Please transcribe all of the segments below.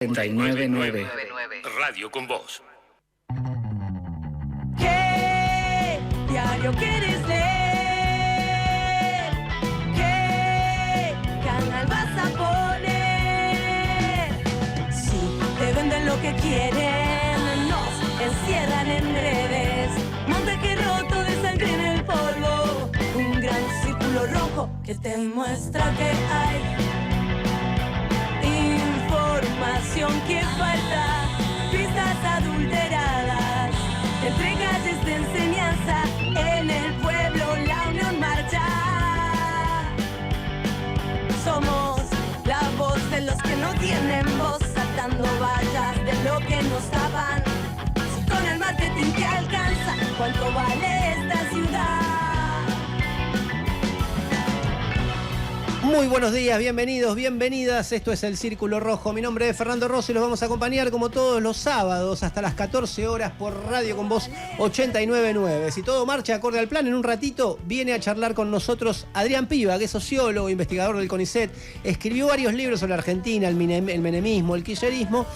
89.9 Radio con Voz. ¿Qué diario quieres leer? ¿Qué canal vas a poner? Si te venden lo que quieren, nos encierran en redes. Montaje roto de sangre en el polvo, un gran círculo rojo que te muestra que hay información que falta, pistas adulteradas, entre calles de enseñanza, en el pueblo la unión marcha. Somos la voz de los que no tienen voz, saltando vallas de lo que nos tapan. Si con el marketing te alcanza, ¿cuánto vale esta ciudad? Muy buenos días, bienvenidos, bienvenidas. Esto es El Círculo Rojo. Mi nombre es Fernando Rossi y los vamos a acompañar como todos los sábados hasta las 14 horas por Radio con Voz 89.9. Si todo marcha acorde al plan, en un ratito viene a charlar con nosotros Adrián Piva, que es sociólogo, investigador del CONICET. Escribió varios libros sobre Argentina, el menemismo, el kirchnerismo.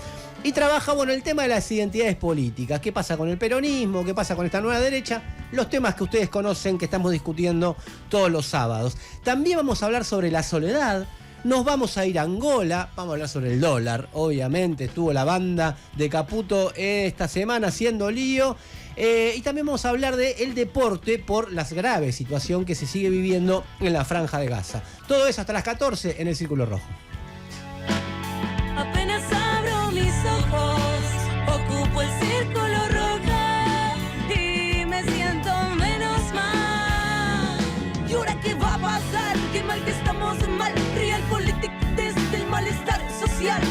Y trabaja, el tema de las identidades políticas. ¿Qué pasa con el peronismo? ¿Qué pasa con esta nueva derecha? Los temas que ustedes conocen, que estamos discutiendo todos los sábados. También vamos a hablar sobre la soledad. Nos vamos a ir a Angola. Vamos a hablar sobre el dólar. Obviamente estuvo la banda de Caputo esta semana haciendo lío. Y también vamos a hablar del deporte por la grave situación que se sigue viviendo en la Franja de Gaza. Todo eso hasta las 14 en El Círculo Rojo. Apenas abro mis ojos, ocupo el círculo rojo y me siento menos mal. ¿Y ahora qué va a pasar? Qué mal que estamos mal. Realpolitik desde el malestar social.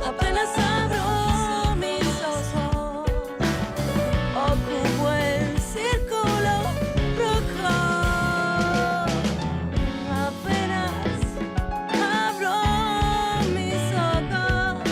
Apenas abro mis ojos, ocupo el círculo rojo. Apenas abro mis ojos.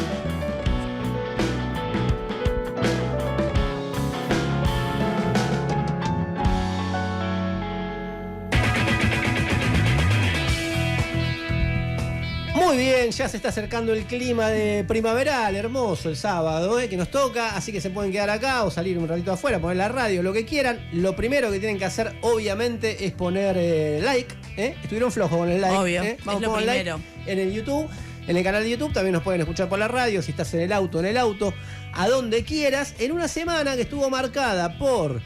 Muy bien, ya se está acercando el clima de primaveral, hermoso el sábado, que nos toca, así que se pueden quedar acá o salir un ratito afuera, poner la radio, lo que quieran. Lo primero que tienen que hacer, obviamente, es poner like. Estuvieron flojos con el like. Obvio, Vamos es lo con el like primero. en el YouTube, en el canal de YouTube. También nos pueden escuchar por la radio, si estás en el auto, a donde quieras. En una semana que estuvo marcada por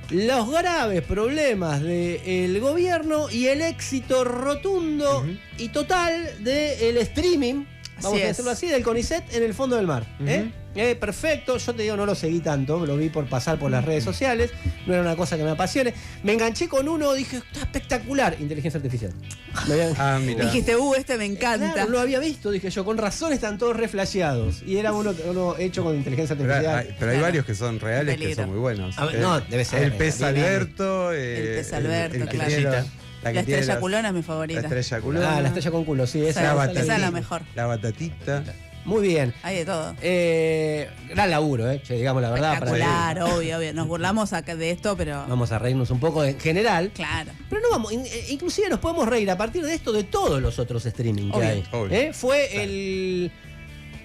los graves problemas del gobierno y el éxito rotundo y total del streaming, vamos a decirlo así, del CONICET en el fondo del mar. Perfecto, yo te digo, no lo seguí tanto, lo vi por pasar por las redes sociales, no era una cosa que me apasione. Me enganché con uno, dije, está espectacular, inteligencia artificial. Mira. Dijiste, este me encanta. Claro, lo había visto, dije yo, con razón están todos reflasheados. Y era uno hecho con inteligencia artificial. Pero hay varios que son reales, que son muy buenos. No, debe ser. El pez Alberto. El pez Alberto, el claro. La tiene estrella culona es mi favorita. La estrella culona. La estrella con culo, sí. Esa es la mejor. La batatita. Muy bien. Hay de todo. Gran laburo, digamos la verdad. Espectacular, obvio. Nos burlamos acá de esto, pero... Vamos a reírnos un poco en general. Claro. Pero no vamos, inclusive nos podemos reír a partir de esto de todos los otros streaming que hay. Fue el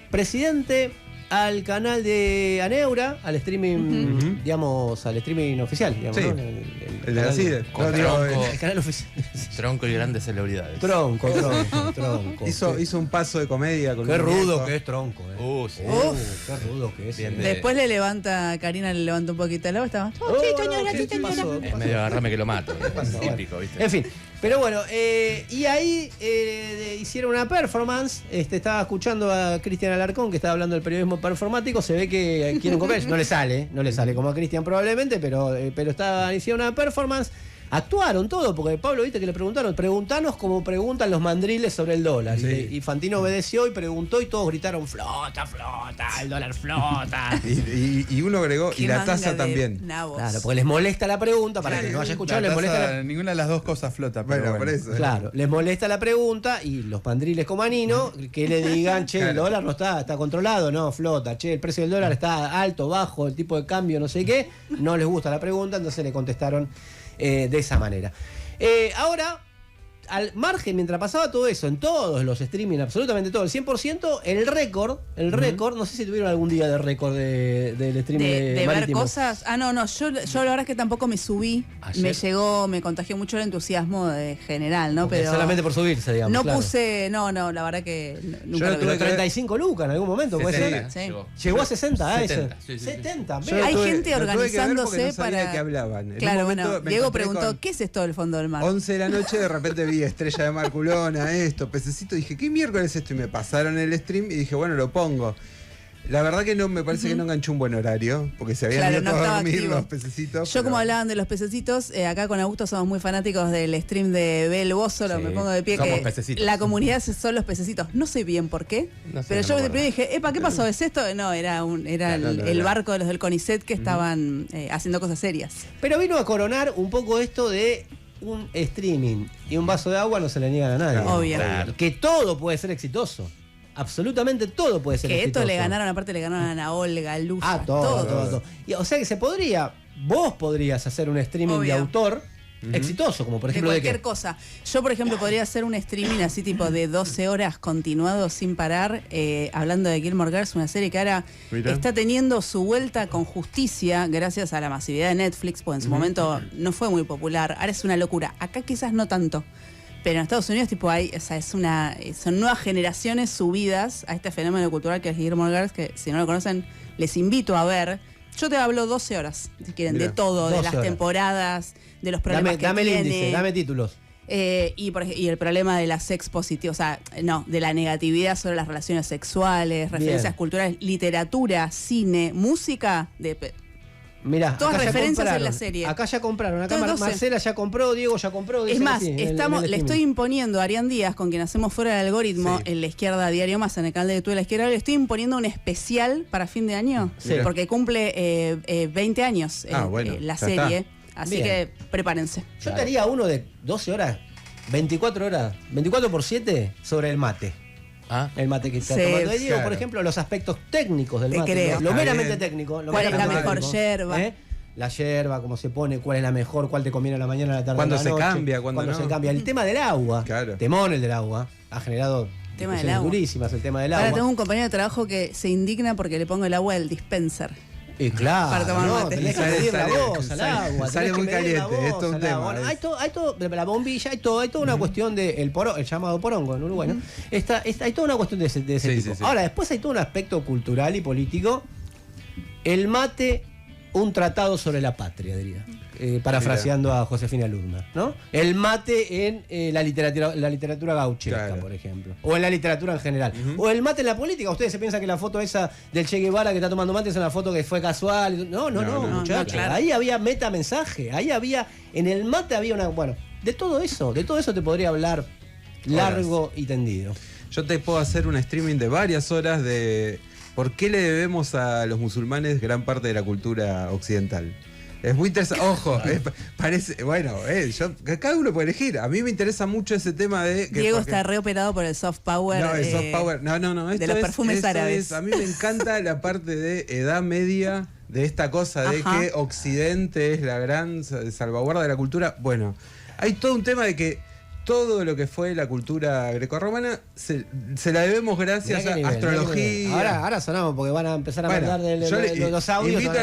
presidente al canal de Aneura, al streaming, digamos, al streaming oficial, digamos, sí. ¿no? El de la CIDE. El canal oficial. Tronco y grandes celebridades. Tronco. Hizo un paso de comedia con Qué rudo que es Tronco, Sí. Qué rudo que es. Después Karina le levanta un poquito la voz, estaba... Es medio agarrame que lo mato. Es típico, ¿viste? En fin, pero bueno, y ahí hicieron una performance. Estaba escuchando a Cristian Alarcón, que estaba hablando del periodismo performático. Se ve que quieren comer, no le sale como a Cristian probablemente, pero hicieron una performance. Actuaron todo, porque Pablo, viste que le preguntanos como preguntan los mandriles sobre el dólar. Sí. Y Fantino obedeció y preguntó y todos gritaron, flota, el dólar flota. y uno agregó, y la tasa también. Nabos. Claro, porque les molesta la pregunta, para que no haya escuchado, les molesta ninguna de las dos cosas flota. Pero por eso. Claro, les molesta la pregunta y los mandriles como Anino, que le digan, che, el dólar no está controlado, no, flota, che, el precio del dólar está alto, bajo, el tipo de cambio, no sé qué. No les gusta la pregunta, entonces le contestaron de esa manera. Ahora, al margen, mientras pasaba todo eso, en todos los streaming, absolutamente todo, el 100%, el récord, no sé si tuvieron algún día de récord del streaming de ver marítimo. cosas. Yo la verdad es que tampoco me subí. ¿Ayer? Me contagió mucho el entusiasmo general, ¿no? Porque Pero solamente por subirse, digamos. no claro. puse, la verdad que nunca Yo lo vi. tuve Pero 35 lucas en algún momento, puede ser. Sí. Llegó a 60, ese. 70, sí. 70, Yo ve. Hay lo tuve- gente lo tuve que ver porque organizándose no sabía para. de qué hablaban. En un Claro, momento bueno, me Diego encontré preguntó, con ¿qué es esto del fondo del mar? 11 de la noche, de repente vi Estrella de Mar Culona, esto, Pececito, dije, ¿qué miércoles es esto? Y me pasaron el stream y dije, bueno, lo pongo. La verdad que no, me parece que no enganchó un buen horario, porque se habían ido no todos a estaba dormir activo. los pececitos. Yo, como pero- hablaban de los pececitos, acá con Augusto somos muy fanáticos del stream de Bel Bósolo, Sí, me pongo de pie, somos que pececitos. la comunidad son los pececitos. No sé bien por qué, No sé, pero no yo me desde acuerdo. primero dije, epa, ¿qué pasó? ¿Es esto? No, era el barco de los del CONICET que estaban haciendo cosas serias. Pero vino a coronar un poco esto de un streaming y un vaso de agua no se le niegan a nadie. Obvio. Claro. Que todo puede ser exitoso. Absolutamente todo puede ser Que exitoso. esto le ganaron, aparte le ganaron a Ana Olga, a Luza, Ah, todo. Y, o sea que vos podrías hacer un streaming Obvio. de autor exitoso, como por De ejemplo cualquier cosa. Yo, por ejemplo, podría hacer un streaming así tipo de 12 horas continuado sin parar, hablando de Gilmore Girls, una serie que ahora Mirá. está teniendo su vuelta con justicia gracias a la masividad de Netflix, porque en su momento no fue muy popular. Ahora es una locura. Acá quizás no tanto. Pero en Estados Unidos son nuevas generaciones subidas a este fenómeno cultural que es Gilmore Girls, que si no lo conocen, les invito a ver. Yo te hablo 12 horas, si quieren, Mirá, de todo, de 12 las horas. temporadas, de los problemas que Dame el tiene. índice, dame títulos. Y el problema de la sex positiva, de la negatividad sobre las relaciones sexuales, referencias culturales, literatura, cine, música, Mirá, todas acá ya referencias en compraron. la serie. Acá ya compraron. Acá Todas 12. Marcela ya compró, Diego ya compró. Es dicen más, así, en el le streaming. estoy imponiendo a Arián Díaz, con quien hacemos Fuera del Algoritmo, Sí. en La Izquierda Diario Más, en el canal de YouTube de La Izquierda, le estoy imponiendo un especial para fin de año, Sí. porque cumple 20 años Bueno, la ya serie. está. Así Bien. que prepárense. Yo te haría uno de 12 horas, 24 horas, 24 por 7 sobre el mate. Ah, El mate que está Sí, tomando. Y digo, claro. por ejemplo, los aspectos técnicos del Te mate. creo. Lo Está meramente bien. técnico. lo ¿Cuál es la meramente mejor técnico, yerba? La yerba, cómo se pone, cuál es la mejor, cuál te conviene a la mañana, a la tarde, Cuándo a la se noche, cambia, cuándo no. se cambia. El tema del agua, Claro. temón el del agua, ha generado Tema del discusiones agua. durísimas el tema del Ahora agua. tengo un compañero de trabajo que se indigna porque le pongo el agua del dispenser. Y claro, Para tomar no, mate. tenés que Sale- medir la sale- voz al sale- agua. sale tenés que muy medir la caliente, voz esto es un al tema, agua. Bueno, es- hay todo, la bombilla, hay toda una cuestión de el llamado porongo en Uruguay, ¿no? Hay toda una cuestión de ese Sí, tipo. sí, sí. Ahora, después hay todo un aspecto cultural y político. El mate, un tratado sobre la patria, diría. Parafraseando a Josefina Ludma, ¿no? El mate en la literatura gauchesca, Claro. por ejemplo. O en la literatura en general. O el mate en la política. Ustedes se piensan que la foto esa del Che Guevara que está tomando mate es una foto que fue casual. No, muchachos. claro. Ahí había metamensaje. En el mate había una. Bueno, de todo eso te podría hablar largo y tendido. Yo te puedo hacer un streaming de varias horas de por qué le debemos a los musulmanes gran parte de la cultura occidental. Es muy interesante. Ojo, parece. Bueno, cada uno puede elegir. A mí me interesa mucho ese tema de. Diego está reoperado por el soft power. No, el soft power. No. De los perfumes árabes. A mí me encanta la parte de edad media, de esta cosa de Ajá. que Occidente es la gran salvaguarda de la cultura. Bueno, hay todo un tema de que todo lo que fue la cultura grecorromana se la debemos gracias Mirá qué nivel, a astrología. mirá qué nivel. Ahora sonamos porque van a empezar a Bueno, mandar yo de los audios. invito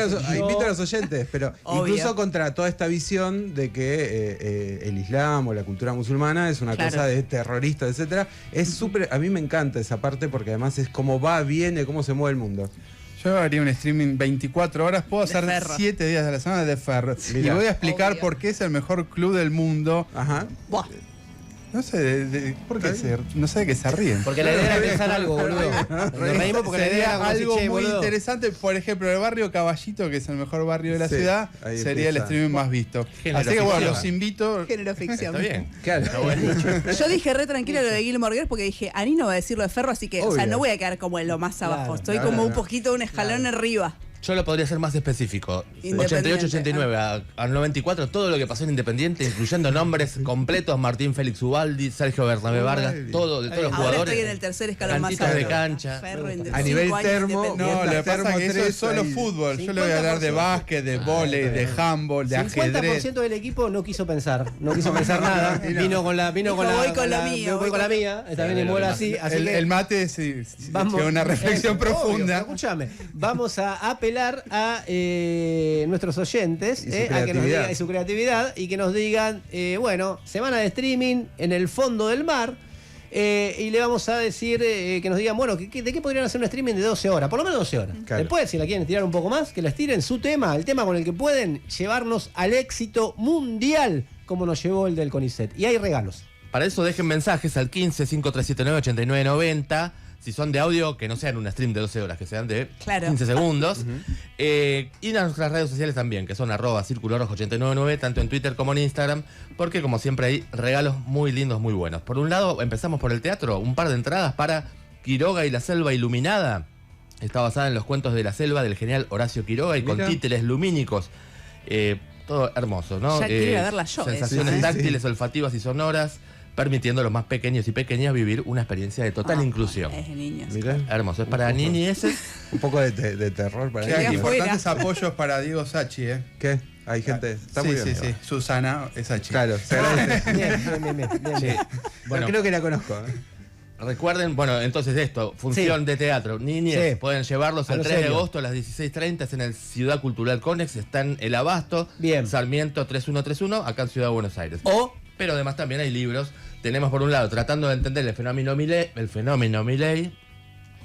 yo- a los oyentes, pero Obvio. incluso contra toda esta visión de que el Islam o la cultura musulmana es una Claro. cosa de terroristas, etcétera. Es súper, a mí me encanta esa parte porque además es cómo viene, cómo se mueve el mundo. Yo haría un streaming 24 horas, puedo hacer ferro. 7 días de la semana de ferro. Mirá. Y voy a explicar Obvio. por qué es el mejor club del mundo. Ajá. Buah. No sé, ¿por qué no sé de qué se ríen. Porque la idea era pensar algo, boludo. Nos reímos porque la idea Sería era como algo decir, che, muy boludo. interesante. Por ejemplo, el barrio Caballito, que es el mejor barrio de la Sí, ciudad, ahí sería el empieza. streaming más visto. Género Así que bueno, ficción. los invito. Género ficción. está bien. Claro. Yo dije re tranquila lo de Gilmore Girls porque dije, Ani no va a decir lo de Ferro, así que, Obvio. no voy a quedar como en lo más abajo. Claro, Estoy claro, como un claro. poquito un escalón arriba. Yo lo podría ser más específico. Independiente. 88-89 al 94, todo lo que pasó en Independiente, incluyendo nombres completos: Martín Félix Ubaldi, Sergio Bernabé Vargas, todo, de todos los Ahora jugadores. estoy en el tercer escalón más Cantitas alto. de cancha. Ferro A nivel 5 años termo, independiente. No, lo que pasa es que eso Termo es solo 3 ahí. fútbol. Yo le voy a hablar de 50%. básquet, de vóley, de handball, de ajedrez. 50% del equipo no quiso pensar nada. Vino con la Dijo, voy con lo mío, voy con la mía. Está bien, y muere así. Así que El mate sí, lleva una reflexión obvio, profunda. escúchame, vamos a apelar a nuestros oyentes Y su a que nos creatividad. digan y su creatividad y que nos digan, bueno, semana de streaming en el fondo del mar. Y le vamos a decir que nos digan, bueno, ¿de qué podrían hacer un streaming de 12 horas? Por lo menos 12 horas. Claro. Después, si la quieren tirar un poco más, que les tiren su tema, el tema con el que pueden llevarnos al éxito mundial, como nos llevó el del CONICET. Y hay regalos. Para eso dejen mensajes al 15-5379-8990. Si son de audio, que no sean un stream de 12 horas, que sean de Claro. 15 segundos. Y a nuestras redes sociales también, que son @Círculo Rojo 899, tanto en Twitter como en Instagram, porque como siempre hay regalos muy lindos, muy buenos. Por un lado, empezamos por el teatro, un par de entradas para Quiroga y la Selva Iluminada. Está basada en los cuentos de la selva del genial Horacio Quiroga y con Mira. títeres lumínicos. Todo hermoso, ¿no? Ya quiero ir a verla yo, Sensaciones esa, ¿eh? táctiles, olfativas y sonoras, permitiendo a los más pequeños y pequeñas vivir una experiencia de total inclusión. Es de niños. Mirá, Hermoso, es para niñeces. un poco de terror para Che, Queda ellos. afuera. importantes apoyos para Diego Sachi, ¿eh? ¿Qué? Hay gente. Está sí, muy bien. sí. Susana es Sachi. Claro, se agradece. Bien. Sí. Bueno, Creo que la conozco. recuerden, bueno, entonces esto, función de teatro, niñes, Sí. pueden llevarlos A el lo 3 de serio. agosto a las 16:30, es en el Ciudad Cultural Conex, está en El Abasto, Bien. Sarmiento 3131, acá en Ciudad de Buenos Aires. O Pero además también hay libros. Tenemos por un lado, tratando de entender el fenómeno Milei,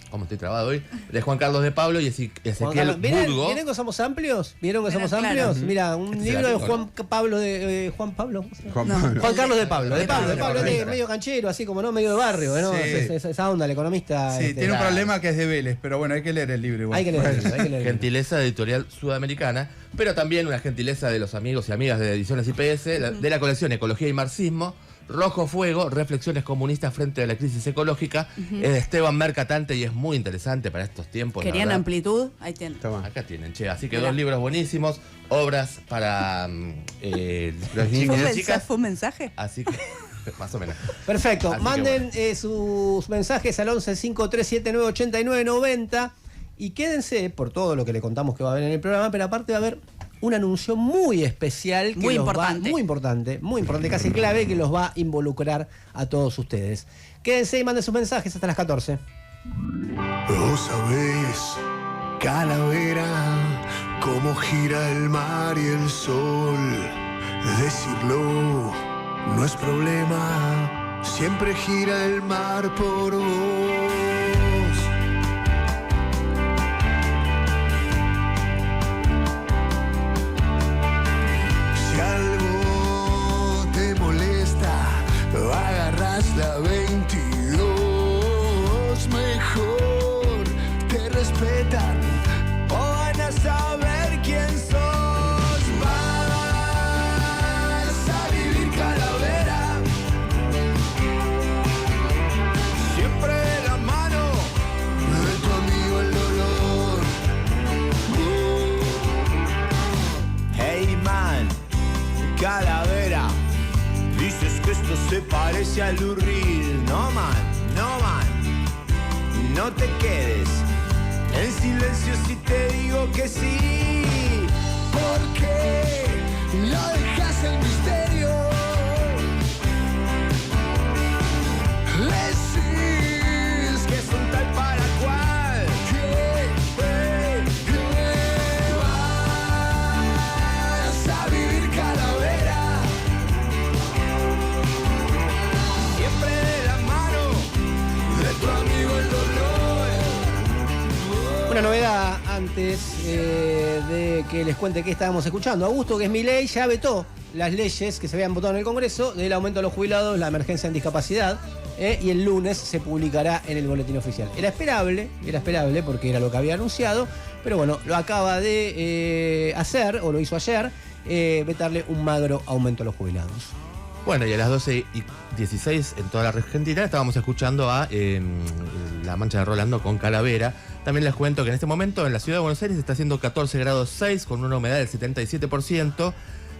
como estoy trabado hoy, de Juan Carlos de Pablo y Juan Ezequiel Carlos, Burgo. ¿Vieron que somos amplios? ¿Vieron que Pero somos claro. amplios? Mira, un Este libro de será Juan Pablo de Juan Pablo. ¿cómo se llama? Juan No. Pablo. Juan Carlos de Pablo, De Pablo, este medio canchero, así como no, medio de barrio, ¿no? Sí. Esa onda, el economista. Sí, tiene un problema que es de Vélez, pero bueno, hay que leer el libro igual. Hay que leer. Gentileza editorial sudamericana, pero también una gentileza de los amigos y amigas de Ediciones IPS, de la colección Ecología y Marxismo, Rojo Fuego, Reflexiones Comunistas frente a la crisis ecológica, es de Esteban Mercatante y es muy interesante para estos tiempos. la ¿Querían verdad. amplitud? Ahí tienen. Toma. Acá tienen, che. Así que Mirá. 2 libros buenísimos, obras para los ¿Fue niños un y mensaje? chicas. ¿Fue un mensaje? Así que, más o menos. Perfecto. Así que Manden sus mensajes al 11-5379-8990 y quédense por todo lo que le contamos que va a haber en el programa, pero aparte va a haber un anuncio muy especial, que Muy los va- importante. muy importante, casi clave, que los va a involucrar a todos ustedes. Quédense y manden sus mensajes hasta las 14. Vos sabés, calavera, cómo gira el mar y el sol. Decirlo no es problema, siempre gira el mar por vos. Si algo te molesta, agarras la 22. Mejor te respetan o van a saber quién sos. Vas a vivir calavera, siempre de la mano de tu amigo el dolor. Hey man, calavera, dices que esto se parece al Lurril. No man, no te quedes en silencio si te digo que sí. Porque no dejas el misterio. Decís que son tal para cual. Vas a vivir calavera, siempre de la mano de tu amigo el dolor. Una novedad antes de que les cuente qué estábamos escuchando. Augusto, que es Milei, ya vetó las leyes que se habían votado en el Congreso del aumento de los jubilados, la emergencia en discapacidad, y el lunes se publicará en el boletín oficial. Era esperable porque era lo que había anunciado, pero bueno, lo acaba de hacer, o lo hizo ayer, vetarle un magro aumento a los jubilados. Bueno, y a las 12:16 en toda la Argentina estábamos escuchando a La Mancha de Rolando con Calavera. También les cuento que en este momento en la ciudad de Buenos Aires está haciendo 14 grados 6 con una humedad del 77%.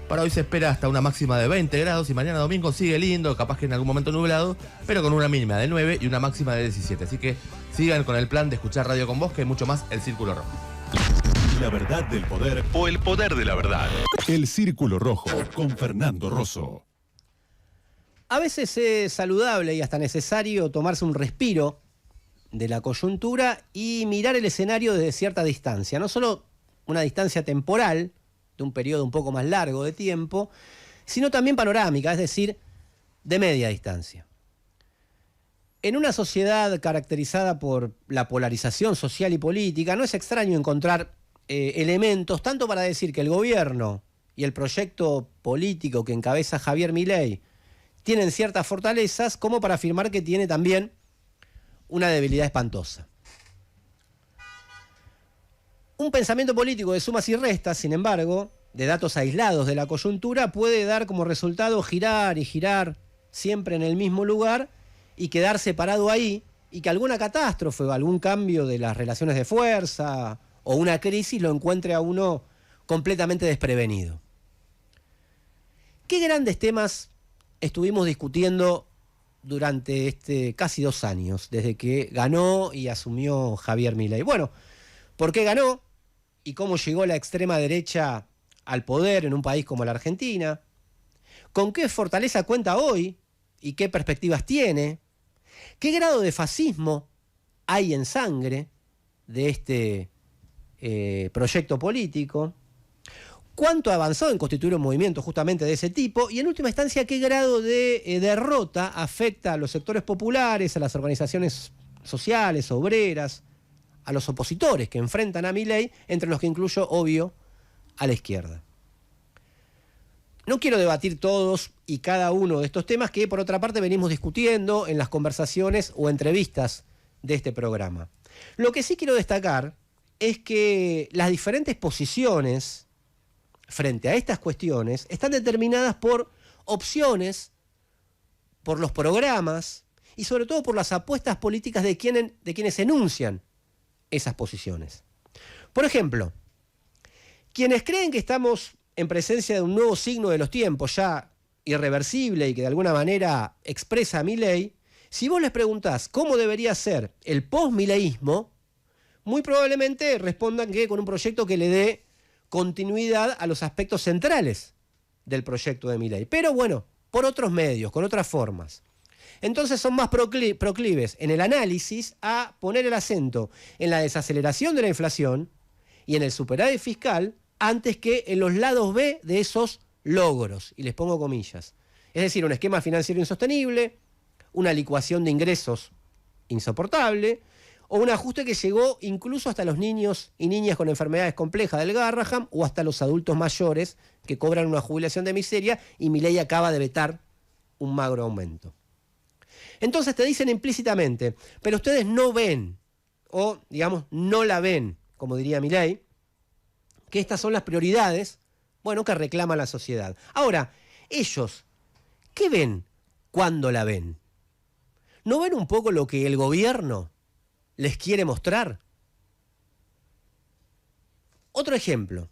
Para hoy se espera hasta una máxima de 20 grados y mañana domingo sigue lindo, capaz que en algún momento nublado, pero con una mínima de 9 y una máxima de 17. Así que sigan con el plan de escuchar Radio con Vos, que hay mucho más El Círculo Rojo. La verdad del poder O el poder de la verdad. El Círculo Rojo con Fernando Rosso. A veces es saludable y hasta necesario tomarse un respiro de la coyuntura y mirar el escenario desde cierta distancia. No solo una distancia temporal, de un periodo un poco más largo de tiempo, sino también panorámica, es decir, de media distancia. En una sociedad caracterizada por la polarización social y política, no es extraño encontrar elementos tanto para decir que el gobierno y el proyecto político que encabeza Javier Milei tienen ciertas fortalezas, como para afirmar que tiene también una debilidad espantosa. Un pensamiento político de sumas y restas, sin embargo, de datos aislados de la coyuntura, puede dar como resultado girar y girar siempre en el mismo lugar y quedar separado ahí, y que alguna catástrofe o algún cambio de las relaciones de fuerza o una crisis lo encuentre a uno completamente desprevenido. ¿Qué grandes temas estuvimos discutiendo durante casi 2 años, desde que ganó y asumió Javier Milei? Bueno, ¿por qué ganó? ¿Y cómo llegó la extrema derecha al poder en un país como la Argentina? ¿Con qué fortaleza cuenta hoy y qué perspectivas tiene? ¿Qué grado de fascismo hay en sangre de este proyecto político? ¿Cuánto avanzó en constituir un movimiento justamente de ese tipo? Y en última instancia, ¿qué grado de derrota afecta a los sectores populares, a las organizaciones sociales, obreras, a los opositores que enfrentan a Milei, entre los que incluyo, obvio, a la izquierda? No quiero debatir todos y cada uno de estos temas que, por otra parte, venimos discutiendo en las conversaciones o entrevistas de este programa. Lo que sí quiero destacar es que las diferentes posiciones frente a estas cuestiones están determinadas por opciones, por los programas y sobre todo por las apuestas políticas de quienes enuncian esas posiciones. Por ejemplo, quienes creen que estamos en presencia de un nuevo signo de los tiempos ya irreversible y que de alguna manera expresa a Milei, si vos les preguntás cómo debería ser el post-mileísmo, muy probablemente respondan que con un proyecto que le dé continuidad a los aspectos centrales del proyecto de Milei. Pero bueno, por otros medios, con otras formas. Entonces son más proclives en el análisis a poner el acento en la desaceleración de la inflación y en el superávit fiscal antes que en los lados B de esos logros, y les pongo comillas. Es decir, un esquema financiero insostenible, una licuación de ingresos insoportable, o un ajuste que llegó incluso hasta los niños y niñas con enfermedades complejas del Garraham o hasta los adultos mayores que cobran una jubilación de miseria, y Milei acaba de vetar un magro aumento. Entonces te dicen implícitamente, pero ustedes no ven, o digamos, no la ven, como diría Milei, que estas son las prioridades, bueno, que reclama la sociedad. Ahora, ellos, ¿qué ven cuando la ven? ¿No ven un poco lo que el gobierno les quiere mostrar? Otro ejemplo,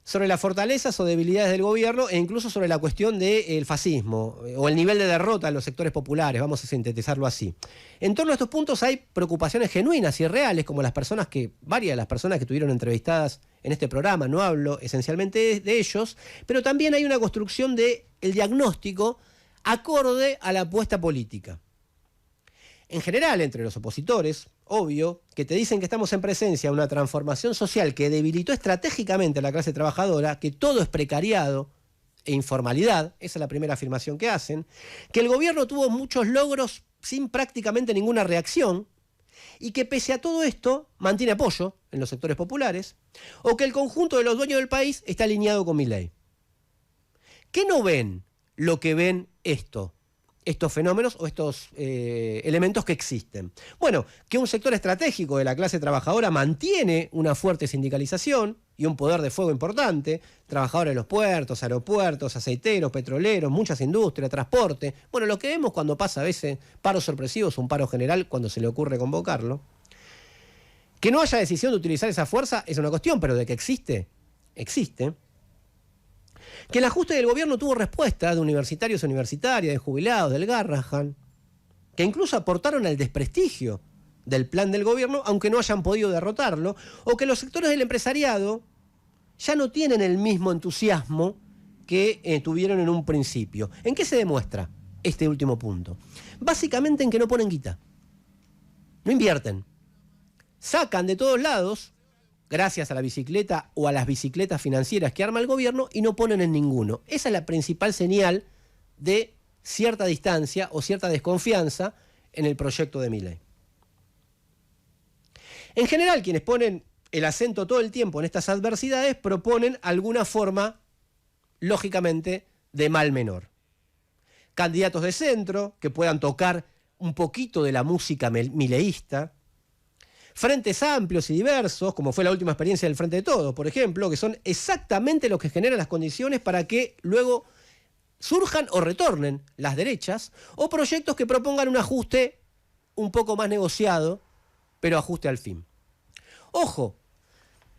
sobre las fortalezas o debilidades del gobierno e incluso sobre la cuestión del fascismo o el nivel de derrota de los sectores populares, vamos a sintetizarlo así. En torno a estos puntos hay preocupaciones genuinas y reales, como varias de las personas que estuvieron entrevistadas en este programa, no hablo esencialmente de ellos, pero también hay una construcción del diagnóstico acorde a la apuesta política. En general, entre los opositores, obvio, que te dicen que estamos en presencia de una transformación social que debilitó estratégicamente a la clase trabajadora, que todo es precariado e informalidad, esa es la primera afirmación que hacen, que el gobierno tuvo muchos logros sin prácticamente ninguna reacción, y que pese a todo esto mantiene apoyo en los sectores populares, o que el conjunto de los dueños del país está alineado con Milei. ¿Qué no ven lo que ven estos fenómenos o estos elementos que existen? Bueno, que un sector estratégico de la clase trabajadora mantiene una fuerte sindicalización y un poder de fuego importante, trabajadores de los puertos, aeropuertos, aceiteros, petroleros, muchas industrias, transporte. Bueno, lo que vemos cuando pasa a veces paros sorpresivos, un paro general, cuando se le ocurre convocarlo. Que no haya decisión de utilizar esa fuerza es una cuestión, pero de que existe, existe. Que el ajuste del gobierno tuvo respuesta de universitarios y universitarias, de jubilados, del Garrahan, que incluso aportaron al desprestigio del plan del gobierno, aunque no hayan podido derrotarlo, o que los sectores del empresariado ya no tienen el mismo entusiasmo que tuvieron en un principio. ¿En qué se demuestra este último punto? Básicamente en que no ponen guita. No invierten. Sacan de todos lados, gracias a la bicicleta o a las bicicletas financieras que arma el gobierno, y no ponen en ninguno. Esa es la principal señal de cierta distancia o cierta desconfianza en el proyecto de Milei. En general, quienes ponen el acento todo el tiempo en estas adversidades proponen alguna forma, lógicamente, de mal menor. Candidatos de centro que puedan tocar un poquito de la música mileísta, frentes amplios y diversos, como fue la última experiencia del Frente de Todos, por ejemplo, que son exactamente los que generan las condiciones para que luego surjan o retornen las derechas, o proyectos que propongan un ajuste un poco más negociado, pero ajuste al fin. Ojo,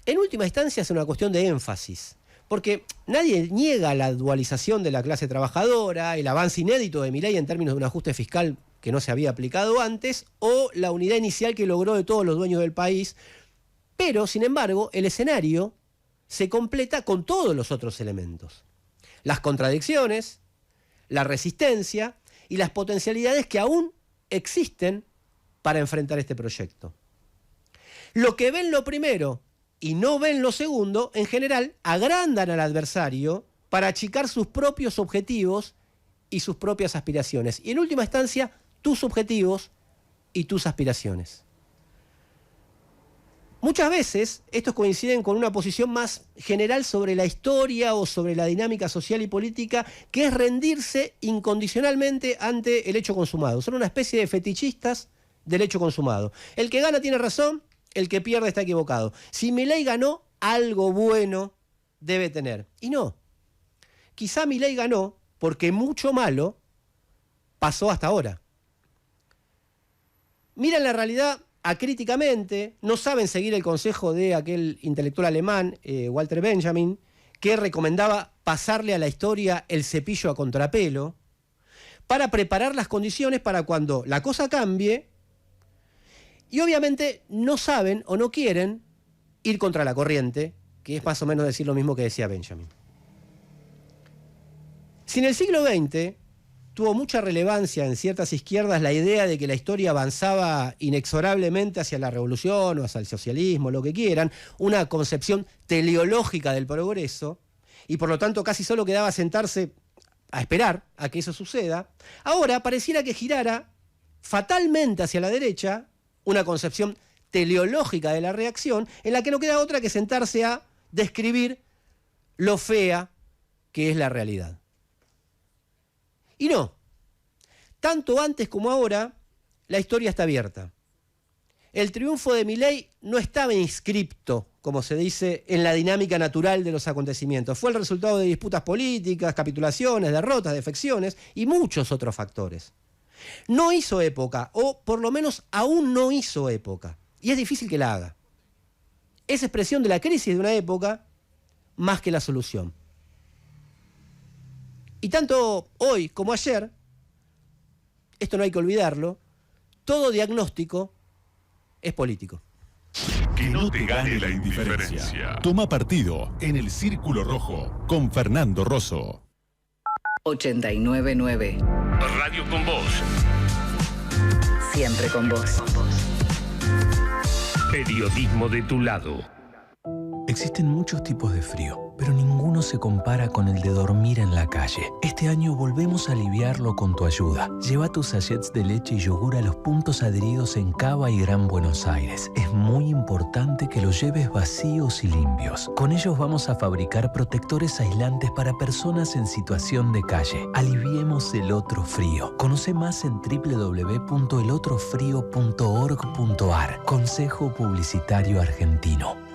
en última instancia es una cuestión de énfasis, porque nadie niega la dualización de la clase trabajadora, el avance inédito de Milei en términos de un ajuste fiscal que no se había aplicado antes, o la unidad inicial que logró de todos los dueños del país, pero, sin embargo, el escenario se completa con todos los otros elementos. Las contradicciones, la resistencia y las potencialidades que aún existen para enfrentar este proyecto. Lo que ven lo primero y no ven lo segundo, en general, agrandan al adversario para achicar sus propios objetivos y sus propias aspiraciones. Y en última instancia, tus objetivos y tus aspiraciones. Muchas veces estos coinciden con una posición más general sobre la historia o sobre la dinámica social y política, que es rendirse incondicionalmente ante el hecho consumado. Son una especie de fetichistas del hecho consumado. El que gana tiene razón, el que pierde está equivocado. Si Milei ganó, algo bueno debe tener. Y no. Quizá Milei ganó porque mucho malo pasó hasta ahora. Miran la realidad acríticamente, no saben seguir el consejo de aquel intelectual alemán, Walter Benjamin, que recomendaba pasarle a la historia el cepillo a contrapelo, para preparar las condiciones para cuando la cosa cambie, y obviamente no saben o no quieren ir contra la corriente, que es más o menos decir lo mismo que decía Benjamin. Si en el siglo XX tuvo mucha relevancia en ciertas izquierdas la idea de que la historia avanzaba inexorablemente hacia la revolución o hacia el socialismo, lo que quieran, una concepción teleológica del progreso, y por lo tanto casi solo quedaba sentarse a esperar a que eso suceda, ahora pareciera que girara fatalmente hacia la derecha una concepción teleológica de la reacción, en la que no queda otra que sentarse a describir lo fea que es la realidad. Y no, tanto antes como ahora, la historia está abierta. El triunfo de Milei no estaba inscripto, como se dice, en la dinámica natural de los acontecimientos. Fue el resultado de disputas políticas, capitulaciones, derrotas, defecciones y muchos otros factores. No hizo época, o por lo menos aún no hizo época, y es difícil que la haga. Es expresión de la crisis de una época más que la solución. Y tanto hoy como ayer, esto no hay que olvidarlo, todo diagnóstico es político. Que no te gane la indiferencia. Toma partido en el Círculo Rojo con Fernando Rosso. 89.9. Radio con Voz. Siempre con vos. Periodismo de tu lado. Existen muchos tipos de frío, pero ninguno se compara con el de dormir en la calle. Este año volvemos a aliviarlo con tu ayuda. Lleva tus sachets de leche y yogur a los puntos adheridos en Cava y Gran Buenos Aires. Es muy importante que los lleves vacíos y limpios. Con ellos vamos a fabricar protectores aislantes para personas en situación de calle. Aliviemos el otro frío. Conoce más en www.elotrofrio.org.ar. Consejo Publicitario Argentino.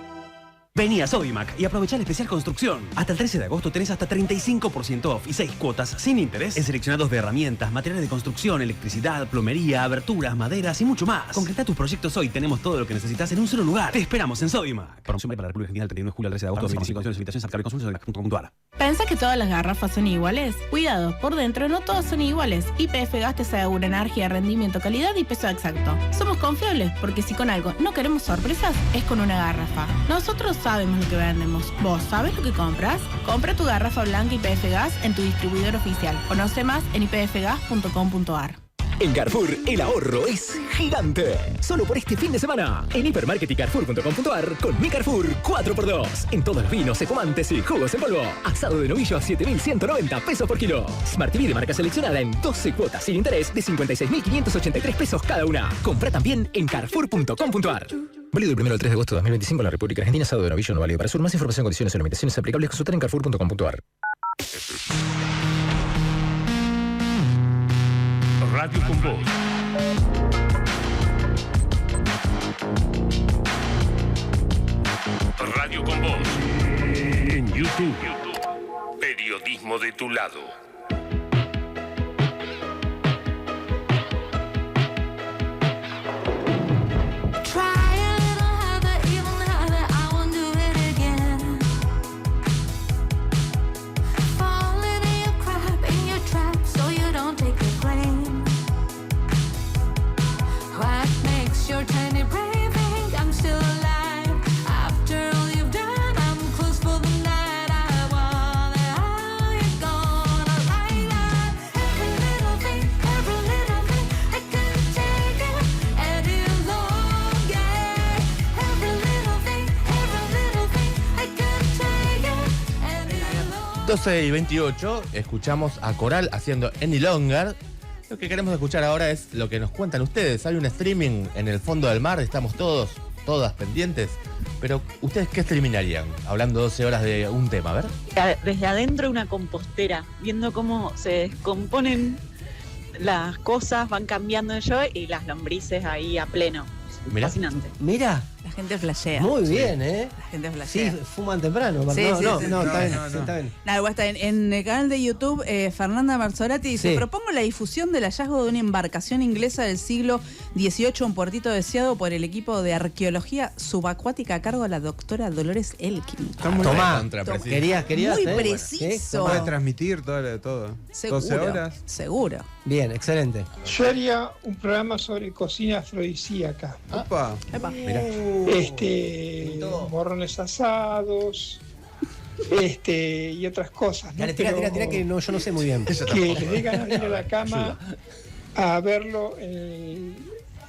Vení a Sodimac y aprovechá el especial construcción. Hasta el 13 de agosto tenés hasta 35% off y 6 cuotas sin interés en seleccionados de herramientas, materiales de construcción, electricidad, plomería, aberturas, maderas y mucho más. Concreta tus proyectos hoy. Tenemos todo lo que necesitas en un solo lugar. Te esperamos en Sodimac. Promoción para la República Argentina del 31 de julio al 13 de agosto. 25 invitaciones a consulta. ¿Pensás que todas las garrafas son iguales? Cuidado, por dentro no todas son iguales. YPF Gas te asegura energía, rendimiento, calidad y peso exacto. Somos confiables porque si con algo no queremos sorpresas, es con una garrafa. Nosotros sabemos lo que vendemos. ¿Vos sabés lo que compras? Compra tu garrafa blanca YPF Gas en tu distribuidor oficial. Conoce más en ypfgas.com.ar. En Carrefour, el ahorro es gigante. Solo por este fin de semana. En hipermarket y carrefour.com.ar con Mi Carrefour 4x2. En todos los vinos, espumantes y jugos en polvo. Asado de novillo a 7.190 pesos por kilo. Smart TV de marca seleccionada en 12 cuotas sin interés de 56.583 pesos cada una. Compra también en carrefour.com.ar. Válido del 1 al 3 de agosto de 2025 en la República Argentina. Asado de novillo no válido para sur. Más información, condiciones y limitaciones aplicables. Consultar en carrefour.com.ar. Radio con Voz. Radio con Voz. En YouTube. Periodismo de tu lado. y 28, escuchamos a Coral haciendo Any Longer. Lo que queremos escuchar ahora es lo que nos cuentan ustedes. Hay un streaming en el fondo del mar, estamos todas pendientes. Pero, ¿ustedes qué streaminarían? Hablando 12 horas de un tema, a ver. Desde adentro de una compostera, viendo cómo se descomponen las cosas, van cambiando yo y las lombrices ahí a pleno. Mirá. Fascinante. Mira. La gente flashea. Muy bien, ¿eh? La gente flashea. Sí, fuman temprano. Sí, no, sí, sí. no, está bien, sí, está bien. Nada, igual está bien. En el canal de YouTube, Fernanda Marzorati dice: Sí. propongo la difusión del hallazgo de una embarcación inglesa del siglo XVIII en Puertito Deseado por el equipo de arqueología subacuática a cargo de la doctora Dolores Elkin. Tomá, contrapreciso. querías, Muy ¿eh? preciso. Puede transmitir todo. Seguro, 12 horas. seguro. Bien, excelente. Yo haría un programa sobre cocina afrodisíaca. Opa. Epa. Mirá. Morrones asados, y otras cosas, ¿no? Dale, tira, que no, yo no sé muy bien. Que les dé ganas de ir a la cama a verlo en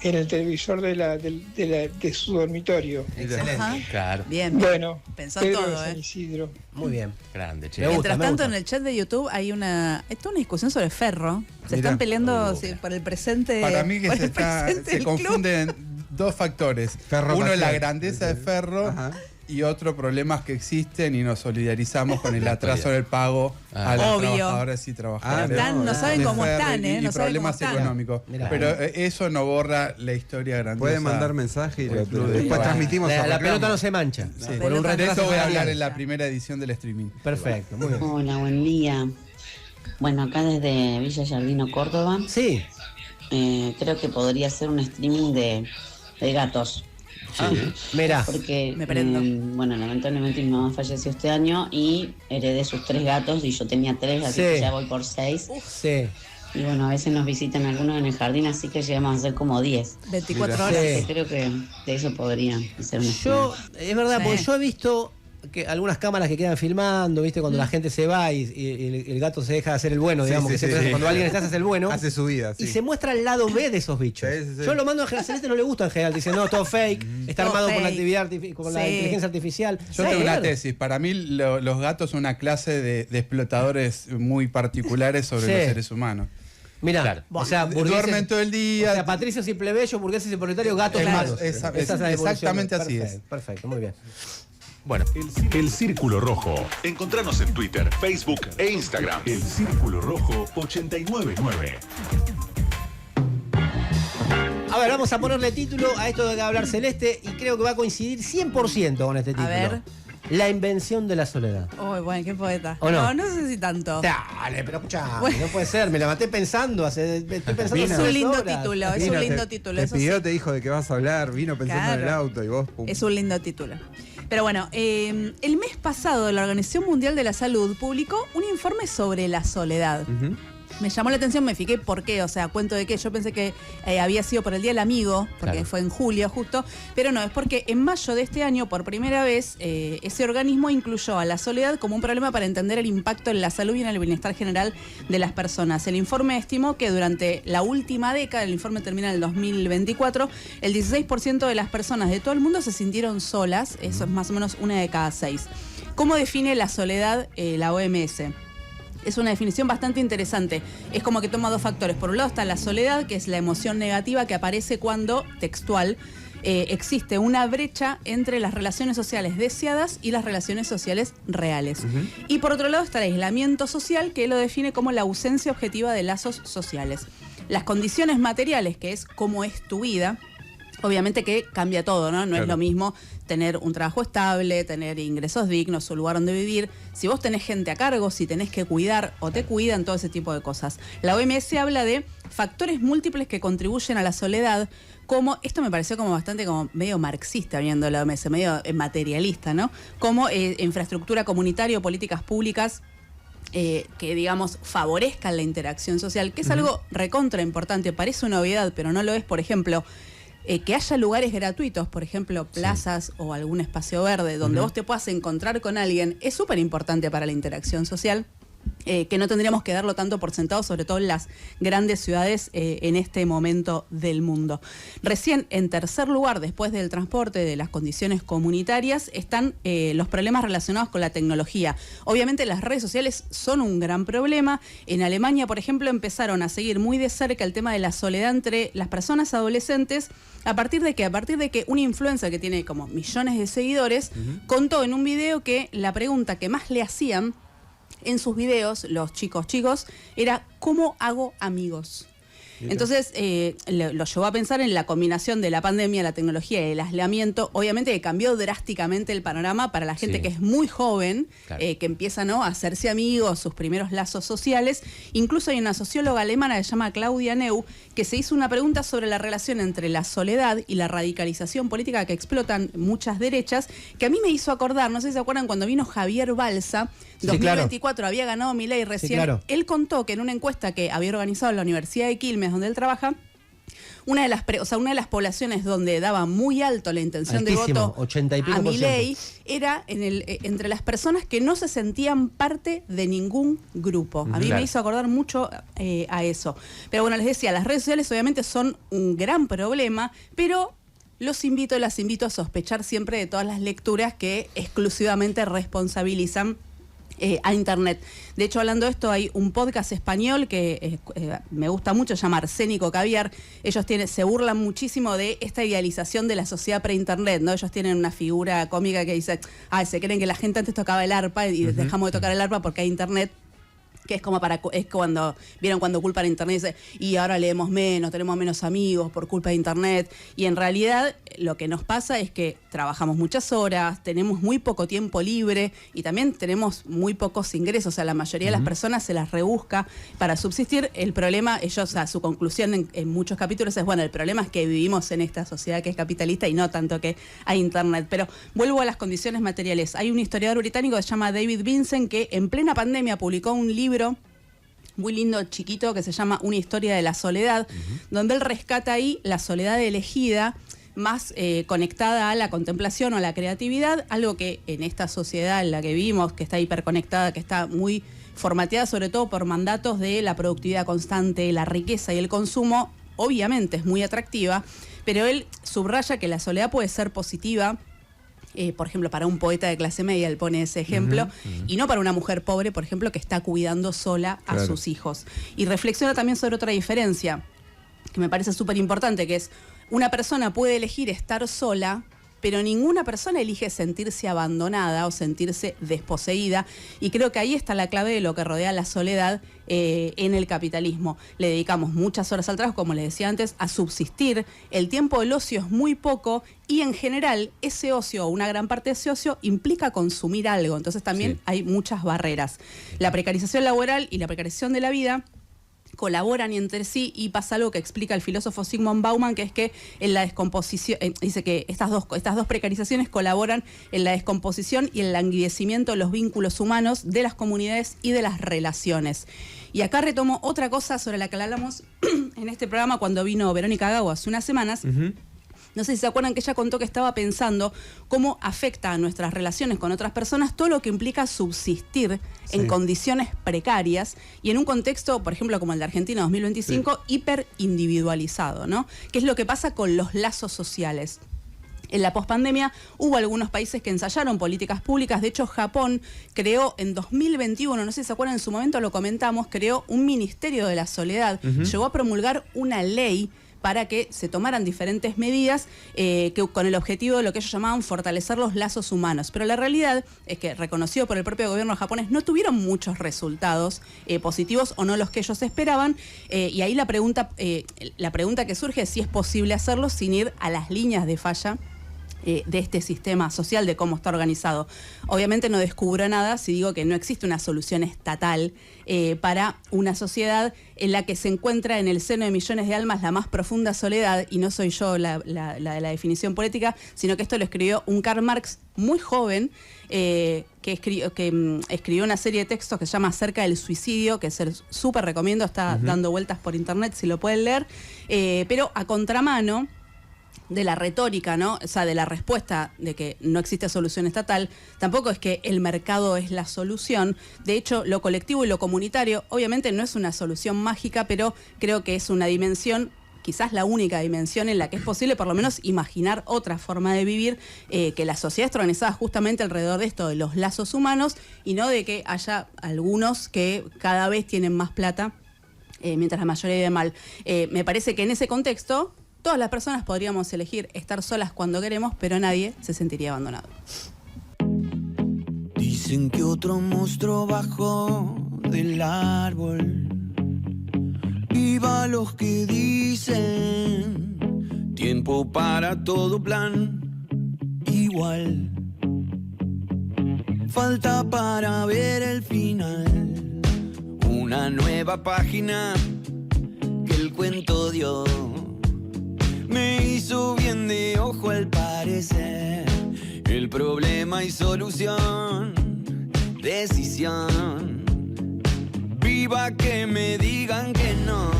el televisor de su dormitorio. Excelente. Ajá. Claro. Bien. Bueno, Pensó Pedro todo, de San ¿eh? Isidro. Muy bien. Grande, che. Me gusta, Mientras me tanto, gusta. en el chat de YouTube hay una discusión sobre Ferro. Se Mirá. están peleando por el presente. Para mí que por se, el presente se del club. confunden dos factores. Ferro Uno es la Maciel. grandeza de Ferro Ajá. y otro problemas que existen y nos solidarizamos con el atraso del pago a los Obvio. trabajadores y trabajadoras. No saben de cómo Ferro están, ¿eh? y No saben cómo problemas están. económicos. Mirá. Pero eso no borra la historia grandiosa. Puede mandar mensaje y Del club de después Igual. transmitimos. La su reclamo. pelota no se mancha. Sí. Por un De retraso eso voy a salarial. hablar en la primera edición del streaming. Perfecto, muy bien. Hola, buen día. Bueno, acá desde Villa Yardino, Córdoba. Sí. Creo que podría ser un streaming de gatos. Mirá. Porque, Me prendo. bueno, lamentablemente mi mamá falleció este año y heredé sus 3 gatos y yo tenía 3, así Sí. que ya voy por 6. Sí. Y bueno, a veces nos visitan algunos en el jardín, así que llegamos a ser como 10. 24 Mira. horas. Sí. Creo que de eso podría ser un Yo, es verdad, Sí. porque yo he visto que algunas cámaras que quedan filmando, ¿viste? Cuando la gente se va y el gato se deja de hacer el bueno, Sí, digamos, sí, que sí, siempre sí. cuando alguien está hace el bueno. Hace su vida, sí. Y se muestra el lado B de esos bichos. Sí, sí, sí. Yo lo mando a General Celeste, no le gusta en general. Dice, no, todo fake, está Todo armado por la fake. actividad con la Sí. inteligencia artificial. Yo tengo una tesis. Para mí los gatos son una clase de explotadores muy particulares sobre Sí. los seres humanos. Mirá, Claro. o sea, Duermen todo el día. O sea, patricios y plebeyos, burgueses y proletarios, gatos Claro. malos. Esa es la evolución. exactamente así Perfecto, es. Perfecto, muy bien. Bueno, El Círculo Rojo. Encontranos en Twitter, Facebook e Instagram. El Círculo Rojo 899. A ver, vamos a ponerle título a esto de hablar Celeste y creo que va a coincidir 100% con este título. A ver. La invención de la soledad. Uy, bueno, qué poeta. ¿O no? No sé si tanto. Dale, pero escuchá, Bueno. no puede ser, me la maté pensando, estoy pensando Es hace un lindo 3 horas. título, es un lindo título. Te Eso pidió, sí. te dijo de qué vas a hablar, vino pensando en el Claro. auto y vos, pum. Es un lindo título. Pero bueno, el mes pasado la Organización Mundial de la Salud publicó un informe sobre la soledad. Ujú. Me llamó la atención, me fijé por qué, o sea, cuento de qué. Yo pensé que había sido por el Día del Amigo, porque Claro. fue en julio justo, pero no, es porque en mayo de este año, por primera vez, ese organismo incluyó a la soledad como un problema para entender el impacto en la salud y en el bienestar general de las personas. El informe estimó que durante la última década, el informe termina en el 2024, el 16% de las personas de todo el mundo se sintieron solas, eso es más o menos 1 de cada 6. ¿Cómo define la soledad la OMS? Es una definición bastante interesante. Es como que toma 2 factores. Por un lado está la soledad, que es la emoción negativa que aparece cuando, textual, existe una brecha entre las relaciones sociales deseadas y las relaciones sociales reales. Y por otro lado está el aislamiento social, que lo define como la ausencia objetiva de lazos sociales. Las condiciones materiales, que es cómo es tu vida, obviamente que cambia todo, ¿no? No Claro. es lo mismo tener un trabajo estable, tener ingresos dignos, un lugar donde vivir. Si vos tenés gente a cargo, si tenés que cuidar o te cuidan, todo ese tipo de cosas. La OMS habla de factores múltiples que contribuyen a la soledad, como, esto me pareció como bastante como medio marxista viendo la OMS, medio materialista, ¿no? Como infraestructura comunitaria o políticas públicas que, digamos, favorezcan la interacción social, que es algo recontra importante. Parece una obviedad, pero no lo es. Por ejemplo, que haya lugares gratuitos, por ejemplo, plazas o algún espacio verde donde vos te puedas encontrar con alguien, es súper importante para la interacción social. Que no tendríamos que darlo tanto por sentado, sobre todo en las grandes ciudades en este momento del mundo. Recién, en tercer lugar, después del transporte, de las condiciones comunitarias, están los problemas relacionados con la tecnología. Obviamente las redes sociales son un gran problema. En Alemania, por ejemplo, empezaron a seguir muy de cerca el tema de la soledad entre las personas adolescentes, a partir de que un influencer que tiene como millones de seguidores contó en un video que la pregunta que más le hacían en sus videos, los chicos, era ¿cómo hago amigos? Mira. Entonces, lo llevó a pensar en la combinación de la pandemia, la tecnología y el aislamiento. Obviamente que cambió drásticamente el panorama para la gente Sí. que es muy joven, Claro. que empieza, ¿no?, a hacerse amigos, sus primeros lazos sociales. Incluso hay una socióloga alemana que se llama Claudia Neu, que se hizo una pregunta sobre la relación entre la soledad y la radicalización política que explotan muchas derechas, que a mí me hizo acordar, no sé si se acuerdan, cuando vino Javier Balsa, Sí, 2024, había ganado Milei recién. Sí, claro. Él contó que en una encuesta que había organizado la Universidad de Quilmes, donde él trabaja, una de las poblaciones donde daba muy alto la intención Altísimo, de voto 80 y pico a por ciento. Milei era entre las personas que no se sentían parte de ningún grupo. A mí Claro. me hizo acordar mucho a eso. Pero bueno, les decía, las redes sociales obviamente son un gran problema, pero las invito a sospechar siempre de todas las lecturas que exclusivamente responsabilizan a Internet. De hecho, hablando de esto, hay un podcast español que me gusta mucho, se llama Arsénico Caviar. Ellos se burlan muchísimo de esta idealización de la sociedad pre-Internet, ¿no? Ellos tienen una figura cómica que dice, se creen que la gente antes tocaba el arpa y dejamos de tocar el arpa porque hay Internet. Que es como ¿vieron cuando culpan a Internet? Dice, y ahora leemos menos, tenemos menos amigos por culpa de Internet. Y en realidad lo que nos pasa es que trabajamos muchas horas, tenemos muy poco tiempo libre y también tenemos muy pocos ingresos. O sea, la mayoría de las personas se las rebusca para subsistir. El problema, su conclusión en muchos capítulos es, bueno, el problema es que vivimos en esta sociedad que es capitalista y no tanto que hay Internet. Pero vuelvo a las condiciones materiales. Hay un historiador británico que se llama David Vincent que en plena pandemia publicó un libro muy lindo, chiquito, que se llama Una historia de la soledad, donde él rescata ahí la soledad elegida, más conectada a la contemplación o a la creatividad, algo que en esta sociedad en la que vivimos, que está hiperconectada, que está muy formateada sobre todo por mandatos de la productividad constante, la riqueza y el consumo, obviamente es muy atractiva, pero él subraya que la soledad puede ser positiva. Por ejemplo, para un poeta de clase media, él pone ese ejemplo, y no para una mujer pobre, por ejemplo, que está cuidando sola a sus hijos. Y reflexiona también sobre otra diferencia, que me parece súper importante, que es, una persona puede elegir estar sola pero ninguna persona elige sentirse abandonada o sentirse desposeída, y creo que ahí está la clave de lo que rodea la soledad en el capitalismo. Le dedicamos muchas horas al trabajo, como les decía antes, a subsistir. El tiempo del ocio es muy poco y en general ese ocio, o una gran parte de ese ocio, implica consumir algo. Entonces también hay muchas barreras. La precarización laboral y la precarización de la vida colaboran entre sí, y pasa algo que explica el filósofo Zygmunt Bauman, que es que en la descomposición, dice que estas dos precarizaciones colaboran en la descomposición y el languidecimiento de los vínculos humanos, de las comunidades y de las relaciones. Y acá retomo otra cosa sobre la que hablamos en este programa cuando vino Verónica Gago hace unas semanas. No sé si se acuerdan que ella contó que estaba pensando cómo afecta a nuestras relaciones con otras personas todo lo que implica subsistir en condiciones precarias y en un contexto, por ejemplo, como el de Argentina 2025, hiperindividualizado, ¿no? ¿Qué es lo que pasa con los lazos sociales? En la pospandemia hubo algunos países que ensayaron políticas públicas. De hecho, Japón creó en 2021, no sé si se acuerdan, en su momento lo comentamos, creó un Ministerio de la Soledad. Llegó a promulgar una ley para que se tomaran diferentes medidas con el objetivo de lo que ellos llamaban fortalecer los lazos humanos. Pero la realidad es que, reconocido por el propio gobierno japonés, no tuvieron muchos resultados positivos, o no los que ellos esperaban, y ahí la pregunta que surge es si es posible hacerlo sin ir a las líneas de falla de este sistema social, de cómo está organizado. Obviamente no descubro nada si digo que no existe una solución estatal para una sociedad en la que se encuentra en el seno de millones de almas la más profunda soledad, y no soy yo la de la definición política, sino que esto lo escribió un Karl Marx muy joven, que escribió una serie de textos que se llama Acerca del suicidio, que se súper recomiendo, está dando vueltas por internet si lo pueden leer, pero a contramano de la retórica, ¿no? O sea, de la respuesta de que no existe solución estatal, tampoco es que el mercado es la solución. De hecho, lo colectivo y lo comunitario obviamente no es una solución mágica, pero creo que es una dimensión, quizás la única dimensión en la que es posible por lo menos imaginar otra forma de vivir, que la sociedad está organizada justamente alrededor de esto, de los lazos humanos, y no de que haya algunos que cada vez tienen más plata, mientras la mayoría vive mal. Me parece que en ese contexto todas las personas podríamos elegir estar solas cuando queremos, pero nadie se sentiría abandonado. Dicen que otro monstruo bajó del árbol. Viva los que dicen tiempo para todo plan igual. Falta para ver el final, una nueva página que el cuento dio. Me hizo bien de ojo al parecer, el problema y solución, decisión. Viva que me digan que no.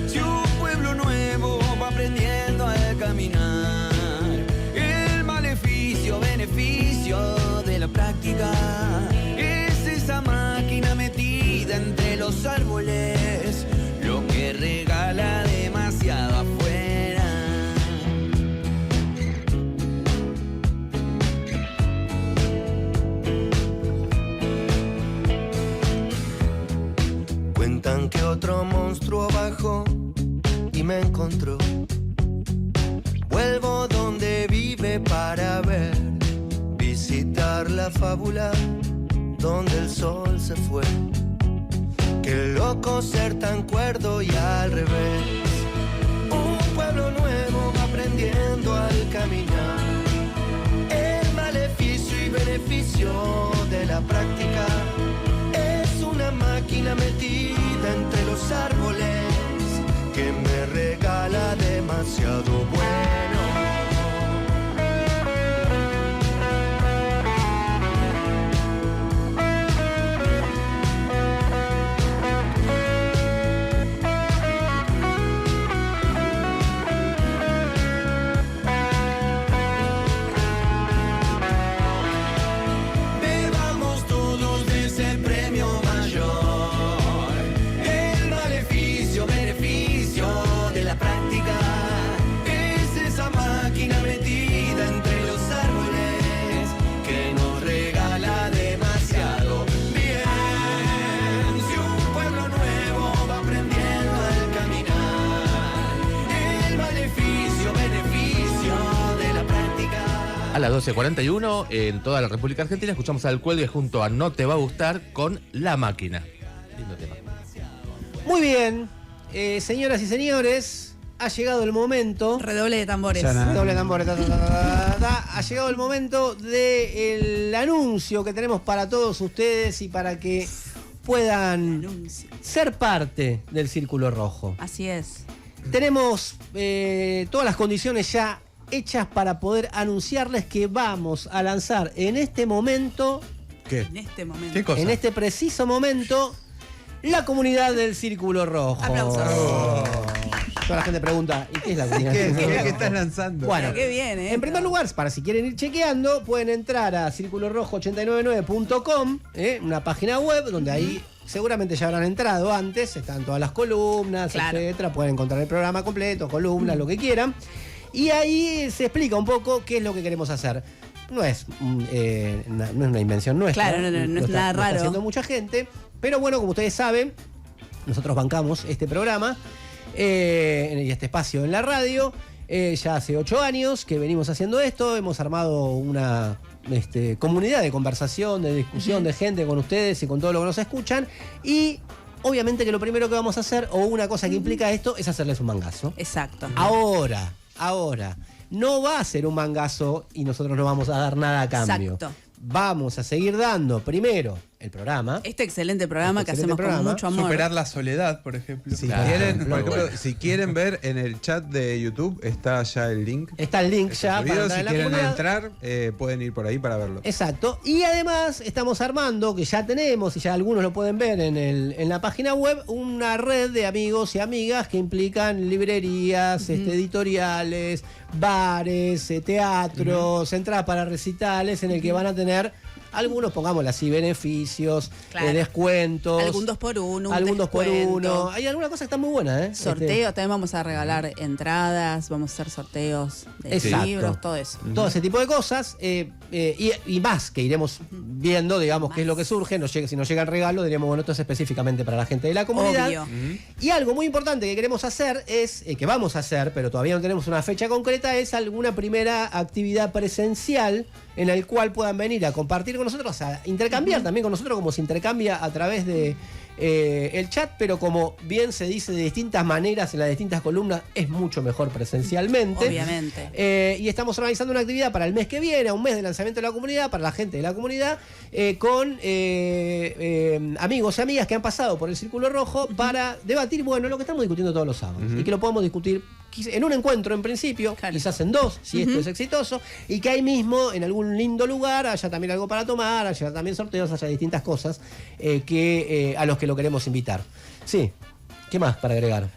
Si un pueblo nuevo va aprendiendo a caminar, el maleficio, beneficio de la práctica, es esa máquina metida entre los árboles, lo que regala demasiado afuera. Cuentan que otro monstruo bajó y me encontró. Vuelvo donde vive para ver, visitar la fábula donde el sol se fue. Qué loco ser tan cuerdo y al revés. Un pueblo nuevo va aprendiendo al caminar, el maleficio y beneficio de la práctica. Es una máquina metida entre los árboles que me regala demasiado bueno. A las 12:41, en toda la República Argentina, escuchamos al Cuelgue junto a No Te Va a Gustar con La Máquina. Lindo tema. Muy bien, señoras y señores, ha llegado el momento. Redoble de tambores. Redoble de tambores. Ha llegado el momento del anuncio que tenemos para todos ustedes y para que puedan ser parte del Círculo Rojo. Así es. Tenemos todas las condiciones ya hechas para poder anunciarles que vamos a lanzar en este momento. ¿Qué? En este momento. ¿Qué cosa? En este preciso momento, la comunidad del Círculo Rojo. Aplausos. Toda la gente pregunta, ¿y qué es la comunidad ¿Qué, del Círculo qué, Rojo? qué estás lanzando? Bueno, Qué bien, en primer lugar, para si quieren ir chequeando, pueden entrar a circulorrojo899.com, una página web donde ahí seguramente ya habrán entrado antes, están todas las columnas, Claro. etcétera, pueden encontrar el programa completo, columnas, lo que quieran. Y ahí se explica un poco qué es lo que queremos hacer. No es una invención nuestra. Claro, no es lo está- nada lo está raro. haciendo mucha gente. Pero bueno, como ustedes saben, nosotros bancamos este programa y este espacio en la radio. Ya hace 8 años que venimos haciendo esto. Hemos armado una comunidad de conversación, de discusión, de gente con ustedes y con todo lo que nos escuchan. Y obviamente que lo primero que vamos a hacer, o una cosa que implica esto, es hacerles un mangazo. Exacto. Ahora, no va a ser un mangazo y nosotros no vamos a dar nada a cambio. Exacto. Vamos a seguir dando primero el programa. Este excelente programa que Excelente hacemos programa. con mucho amor. Superar la soledad, por ejemplo. Si Claro. quieren, por Muy ejemplo, bueno. si quieren ver en el chat de YouTube, está ya el link. Está el link ya para Subido. entrar Si en la quieren comunidad. entrar, pueden ir por ahí para verlo. Exacto. Y además estamos armando, que ya tenemos, y ya algunos lo pueden ver en la página web, una red de amigos y amigas que implican librerías, editoriales, bares, teatros, entradas para recitales, en el que van a tener algunos, pongámoslo así, beneficios, Claro. descuentos. Algún 2x1. Algún 2x1. descuento. Hay alguna cosa que está muy buena, ¿eh? Sorteo, también vamos a regalar entradas, vamos a hacer sorteos de Exacto. libros, todo eso. Todo ese tipo de cosas y más que iremos viendo, digamos, qué es lo que surge. Si nos llega el regalo, diríamos, bueno, esto es específicamente para la gente de la comunidad. Obvio. Y algo muy importante que queremos hacer es, que vamos a hacer, pero todavía no tenemos una fecha concreta, es alguna primera actividad presencial en la cual puedan venir a compartir con nosotros, a intercambiar también con nosotros, como se intercambia a través de el chat, pero como bien se dice de distintas maneras en las distintas columnas, es mucho mejor presencialmente. Obviamente. Y estamos organizando una actividad para el mes que viene, un mes de lanzamiento de la comunidad, para la gente de la comunidad, con amigos y amigas que han pasado por el Círculo Rojo para debatir, bueno, lo que estamos discutiendo todos los sábados. Y que lo podemos discutir en un encuentro en principio, quizás en 2, si esto es exitoso, y que ahí mismo, en algún lindo lugar, haya también algo para tomar, haya también sorteos, haya distintas cosas a los que lo queremos invitar. Sí, ¿qué más para agregar?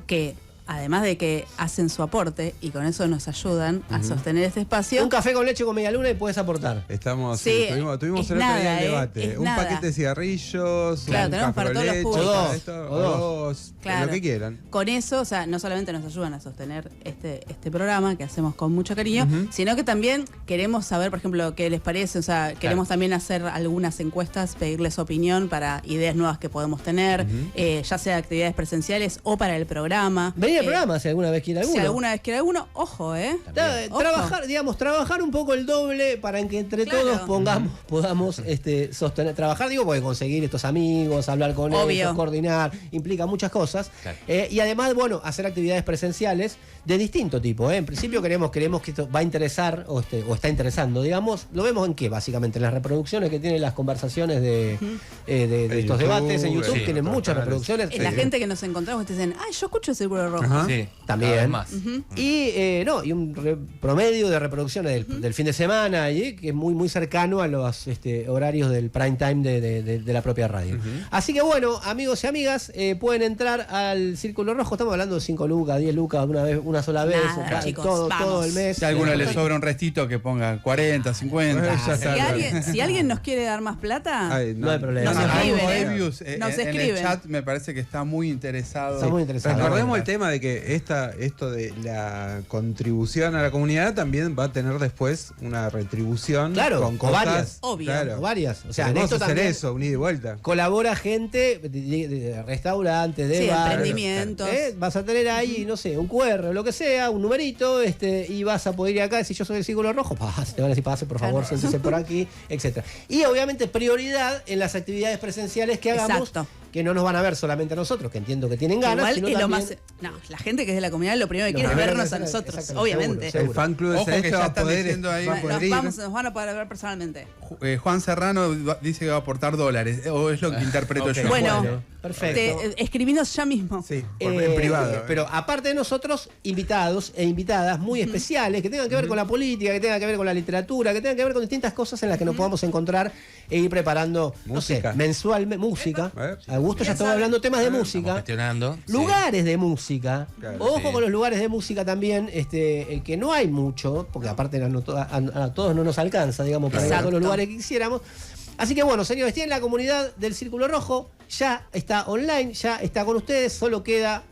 Que además de que hacen su aporte y con eso nos ayudan a sostener este espacio. Un café con leche con media luna y puedes aportar. Estamos, Sí, tuvimos es el otro día nada, el debate. es Un nada. paquete de cigarrillos, Claro, un tenemos café para con todos los leche, públicos. o dos, Claro. lo que quieran. Con eso, o sea, no solamente nos ayudan a sostener este programa que hacemos con mucho cariño, sino que también queremos saber, por ejemplo, qué les parece. O sea, queremos también hacer algunas encuestas, pedirles opinión para ideas nuevas que podemos tener, ya sea actividades presenciales o para el programa. Venir al programa si alguna vez quiere alguno. Si alguna vez quiere alguno, ojo, Ojo. Trabajar un poco el doble para que entre todos podamos sostener, trabajar, porque conseguir estos amigos, hablar con Obvio. ellos, coordinar, implica muchas cosas. Y además, bueno, hacer actividades presenciales de distinto tipo. En principio queremos que esto va a interesar o está interesando, digamos. Lo vemos en qué, básicamente, en las reproducciones que tienen las conversaciones de estos YouTube, debates en YouTube, sí, tienen muchas reproducciones. Es la gente que nos encontramos te dicen, yo escucho el Círculo Rojo. Ajá. Sí, También. cada vez más. Y un promedio de reproducciones del fin de semana que es muy, muy cercano a los horarios del prime time de la propia radio. Así que bueno, amigos y amigas, pueden entrar al Círculo Rojo. Estamos hablando de 5 lucas, 10 lucas, una sola vez, Nada, chicos, todo vamos. el mes. Si a alguno le sobra un restito, que ponga 40, 50. Si alguien nos quiere dar más plata, no hay problema. Nos escriben, Moebius, Nos en el escriben. chat me parece que está muy interesado. Está muy interesante. Recordemos el tema de que esto de la contribución a la comunidad también va a tener después una retribución con cosas. Varias. Obvio. Claro. Varias. O sea, en Vamos esto a hacer también eso, un ida y vuelta. colabora gente de restaurantes, de Sí, bares. emprendimientos. Vas a tener ahí, no sé, un QR o lo que sea, un numerito, y vas a poder ir acá, si yo soy del Círculo Rojo, te van a decir, pase, por favor, Claro. siéntese por aquí, etcétera. Y obviamente prioridad en las actividades presenciales que hagamos, Exacto. que no nos van a ver solamente a nosotros, que entiendo que tienen ganas, Igual sino es lo también más. No, la gente que es de la comunidad lo primero que Lo quiere es primero vernos que a quiere, nosotros, exactamente, obviamente. seguro. El fan club Ojo de que esto ya va a están poder, diciendo ahí. va a poder ir. Nos van a poder ver personalmente. Juan Serrano dice que va a aportar dólares, o es lo que interpreto Ok. yo. Bueno, perfecto. Escribinos ya mismo. Sí, en privado. Pero aparte de nosotros, invitados e invitadas muy especiales que tengan que ver con la política, que tengan que ver con la literatura, que tengan que ver con distintas cosas en las que nos podamos encontrar e ir preparando, Música. no sé, mensualmente, música. Augusto ya estaba hablando temas de música. Gestionando. Lugares de música. Claro, Ojo sí. con los lugares de música también, que no hay mucho, porque aparte a todos no nos alcanza, digamos, para ir a todos los Exacto. lugares que quisiéramos. Así que bueno, señores, tienen la comunidad del Círculo Rojo, ya está online, ya está con ustedes, solo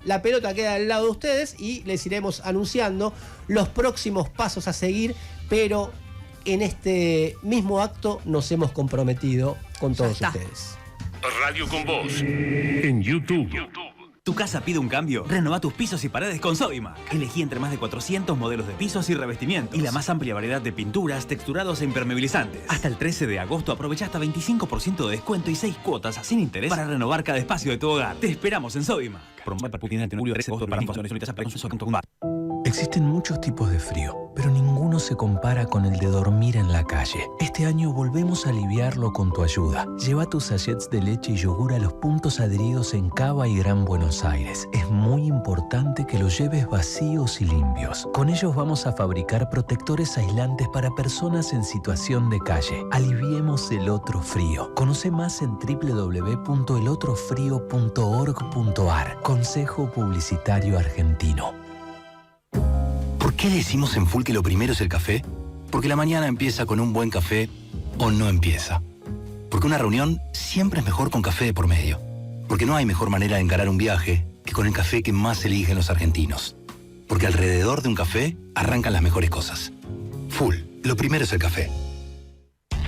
la pelota queda al lado de ustedes y les iremos anunciando los próximos pasos a seguir, pero en este mismo acto nos hemos comprometido con todos está. ustedes. Radio con Voz en YouTube. ¿Tu casa pide un cambio? Renova tus pisos y paredes con Sodimac. Elegí entre más de 400 modelos de pisos y revestimientos. Y la más amplia variedad de pinturas, texturados e impermeabilizantes. Hasta el 13 de agosto aprovecha hasta 25% de descuento y 6 cuotas sin interés para renovar cada espacio de tu hogar. Te esperamos en Sodimac. Promover para Putin en julio 13 de agosto para informaciones solicitas para consulta. Existen muchos tipos de frío, pero ninguno se compara con el de dormir en la calle. Este año volvemos a aliviarlo con tu ayuda. Lleva tus sachets de leche y yogur a los puntos adheridos en Cava y Gran Buenos Aires. Es muy importante que los lleves vacíos y limpios. Con ellos vamos a fabricar protectores aislantes para personas en situación de calle. Aliviemos el otro frío. Conoce más en www.elotrofrio.org.ar. Consejo Publicitario Argentino. ¿Por qué decimos en Full que lo primero es el café? Porque la mañana empieza con un buen café o no empieza. Porque una reunión siempre es mejor con café de por medio. Porque no hay mejor manera de encarar un viaje que con el café que más eligen los argentinos. Porque alrededor de un café arrancan las mejores cosas. Full, lo primero es el café.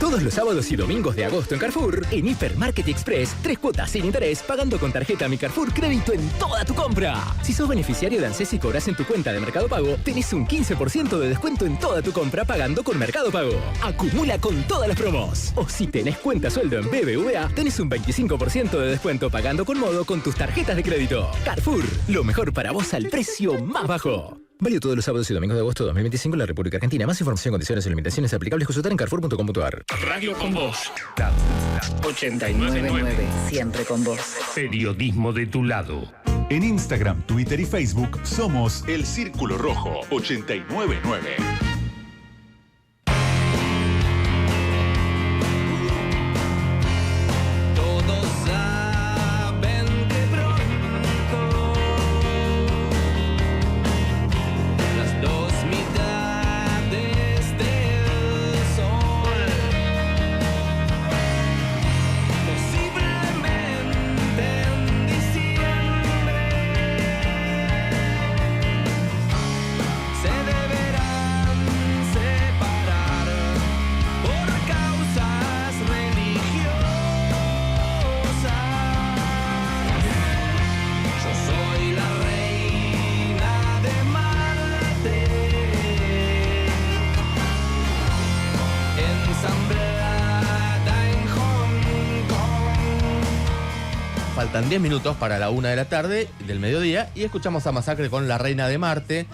Todos los sábados y domingos de agosto en Carrefour, en Hipermarket Express, 3 cuotas sin interés pagando con tarjeta Mi Carrefour Crédito en toda tu compra. Si sos beneficiario de ANSES y cobras en tu cuenta de Mercado Pago, tenés un 15% de descuento en toda tu compra pagando con Mercado Pago. Acumula con todas las promos. O si tenés cuenta sueldo en BBVA, tenés un 25% de descuento pagando con Modo con tus tarjetas de crédito. Carrefour, lo mejor para vos al precio más bajo. Válido todos los sábados y domingos de agosto de 2025 en la República Argentina. Más información, condiciones y limitaciones aplicables. Consultar en carrefour.com.ar. Radio con Voz 899, siempre con vos. Periodismo de tu lado. En Instagram, Twitter y Facebook somos El Círculo Rojo 899. Todos saben que pronto las dos mitades del sol posiblemente en diciembre se deberán separar por causas religiosas. Yo soy la reina de Marte, ensamblada en Hong Kong. Faltan 10 minutos para la 1 de la tarde del mediodía y escuchamos a Masacre con La Reina de Marte.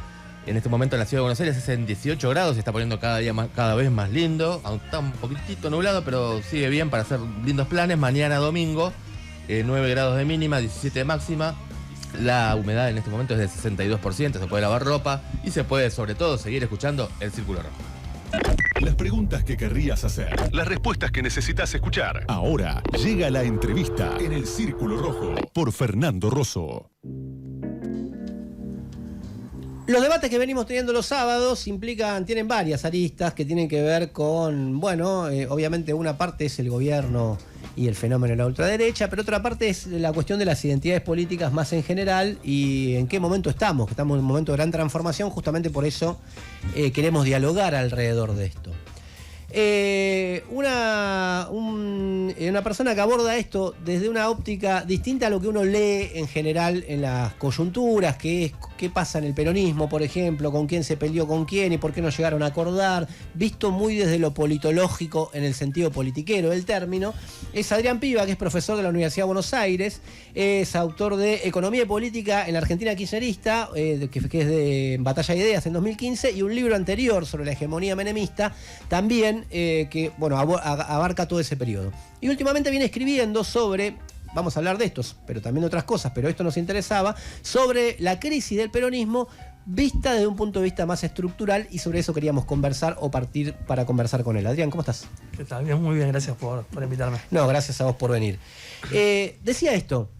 En este momento en la ciudad de Buenos Aires es en 18 grados, se está poniendo cada vez más lindo. Aún está un poquitito nublado, pero sigue bien para hacer lindos planes. Mañana domingo, 9 grados de mínima, 17 de máxima. La humedad en este momento es del 62%, se puede lavar ropa y se puede sobre todo seguir escuchando El Círculo Rojo. Las preguntas que querrías hacer. Las respuestas que necesitas escuchar. Ahora llega la entrevista en El Círculo Rojo por Fernando Rosso. Los debates que venimos teniendo los sábados tienen varias aristas que tienen que ver con, obviamente una parte es el gobierno y el fenómeno de la ultraderecha, pero otra parte es la cuestión de las identidades políticas más en general y en qué momento estamos, que estamos en un momento de gran transformación, justamente por eso queremos dialogar alrededor de esto. Una persona que aborda esto desde una óptica distinta a lo que uno lee en general en las coyunturas, que es qué pasa en el peronismo, por ejemplo, con quién se peleó con quién y por qué no llegaron a acordar, visto muy desde lo politológico en el sentido politiquero del término, es Adrián Piva, que es profesor de la Universidad de Buenos Aires, es autor de Economía y Política en la Argentina Kirchnerista, que es de Batalla de Ideas en 2015, y un libro anterior sobre la hegemonía menemista, también que bueno, abarca todo ese periodo. Y últimamente viene escribiendo sobre, vamos a hablar de estos, pero también de otras cosas, pero esto nos interesaba, sobre la crisis del peronismo vista desde un punto de vista más estructural, y sobre eso queríamos conversar o partir para conversar con él. Adrián, ¿cómo estás? ¿Qué tal? Bien, muy bien, gracias por invitarme. No, gracias a vos por venir. Decía esto,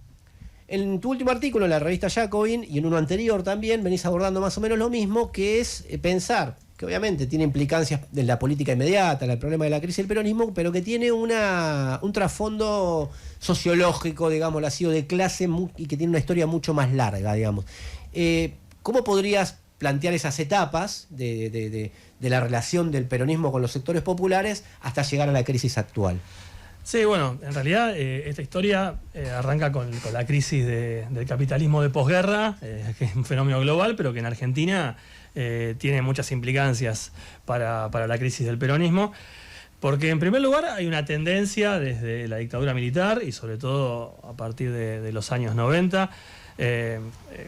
en tu último artículo en la revista Jacobin y en uno anterior también venís abordando más o menos lo mismo, que es pensar que obviamente tiene implicancias de la política inmediata, el problema de la crisis del peronismo, pero que tiene un trasfondo sociológico, digamos así, o de clase, y que tiene una historia mucho más larga, digamos. ¿Cómo podrías plantear esas etapas de la relación del peronismo con los sectores populares hasta llegar a la crisis actual? Sí, bueno, en realidad esta historia arranca con la crisis del capitalismo de posguerra, que es un fenómeno global, pero que en Argentina tiene muchas implicancias para la crisis del peronismo, porque en primer lugar hay una tendencia desde la dictadura militar y sobre todo a partir de los años 90,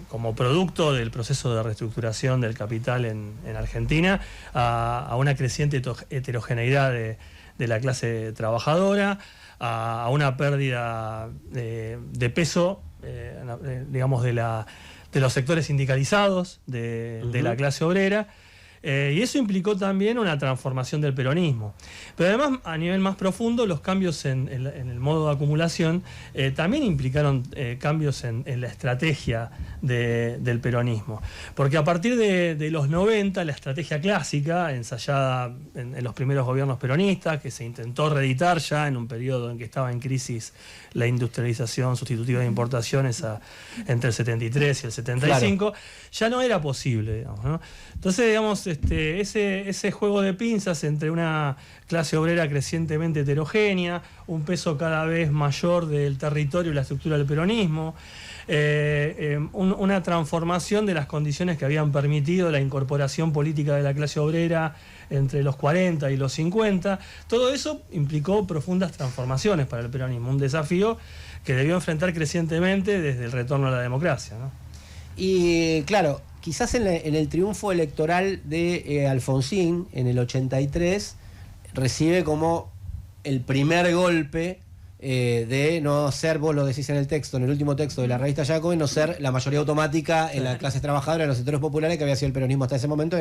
como producto del proceso de reestructuración del capital en Argentina, a una creciente heterogeneidad de la clase trabajadora, a una pérdida de peso, digamos, de los sectores sindicalizados de la clase obrera, y eso implicó también una transformación del peronismo. Pero además, a nivel más profundo, los cambios en el modo de acumulación también implicaron cambios en la estrategia del peronismo. Porque a partir de los 90, la estrategia clásica, ensayada en los primeros gobiernos peronistas, que se intentó reeditar ya en un periodo en que estaba en crisis la industrialización sustitutiva de importaciones entre el 73 y el 75, claro, ya no era posible, digamos, ¿no? Entonces, digamos, ese juego de pinzas entre una clase obrera crecientemente heterogénea, un peso cada vez mayor del territorio y la estructura del peronismo, una transformación de las condiciones que habían permitido la incorporación política de la clase obrera entre los 40 y los 50, todo eso implicó profundas transformaciones para el peronismo, un desafío que debió enfrentar crecientemente desde el retorno a la democracia, ¿no? Y claro, quizás en el triunfo electoral de Alfonsín en el 83 recibe como el primer golpe de no ser, vos lo decís en el texto, en el último texto de la revista Jacobin, no ser la mayoría automática en las clases trabajadoras, en los sectores populares, que había sido el peronismo hasta ese momento.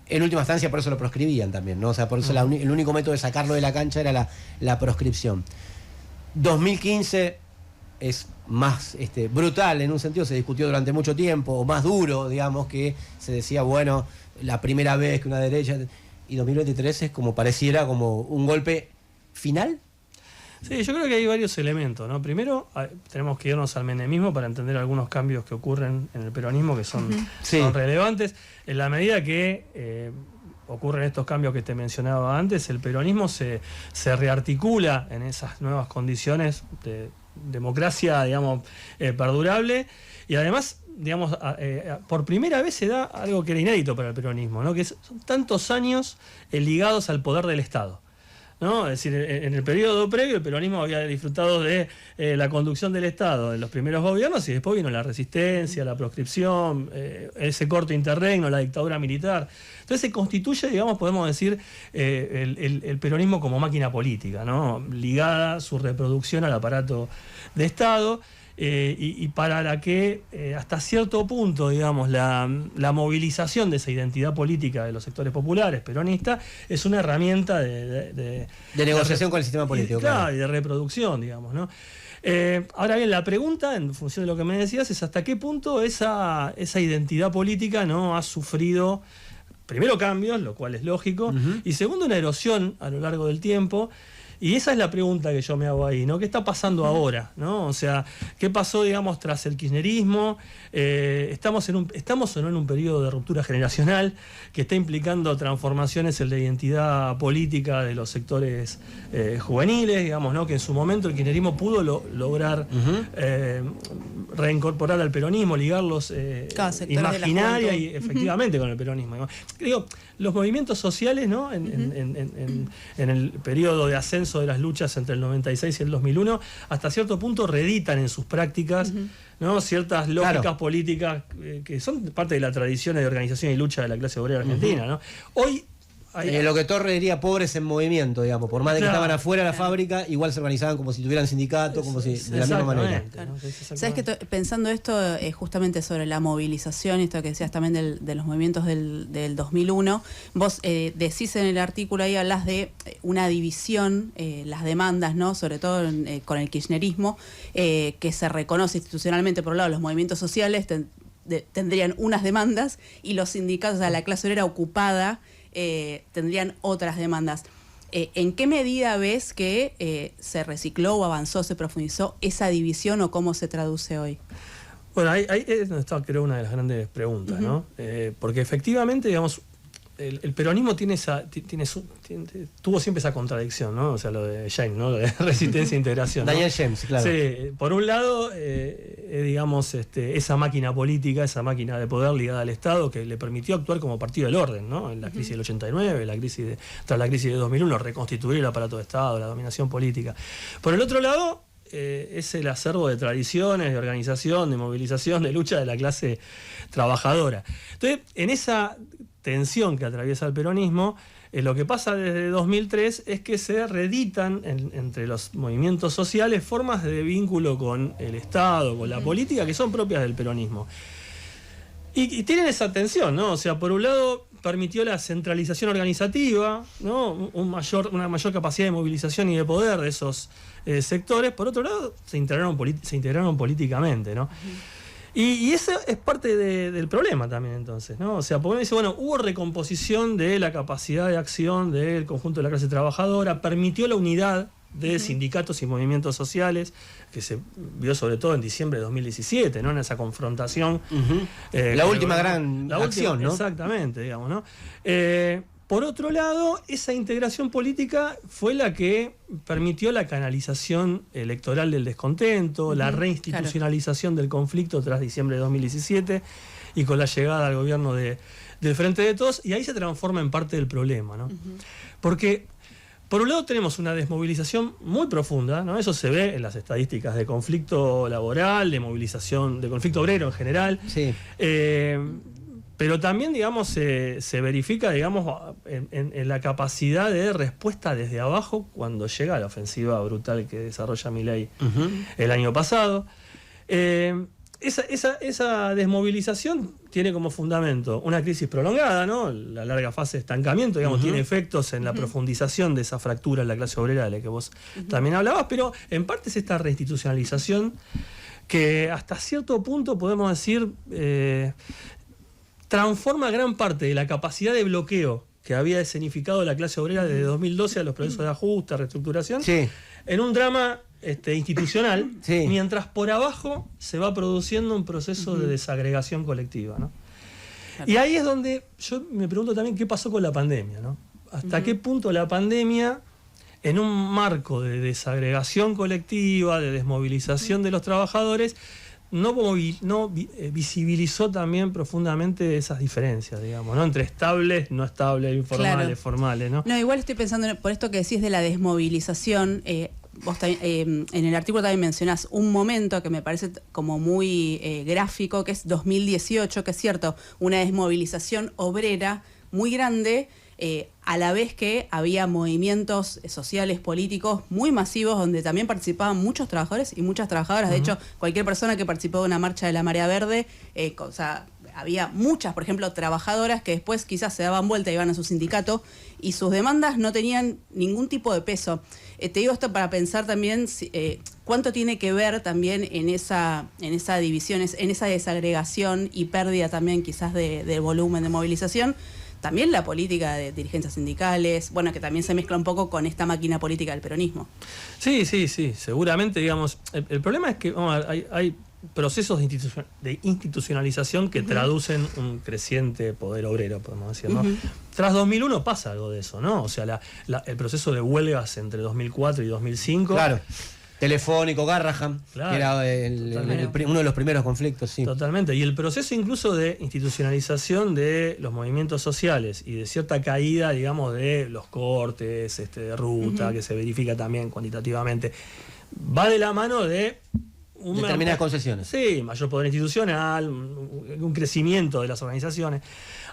En última instancia, por eso lo proscribían también, ¿no? O sea, por eso el único método de sacarlo de la cancha era la proscripción. 2015 es más brutal, en un sentido se discutió durante mucho tiempo, o más duro, digamos, que se decía, bueno, la primera vez que una derecha... Y 2023 es como pareciera como un golpe final. Sí, yo creo que hay varios elementos, ¿no? Primero, tenemos que irnos al menemismo para entender algunos cambios que ocurren en el peronismo que son relevantes. En la medida que ocurren estos cambios que te mencionaba antes, el peronismo se rearticula en esas nuevas condiciones de democracia, digamos, perdurable, y además, digamos, por primera vez se da algo que era inédito para el peronismo, ¿no? Que son tantos años ligados al poder del Estado, ¿no? Es decir, en el periodo previo el peronismo había disfrutado de la conducción del Estado en los primeros gobiernos, y después vino la resistencia, la proscripción, ese corto interregno, la dictadura militar. Entonces se constituye, digamos, podemos decir, el peronismo como máquina política, ¿no? Ligada su reproducción al aparato de Estado, y para la que hasta cierto punto, digamos, la movilización de esa identidad política de los sectores populares, peronistas, es una herramienta de negociación con el sistema político. Claro, y de reproducción, digamos, ¿no? Ahora bien, la pregunta, en función de lo que me decías, es hasta qué punto esa identidad política no ha sufrido, primero, cambios, lo cual es lógico, y segundo, una erosión a lo largo del tiempo, Y esa es la pregunta que yo me hago ahí, ¿no? ¿Qué está pasando ahora, ¿no? O sea, ¿qué pasó, digamos, tras el kirchnerismo? ¿Estamos o no en un periodo de ruptura generacional que está implicando transformaciones en la identidad política de los sectores juveniles, digamos, ¿no? Que en su momento el kirchnerismo pudo lograr reincorporar al peronismo, ligarlos imaginaria y efectivamente con el peronismo. Digo, los movimientos sociales, ¿no? En el periodo de ascenso de las luchas entre el 96 y el 2001, hasta cierto punto reeditan en sus prácticas, ¿no? Ciertas lógicas políticas que son parte de la tradición de organización y lucha de la clase obrera argentina, ¿no? Hoy lo que Torres diría pobres en movimiento, digamos, por más de que estaban afuera de la fábrica, igual se organizaban como si tuvieran sindicato, como si de la misma manera. Claro. Sabes que pensando esto justamente sobre la movilización, esto que decías también de los movimientos del 2001, vos decís en el artículo ahí, hablas de una división, las demandas, ¿no? Sobre todo con el kirchnerismo, que se reconoce institucionalmente. Por un lado, los movimientos sociales tendrían unas demandas y los sindicatos, o sea, la clase obrera ocupada, tendrían otras demandas. ¿En qué medida ves que se recicló o avanzó, se profundizó esa división o cómo se traduce hoy? Bueno, ahí es donde está, creo, una de las grandes preguntas, ¿no? Porque efectivamente, digamos, el peronismo tuvo siempre esa contradicción, ¿no? O sea, lo de James, ¿no? Lo de resistencia e integración, ¿no? Daniel James, claro. Sí, por un lado, digamos, esa máquina política, esa máquina de poder ligada al Estado que le permitió actuar como partido del orden, ¿no? En la crisis del 89, tras la crisis de 2001, reconstituir el aparato de Estado, la dominación política. Por el otro lado, es el acervo de tradiciones, de organización, de movilización, de lucha de la clase trabajadora. Entonces, en esa tensión que atraviesa el peronismo, lo que pasa desde 2003 es que se reeditan entre los movimientos sociales formas de vínculo con el Estado, con la política, que son propias del peronismo. Y tienen esa tensión, ¿no? O sea, por un lado permitió la centralización organizativa, ¿no? Una mayor capacidad de movilización y de poder de esos sectores. Por otro lado, se integraron políticamente, ¿no? Y eso es parte del problema también, entonces, ¿no? O sea, porque uno dice, bueno, hubo recomposición de la capacidad de acción del conjunto de la clase trabajadora, permitió la unidad de sindicatos y movimientos sociales, que se vio sobre todo en diciembre de 2017, ¿no? En esa confrontación. La última gran acción, ¿no? Exactamente, digamos, ¿no? Por otro lado, esa integración política fue la que permitió la canalización electoral del descontento, la reinstitucionalización del conflicto tras diciembre de 2017 y con la llegada al gobierno del Frente de Todos, y ahí se transforma en parte del problema, ¿no? Porque, por un lado, tenemos una desmovilización muy profunda, ¿no? Eso se ve en las estadísticas de conflicto laboral, de movilización, de conflicto obrero en general. Sí. Pero también, digamos, se verifica, digamos, en la capacidad de respuesta desde abajo cuando llega la ofensiva brutal que desarrolla Milei el año pasado. Esa desmovilización tiene como fundamento una crisis prolongada, ¿no? La larga fase de estancamiento, digamos, tiene efectos en la profundización de esa fractura en la clase obrera de la que vos también hablabas, pero en parte es esta reinstitucionalización que hasta cierto punto podemos decir transforma gran parte de la capacidad de bloqueo que había escenificado la clase obrera desde 2012 a los procesos de ajuste, reestructuración, en un drama institucional, mientras por abajo se va produciendo un proceso de desagregación colectiva, ¿no? Y ahí es donde yo me pregunto también qué pasó con la pandemia, ¿no? Hasta qué punto la pandemia, en un marco de desagregación colectiva, de desmovilización de los trabajadores, no visibilizó también profundamente esas diferencias, digamos, ¿no? Entre estables, no estables, informales, formales, ¿no? No, igual estoy pensando, por esto que decís de la desmovilización, vos en el artículo también mencionás un momento que me parece como muy gráfico, que es 2018, que es cierto, una desmovilización obrera muy grande, a la vez que había movimientos sociales, políticos muy masivos donde también participaban muchos trabajadores y muchas trabajadoras. De hecho, cualquier persona que participó de una marcha de la Marea Verde, o sea, había muchas, por ejemplo, trabajadoras que después quizás se daban vuelta y iban a su sindicato y sus demandas no tenían ningún tipo de peso. Te digo esto para pensar también cuánto tiene que ver también en esa división, en esa desagregación y pérdida también quizás de volumen de movilización, también la política de dirigencias sindicales, bueno, que también se mezcla un poco con esta máquina política del peronismo. Sí, seguramente, digamos, el problema es que vamos a ver, hay procesos de institucionalización que traducen un creciente poder obrero, podemos decir, ¿no? Tras 2001 pasa algo de eso, ¿no? O sea, el proceso de huelgas entre 2004 y 2005... Claro. Telefónico, Garrahan, claro, que era uno de los primeros conflictos, sí. Totalmente. Y el proceso incluso de institucionalización de los movimientos sociales y de cierta caída, digamos, de los cortes de ruta, que se verifica también cuantitativamente, va de la mano de determinadas concesiones. Sí, mayor poder institucional, un crecimiento de las organizaciones.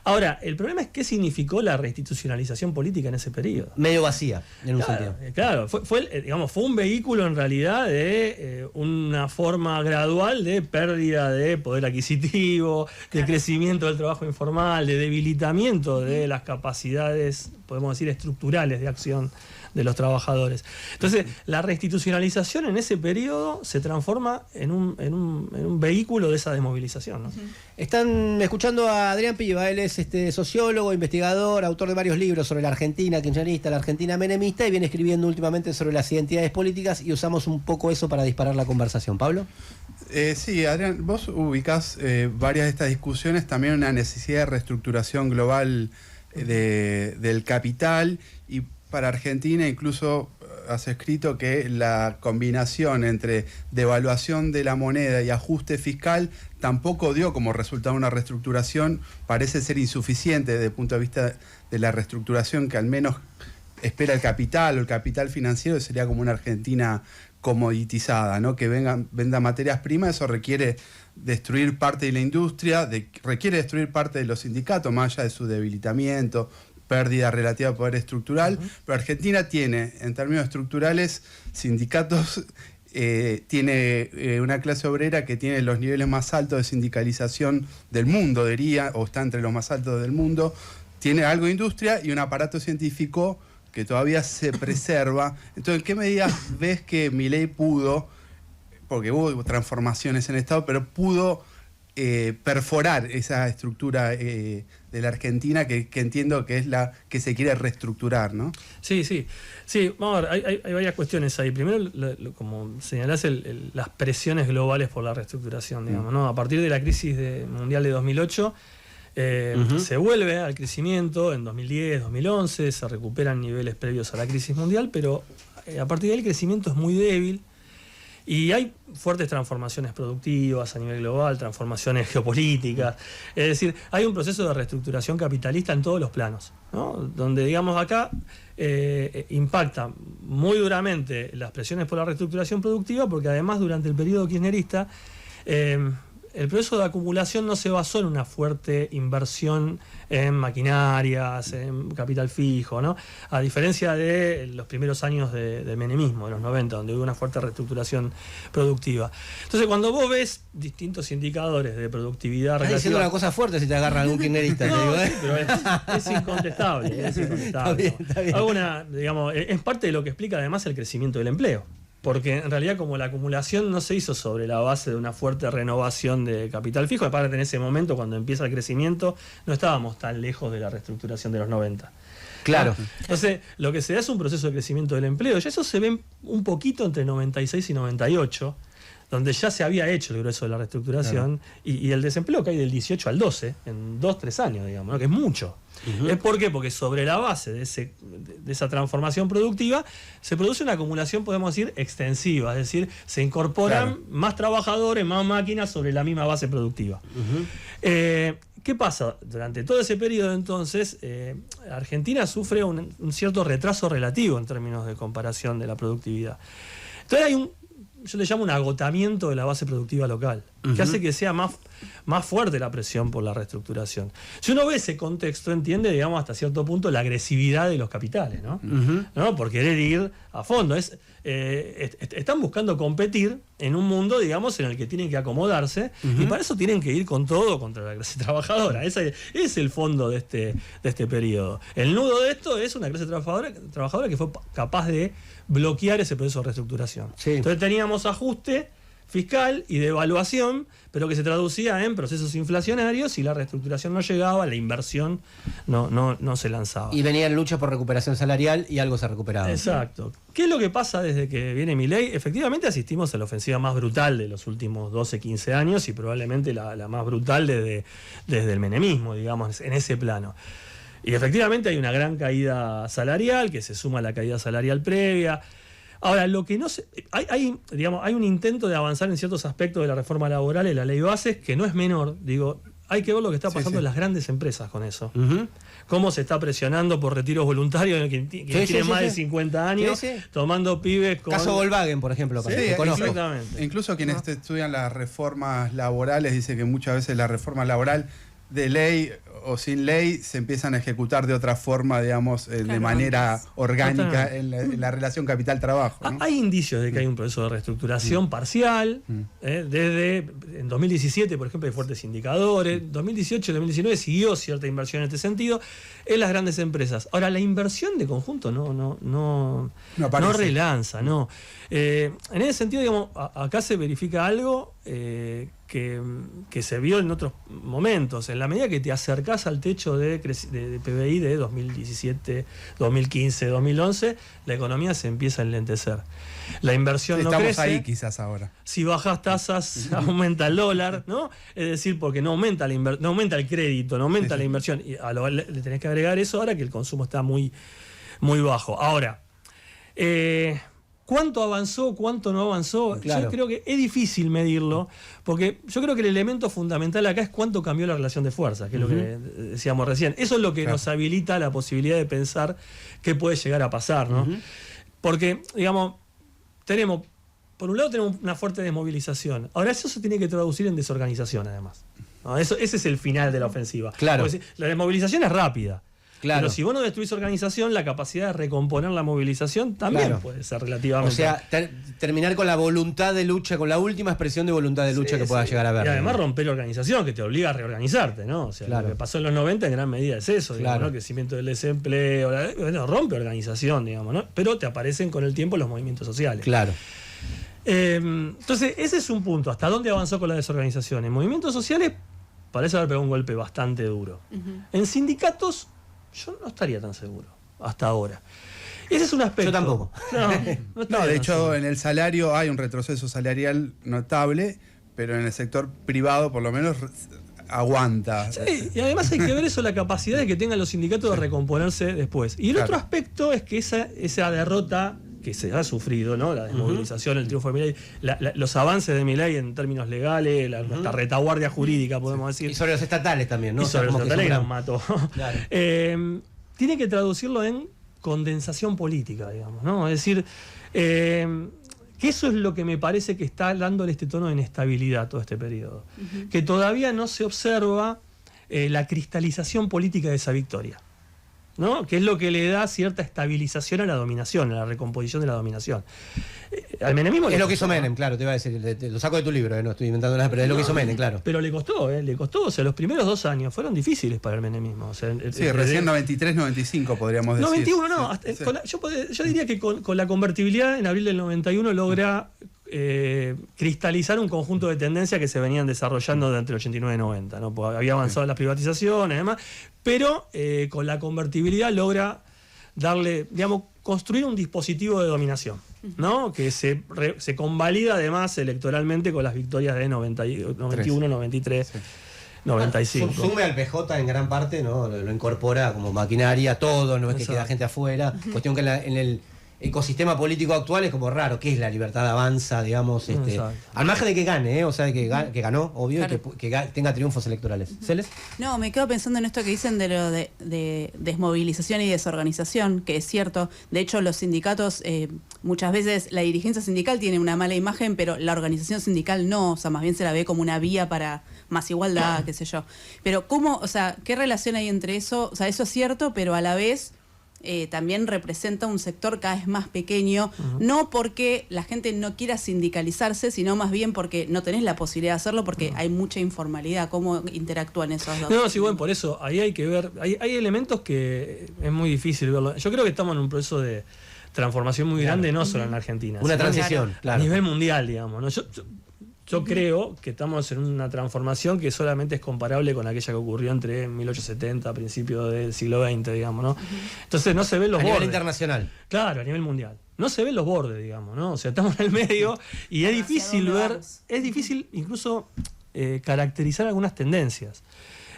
Ahora, el problema es qué significó la reinstitucionalización política en ese periodo. Medio vacía, en un sentido. Claro, fue un vehículo en realidad de una forma gradual de pérdida de poder adquisitivo, de crecimiento del trabajo informal, de debilitamiento de las capacidades, podemos decir, estructurales de acción de los trabajadores. Entonces, la reinstitucionalización en ese periodo se transforma en un vehículo de esa desmovilización, ¿no? Están escuchando a Adrián Piva, él es sociólogo, investigador, autor de varios libros sobre la Argentina kirchnerista, la Argentina menemista, y viene escribiendo últimamente sobre las identidades políticas, y usamos un poco eso para disparar la conversación. ¿Pablo? Sí, Adrián, vos ubicás varias de estas discusiones, también una necesidad de reestructuración global del capital, y para Argentina incluso has escrito que la combinación entre devaluación de la moneda y ajuste fiscal tampoco dio como resultado una reestructuración, parece ser insuficiente desde el punto de vista de la reestructuración que al menos espera el capital o el capital financiero, sería como una Argentina comoditizada, ¿no? Que venda materias primas, eso requiere destruir parte de la industria, requiere destruir parte de los sindicatos, más allá de su debilitamiento, pérdida relativa de poder estructural, pero Argentina tiene, en términos estructurales, sindicatos, tiene una clase obrera que tiene los niveles más altos de sindicalización del mundo, diría, o está entre los más altos del mundo, tiene algo de industria y un aparato científico que todavía se preserva. Entonces, ¿en qué medida ves que Milei pudo, porque hubo transformaciones en el Estado, pero pudo perforar esa estructura de la Argentina que entiendo que es la que se quiere reestructurar, ¿no? Sí, vamos a ver, hay varias cuestiones ahí. Primero, como señalás, las presiones globales por la reestructuración, digamos, ¿no? A partir de la crisis mundial de 2008, se vuelve al crecimiento en 2010, 2011, se recuperan niveles previos a la crisis mundial, pero a partir de ahí el crecimiento es muy débil. Y hay fuertes transformaciones productivas a nivel global, transformaciones geopolíticas. Es decir, hay un proceso de reestructuración capitalista en todos los planos, ¿no? Donde, digamos, acá impacta muy duramente las presiones por la reestructuración productiva, porque además durante el periodo kirchnerista el proceso de acumulación no se basó en una fuerte inversión en maquinarias, en capital fijo, ¿no? A diferencia de los primeros años del menemismo, de los 90, donde hubo una fuerte reestructuración productiva. Entonces, cuando vos ves distintos indicadores de productividad relativa... Estás diciendo una cosa fuerte si te agarra algún kirchnerista, no, te digo, sí, pero es incontestable. Está bien. Digamos, es parte de lo que explica además el crecimiento del empleo. Porque en realidad, como la acumulación no se hizo sobre la base de una fuerte renovación de capital fijo, aparte en ese momento, cuando empieza el crecimiento, no estábamos tan lejos de la reestructuración de los 90. Claro. ¿No? Entonces, lo que se da es un proceso de crecimiento del empleo, y eso se ve un poquito entre 96 y 98, donde ya se había hecho el grueso de la reestructuración, y el desempleo cae del 18 al 12, en 2-3 años, digamos, ¿no? Que es mucho. ¿Es por qué? Porque sobre la base de esa transformación productiva se produce una acumulación, podemos decir, extensiva, es decir, se incorporan más trabajadores, más máquinas sobre la misma base productiva. ¿Qué pasa? Durante todo ese periodo entonces, Argentina sufre un cierto retraso relativo en términos de comparación de la productividad. Entonces hay yo le llamo un agotamiento de la base productiva local, que hace que sea más fuerte la presión por la reestructuración. Si uno ve ese contexto, entiende, digamos, hasta cierto punto la agresividad de los capitales, ¿no? ¿No? Por querer ir a fondo. Están buscando competir en un mundo, digamos, en el que tienen que acomodarse, y para eso tienen que ir con todo contra la clase trabajadora. Ese es el fondo de este periodo. El nudo de esto es una clase trabajadora que fue capaz de bloquear ese proceso de reestructuración. Entonces teníamos ajuste fiscal y de evaluación, pero que se traducía en procesos inflacionarios y la reestructuración no llegaba, la inversión no se lanzaba. Y venían luchas por recuperación salarial y algo se recuperaba. Exacto. ¿Qué es lo que pasa desde que viene Milei? Efectivamente asistimos a la ofensiva más brutal de los últimos 12, 15 años y probablemente la más brutal desde el menemismo, digamos, en ese plano. Y efectivamente hay una gran caída salarial que se suma a la caída salarial previa. Ahora, lo que no se. Hay un intento de avanzar en ciertos aspectos de la reforma laboral y la ley Bases, que no es menor. Digo, hay que ver lo que está pasando en las grandes empresas con eso. Cómo se está presionando por retiros voluntarios de quien tiene más de 50 años, tomando pibes con. Caso Volkswagen, por ejemplo. Incluso quienes estudian las reformas laborales dicen que muchas veces la reforma laboral de ley o sin ley se empiezan a ejecutar de otra forma, digamos, de manera orgánica en la relación capital-trabajo, ¿no? Hay indicios de que hay un proceso de reestructuración parcial, desde en 2017, por ejemplo, hay fuertes indicadores, 2018 y 2019 siguió cierta inversión en este sentido en las grandes empresas. Ahora, la inversión de conjunto no relanza, no. En ese sentido, digamos, acá se verifica algo que se vio en otros momentos. En la medida que te acercás al techo de PBI de 2017, 2015, 2011, la economía se empieza a enlentecer. La inversión no crece. Estamos ahí quizás ahora. Si bajas tasas, aumenta el dólar, ¿no? Es decir, porque no aumenta el crédito, no aumenta la inversión. Y le tenés que agregar eso ahora que el consumo está muy, muy bajo. Ahora, ¿cuánto avanzó, cuánto no avanzó? Claro. Yo creo que es difícil medirlo, porque yo creo que el elemento fundamental acá es cuánto cambió la relación de fuerzas, que es lo que decíamos recién. Eso es lo que nos habilita la posibilidad de pensar qué puede llegar a pasar, ¿no? Porque, digamos, por un lado tenemos una fuerte desmovilización. Ahora eso se tiene que traducir en desorganización, además, ¿no? Ese es el final de la ofensiva. Claro. Porque la desmovilización es rápida. Claro. Pero si vos no destruís organización, la capacidad de recomponer la movilización también puede ser relativamente. O sea, terminar con la voluntad de lucha, con la última expresión de voluntad de lucha que pueda llegar a haber. Y además romper la organización, que te obliga a reorganizarte, ¿no? O sea, lo que pasó en los 90 en gran medida es eso, digamos, ¿no? El crecimiento del desempleo, rompe organización, digamos, ¿no? Pero te aparecen con el tiempo los movimientos sociales. Claro. Entonces, ese es un punto. ¿Hasta dónde avanzó con la desorganización? En movimientos sociales parece haber pegado un golpe bastante duro. En sindicatos yo no estaría tan seguro hasta ahora. Ese es un aspecto. Yo tampoco. No, de hecho, en el salario hay un retroceso salarial notable, pero en el sector privado por lo menos aguanta. Sí, y además hay que ver eso, la capacidad de que tengan los sindicatos de recomponerse después. Y el otro aspecto es que esa derrota que se ha sufrido, ¿no? La desmovilización, el triunfo de Milei, los avances de Milei en términos legales, la retaguardia jurídica, podemos decir. Y sobre los estatales también, ¿no? Y sobre los estatales, gran mato. Claro. Tiene que traducirlo en condensación política, digamos, ¿no? Es decir, que eso es lo que me parece que está dándole este tono de inestabilidad todo este periodo. Que todavía no se observa la cristalización política de esa victoria, ¿no? Que es lo que le da cierta estabilización a la dominación, a la recomposición de la dominación. Al menemismo es lo que hizo Menem, claro, te iba a decir, lo saco de tu libro, no estoy inventando nada, pero es lo que hizo Menem, claro. Pero le costó, o sea, los primeros 2 años fueron difíciles para el menemismo. O sea, recién 93, 95 podríamos decir. 91 no, yo diría que con la convertibilidad en abril del 91 logra cristalizar un conjunto de tendencias que se venían desarrollando entre el 89 y 90, ¿no? Porque había avanzado las privatizaciones y demás, pero con la convertibilidad logra darle, digamos, construir un dispositivo de dominación, ¿no? Que se convalida además electoralmente con las victorias de 91, 93, 95. Sume al PJ en gran parte, ¿no? Lo incorpora como maquinaria, todo, no es que queda gente afuera. Cuestión que en el ecosistema político actual es como raro, ¿qué es la libertad avanza, digamos? Al margen de que gane, o sea, que ganó, obvio, claro, y que tenga triunfos electorales. ¿Celes? No, me quedo pensando en esto que dicen de lo de desmovilización y desorganización, que es cierto. De hecho, los sindicatos, muchas veces la dirigencia sindical tiene una mala imagen, pero la organización sindical no, o sea, más bien se la ve como una vía para más igualdad, qué sé yo. Pero ¿cómo, o sea, qué relación hay entre eso? O sea, eso es cierto, pero a la vez también representa un sector cada vez más pequeño, no porque la gente no quiera sindicalizarse, sino más bien porque no tenés la posibilidad de hacerlo, porque hay mucha informalidad. ¿Cómo interactúan esos dos? No, sí, bueno, por eso ahí hay que ver, hay elementos que es muy difícil verlo. Yo creo que estamos en un proceso de transformación muy grande, no solo en la Argentina, una transición, a nivel mundial, digamos, ¿no? yo creo que estamos en una transformación que solamente es comparable con aquella que ocurrió entre 1870 a principios del siglo XX, digamos, ¿no? Entonces no se ven los bordes. A nivel internacional. Claro, a nivel mundial. No se ven los bordes, digamos, ¿no? O sea, estamos en el medio y es difícil ver, es difícil incluso caracterizar algunas tendencias.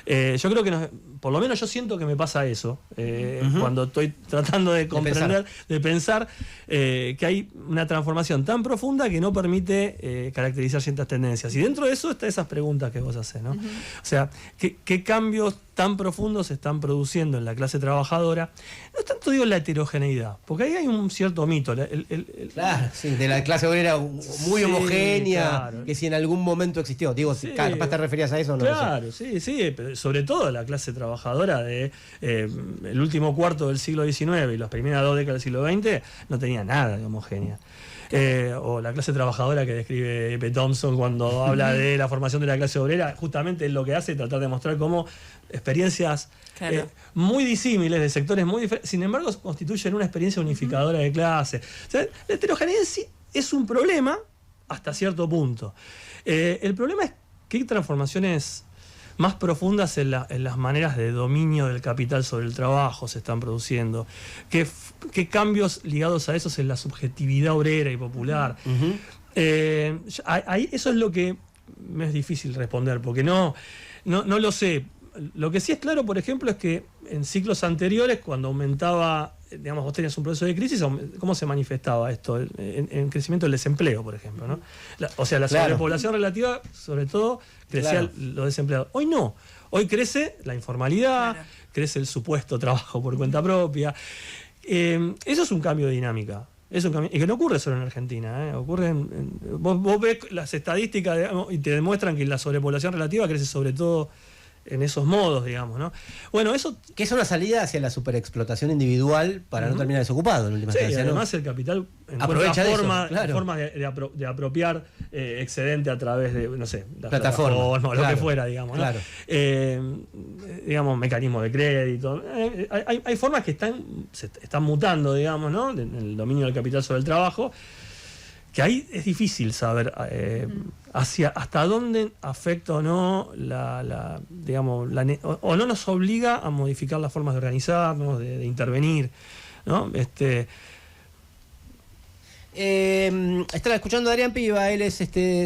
Yo creo que, por lo menos yo siento que me pasa eso, cuando estoy tratando de comprender, de pensar que hay una transformación tan profunda que no permite caracterizar ciertas tendencias. Y dentro de eso están esas preguntas que vos hacés, ¿no? O sea, ¿qué cambios tan profundos se están produciendo en la clase trabajadora? No tanto digo la heterogeneidad, porque ahí hay un cierto mito. Claro, sí, de la clase obrera muy homogénea, claro, que si en algún momento existió. Digo, capaz te referías a eso, ¿no? Claro, sí, pero sobre todo la clase trabajadora de el último cuarto del siglo XIX y las primeras 2 décadas del siglo XX no tenía nada de homogénea. O la clase trabajadora que describe P. Thompson cuando habla de la formación de la clase obrera, justamente es lo que hace, tratar de mostrar cómo experiencias muy disímiles, de sectores muy diferentes, sin embargo constituyen una experiencia unificadora de clase. O sea, la heterogeneidad en sí es un problema hasta cierto punto. El problema es que hay transformaciones más profundas en las maneras de dominio del capital sobre el trabajo se están produciendo. ¿Qué cambios ligados a eso en la subjetividad obrera y popular? Eso es lo que me es difícil responder, porque no lo sé. Lo que sí es claro, por ejemplo, es que en ciclos anteriores, cuando aumentaba, digamos, vos tenías un proceso de crisis, ¿cómo se manifestaba esto? En crecimiento del desempleo, por ejemplo, ¿no? O sea, la sobrepoblación relativa, sobre todo, crecía los desempleados. Hoy no. Hoy crece la informalidad, crece el supuesto trabajo por cuenta propia. Eso es un cambio de dinámica. Es un cambio, y que no ocurre solo en Argentina, ocurre vos ves las estadísticas, digamos, y te demuestran que la sobrepoblación relativa crece sobre todo en esos modos, digamos, ¿no? Bueno, eso... Que es una salida hacia la superexplotación individual para no terminar desocupado, en última instancia, y además, ¿no? El capital aprovecha formas de apropiar excedente a través de, no sé, las plataformas, lo que fuera, digamos, ¿no? Digamos, mecanismos de crédito. Hay formas que se están mutando, digamos, ¿no? En el dominio del capital sobre el trabajo, que ahí es difícil saber hasta dónde afecta o no o no nos obliga a modificar las formas de organizarnos, de intervenir, ¿no? Estaba escuchando a Adrián Piva, él es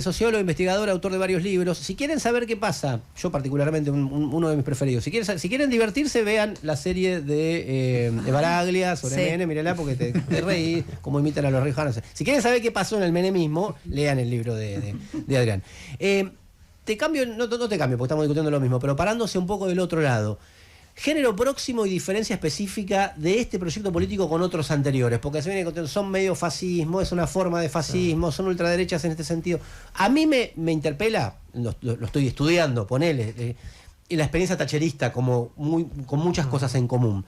sociólogo, investigador, autor de varios libros. Si quieren saber qué pasa, yo particularmente, uno de mis preferidos, si quieren divertirse, vean la serie de Baraglia sobre Menem, mírala porque te reí, cómo imitan a los rijones. Si quieren saber qué pasó en el menemismo, lean el libro de Adrián. Te cambio, no te cambio porque estamos discutiendo lo mismo, pero parándose un poco del otro lado. Género próximo y diferencia específica de este proyecto político con otros anteriores, porque se viene contando, son medio fascismo, es una forma de fascismo, son ultraderechas en este sentido. A mí me interpela, lo estoy estudiando, ponele, la experiencia thatcherista con muchas cosas en común.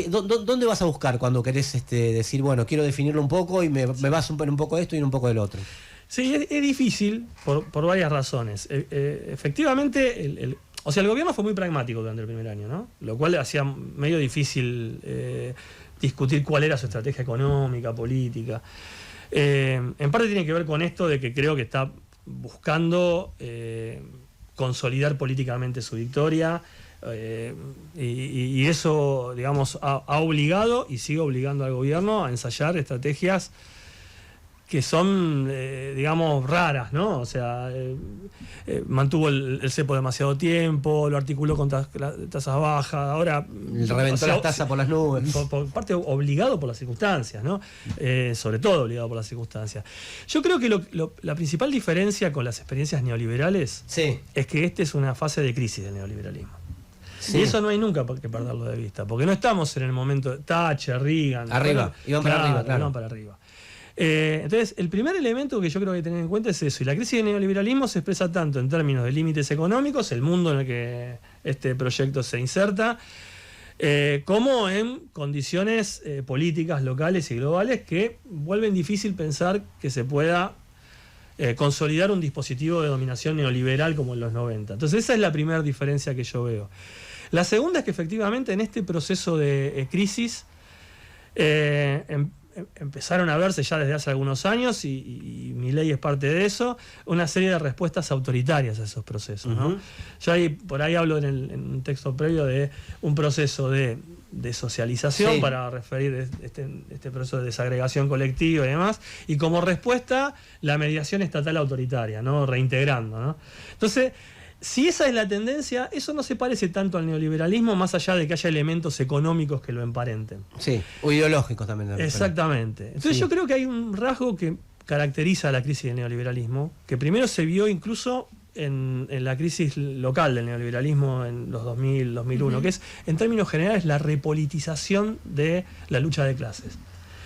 ¿Dónde vas a buscar cuando querés decir, bueno, quiero definirlo un poco y me vas un poco de esto y un poco del otro? Sí, es difícil por varias razones. Efectivamente, o sea, el gobierno fue muy pragmático durante el primer año, ¿no? Lo cual hacía medio difícil discutir cuál era su estrategia económica, política. En parte tiene que ver con esto de que creo que está buscando consolidar políticamente su victoria, y eso, digamos, ha obligado y sigue obligando al gobierno a ensayar estrategias que son, digamos, raras, ¿no? O sea, mantuvo el cepo demasiado tiempo, lo articuló con tasas bajas, ahora... Reventó las tasas por las nubes. Por parte obligado por las circunstancias, ¿no? Sobre todo obligado por las circunstancias. Yo creo que la principal diferencia con las experiencias neoliberales es que esta es una fase de crisis del neoliberalismo. Sí. Y eso no hay nunca que perderlo de vista, porque no estamos en el momento de Thatcher, Reagan... Arriba, iban para arriba, claro. Iban para arriba. Entonces, el primer elemento que yo creo que hay que tener en cuenta es eso. Y la crisis del neoliberalismo se expresa tanto en términos de límites económicos, el mundo en el que este proyecto se inserta, como en condiciones políticas locales y globales que vuelven difícil pensar que se pueda consolidar un dispositivo de dominación neoliberal como en los 90. Entonces, esa es la primera diferencia que yo veo. La segunda es que efectivamente en este proceso de crisis empezaron a verse ya desde hace algunos años, y Milei es parte de eso, una serie de respuestas autoritarias a esos procesos, ¿no? Yo por ahí hablo en un texto previo de un proceso de socialización, Sí. para referir este proceso de desagregación colectiva y demás, y como respuesta la mediación estatal autoritaria, ¿no? Reintegrando, ¿no? Entonces, si esa es la tendencia, eso no se parece tanto al neoliberalismo, más allá de que haya elementos económicos que lo emparenten. Sí, o ideológicos también. Exactamente. Entonces Sí. yo creo que hay un rasgo que caracteriza la crisis del neoliberalismo, que primero se vio incluso en la crisis local del neoliberalismo en los 2000, 2001, que es, en términos generales, la repolitización de la lucha de clases.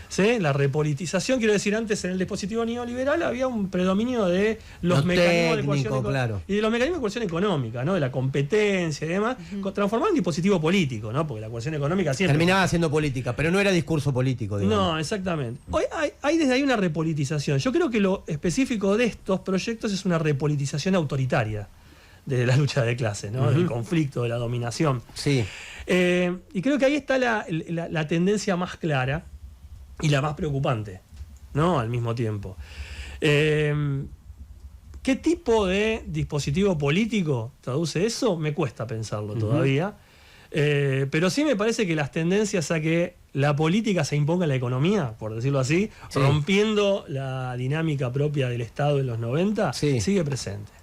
¿Sí? La repolitización, quiero decir, antes en el dispositivo neoliberal había un predominio de los Lo mecanismos técnico, de coerción claro. y de los mecanismos de coerción económica, ¿no? De la competencia y demás, transformado en dispositivo político, ¿no? Porque la coerción económica siempre Terminaba siendo política, pero no era discurso político, digamos. no, exactamente. Hoy hay desde ahí una repolitización. Yo creo que lo específico de estos proyectos es una repolitización autoritaria de la lucha de clases, ¿no? Del conflicto, de la dominación. Sí. Y creo que ahí está la tendencia más clara y la más preocupante, ¿no? Al mismo tiempo. ¿Qué tipo de dispositivo político traduce eso? Me cuesta pensarlo todavía. Pero sí me parece que las tendencias a que la política se imponga en la economía, por decirlo así, Sí. rompiendo la dinámica propia del Estado en los 90, sigue presente.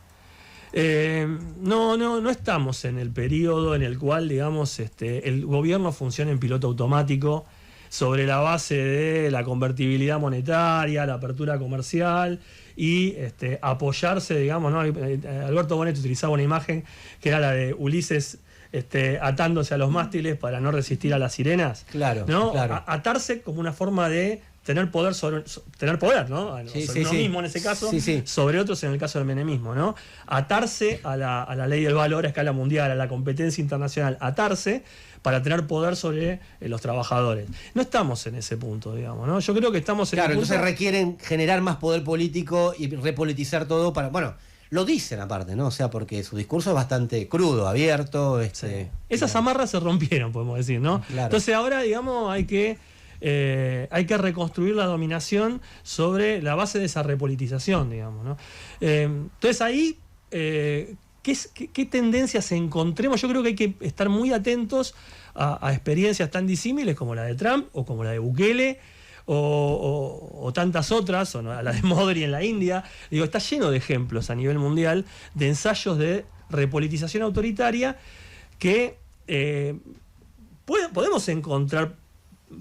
No estamos en el periodo en el cual, digamos, el gobierno funciona en piloto automático sobre la base de la convertibilidad monetaria, la apertura comercial y apoyarse, digamos, ¿no? Alberto Bonetti utilizaba una imagen que era la de Ulises atándose a los mástiles para no resistir a las sirenas. Claro, ¿no? claro. Atarse como una forma de tener poder tener poder, ¿no? Sí, sobre sí, uno sí. mismo en ese caso, Sí, sí. sobre otros en el caso del menemismo, ¿no? Atarse a la ley del valor a escala mundial, a la competencia internacional, atarse para tener poder sobre los trabajadores. No estamos en ese punto, digamos, ¿no? Yo creo que estamos en Claro, el punto... entonces requieren generar más poder político y repolitizar todo para... Bueno, lo dicen aparte, ¿no? O sea, porque su discurso es bastante crudo, abierto. Esas amarras se rompieron, podemos decir, ¿no? Claro. Entonces ahora, digamos, hay que reconstruir la dominación sobre la base de esa repolitización, digamos, ¿no? Entonces ahí, ¿qué tendencias encontremos? Yo creo que hay que estar muy atentos a experiencias tan disímiles como la de Trump o como la de Bukele o tantas otras, o no, la de Modi en la India. Digo, está lleno de ejemplos a nivel mundial de ensayos de repolitización autoritaria que podemos encontrar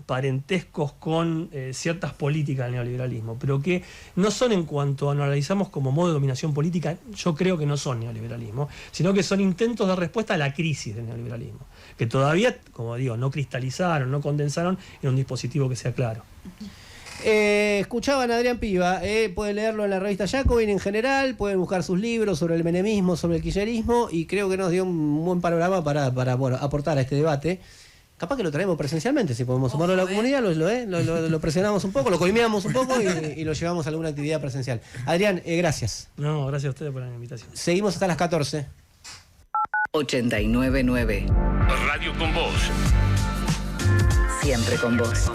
parentescos con ciertas políticas del neoliberalismo, pero que no son, en cuanto lo analizamos como modo de dominación política, yo creo que no son neoliberalismo, sino que son intentos de respuesta a la crisis del neoliberalismo, que todavía, como digo, no cristalizaron, no condensaron en un dispositivo que sea claro. Escuchaban a Adrián Piva, pueden leerlo en la revista Jacobin en general, pueden buscar sus libros sobre el menemismo, sobre el kirchnerismo, y creo que nos dio un buen panorama para bueno, aportar a este debate. Capaz que lo traemos presencialmente, si podemos sumarlo a la comunidad, lo presionamos un poco, lo coimeamos un poco y lo llevamos a alguna actividad presencial. Adrián, gracias. No, gracias a ustedes por la invitación. Seguimos hasta las 14. 899. Radio con Vos. Siempre con vos.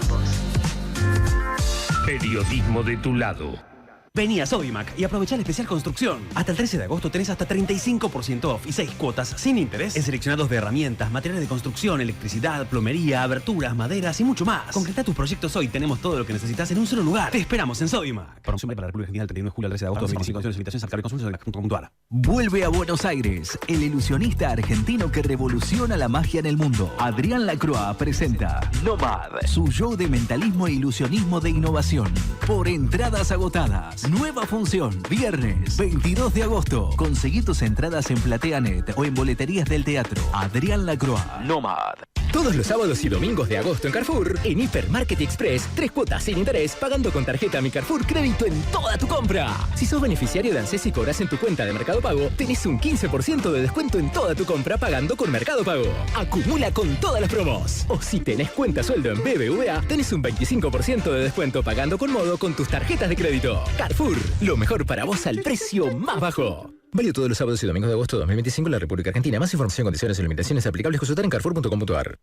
Periodismo de tu lado. Vení a Sodimac y aprovecha el especial construcción. Hasta el 13 de agosto tenés hasta 35% off y 6 cuotas sin interés en seleccionados de herramientas, materiales de construcción, electricidad, plomería, aberturas, maderas y mucho más. Concreta tus proyectos hoy. Tenemos todo lo que necesitas en un solo lugar. Te esperamos en Sodimac. Promoción para la República Argentina del 31 de julio al 13 de agosto de 2025. Invitaciones al cargo de consulta. Vuelve a Buenos Aires, el ilusionista argentino que revoluciona la magia en el mundo. Adrián Lacroix presenta Nomad, su show de mentalismo e ilusionismo de innovación. Por entradas agotadas. Nueva función, viernes 22 de agosto. Conseguí tus entradas en PlateaNet o en boleterías del teatro. Adrián Lacroix. Nomad. Todos los sábados y domingos de agosto en Carrefour, en Hipermarket Express, 3 cuotas sin interés pagando con tarjeta Mi Carrefour Crédito en toda tu compra. Si sos beneficiario de ANSES y cobras en tu cuenta de Mercado Pago, tenés un 15% de descuento en toda tu compra pagando con Mercado Pago. Acumula con todas las promos. O si tenés cuenta sueldo en BBVA, tenés un 25% de descuento pagando con Modo con tus tarjetas de crédito. Carrefour, lo mejor para vos al precio más bajo. Válido todos los sábados y domingos de agosto de 2025 en la República Argentina. Más información, condiciones y limitaciones aplicables. Consultar en carrefour.com.ar.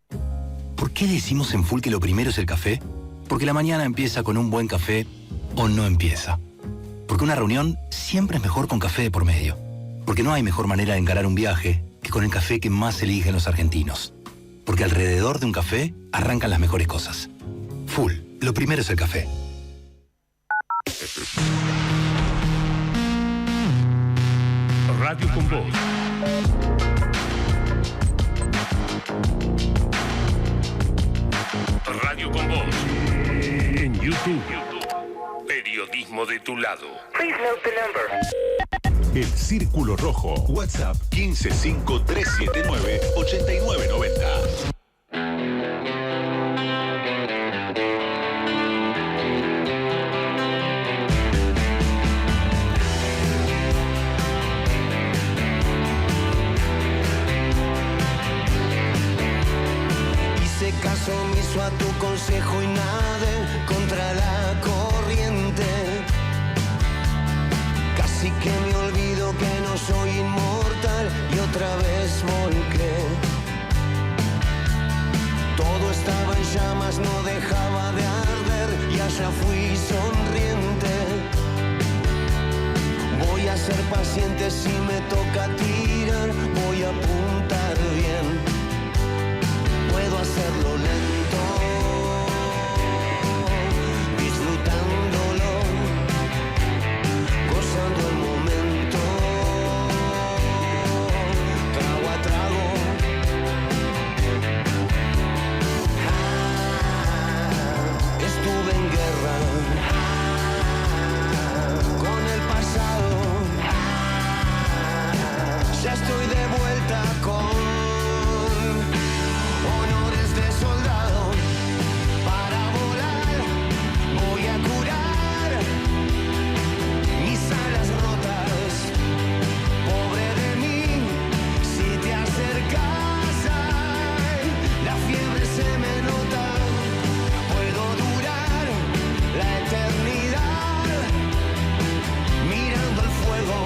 ¿Por qué decimos en Full que lo primero es el café? Porque la mañana empieza con un buen café o no empieza. Porque una reunión siempre es mejor con café de por medio. Porque no hay mejor manera de encarar un viaje que con el café que más eligen los argentinos. Porque alrededor de un café arrancan las mejores cosas. Full, lo primero es el café. Radio con Voz. Radio con Voz. En YouTube. Periodismo de tu lado. El Círculo Rojo. WhatsApp 155-379-8990. Hice caso omiso a tu consejo y nadé contra la corriente. Casi que me olvido que no soy inmortal y otra vez volqué. Todo estaba en llamas, no dejaba de arder y allá fui sonriente. Voy a ser paciente si me toca tirar, voy a apuntar bien. Puedo hacerlo lento, disfrutándolo, gozando el momento, trago a trago. Estuve en guerra con el pasado, ya estoy de vuelta con honores de soldado. Para volar voy a curar mis alas rotas. Pobre de mí, si te acercas, ay, la fiebre se me nota. Puedo durar la eternidad mirando el fuego.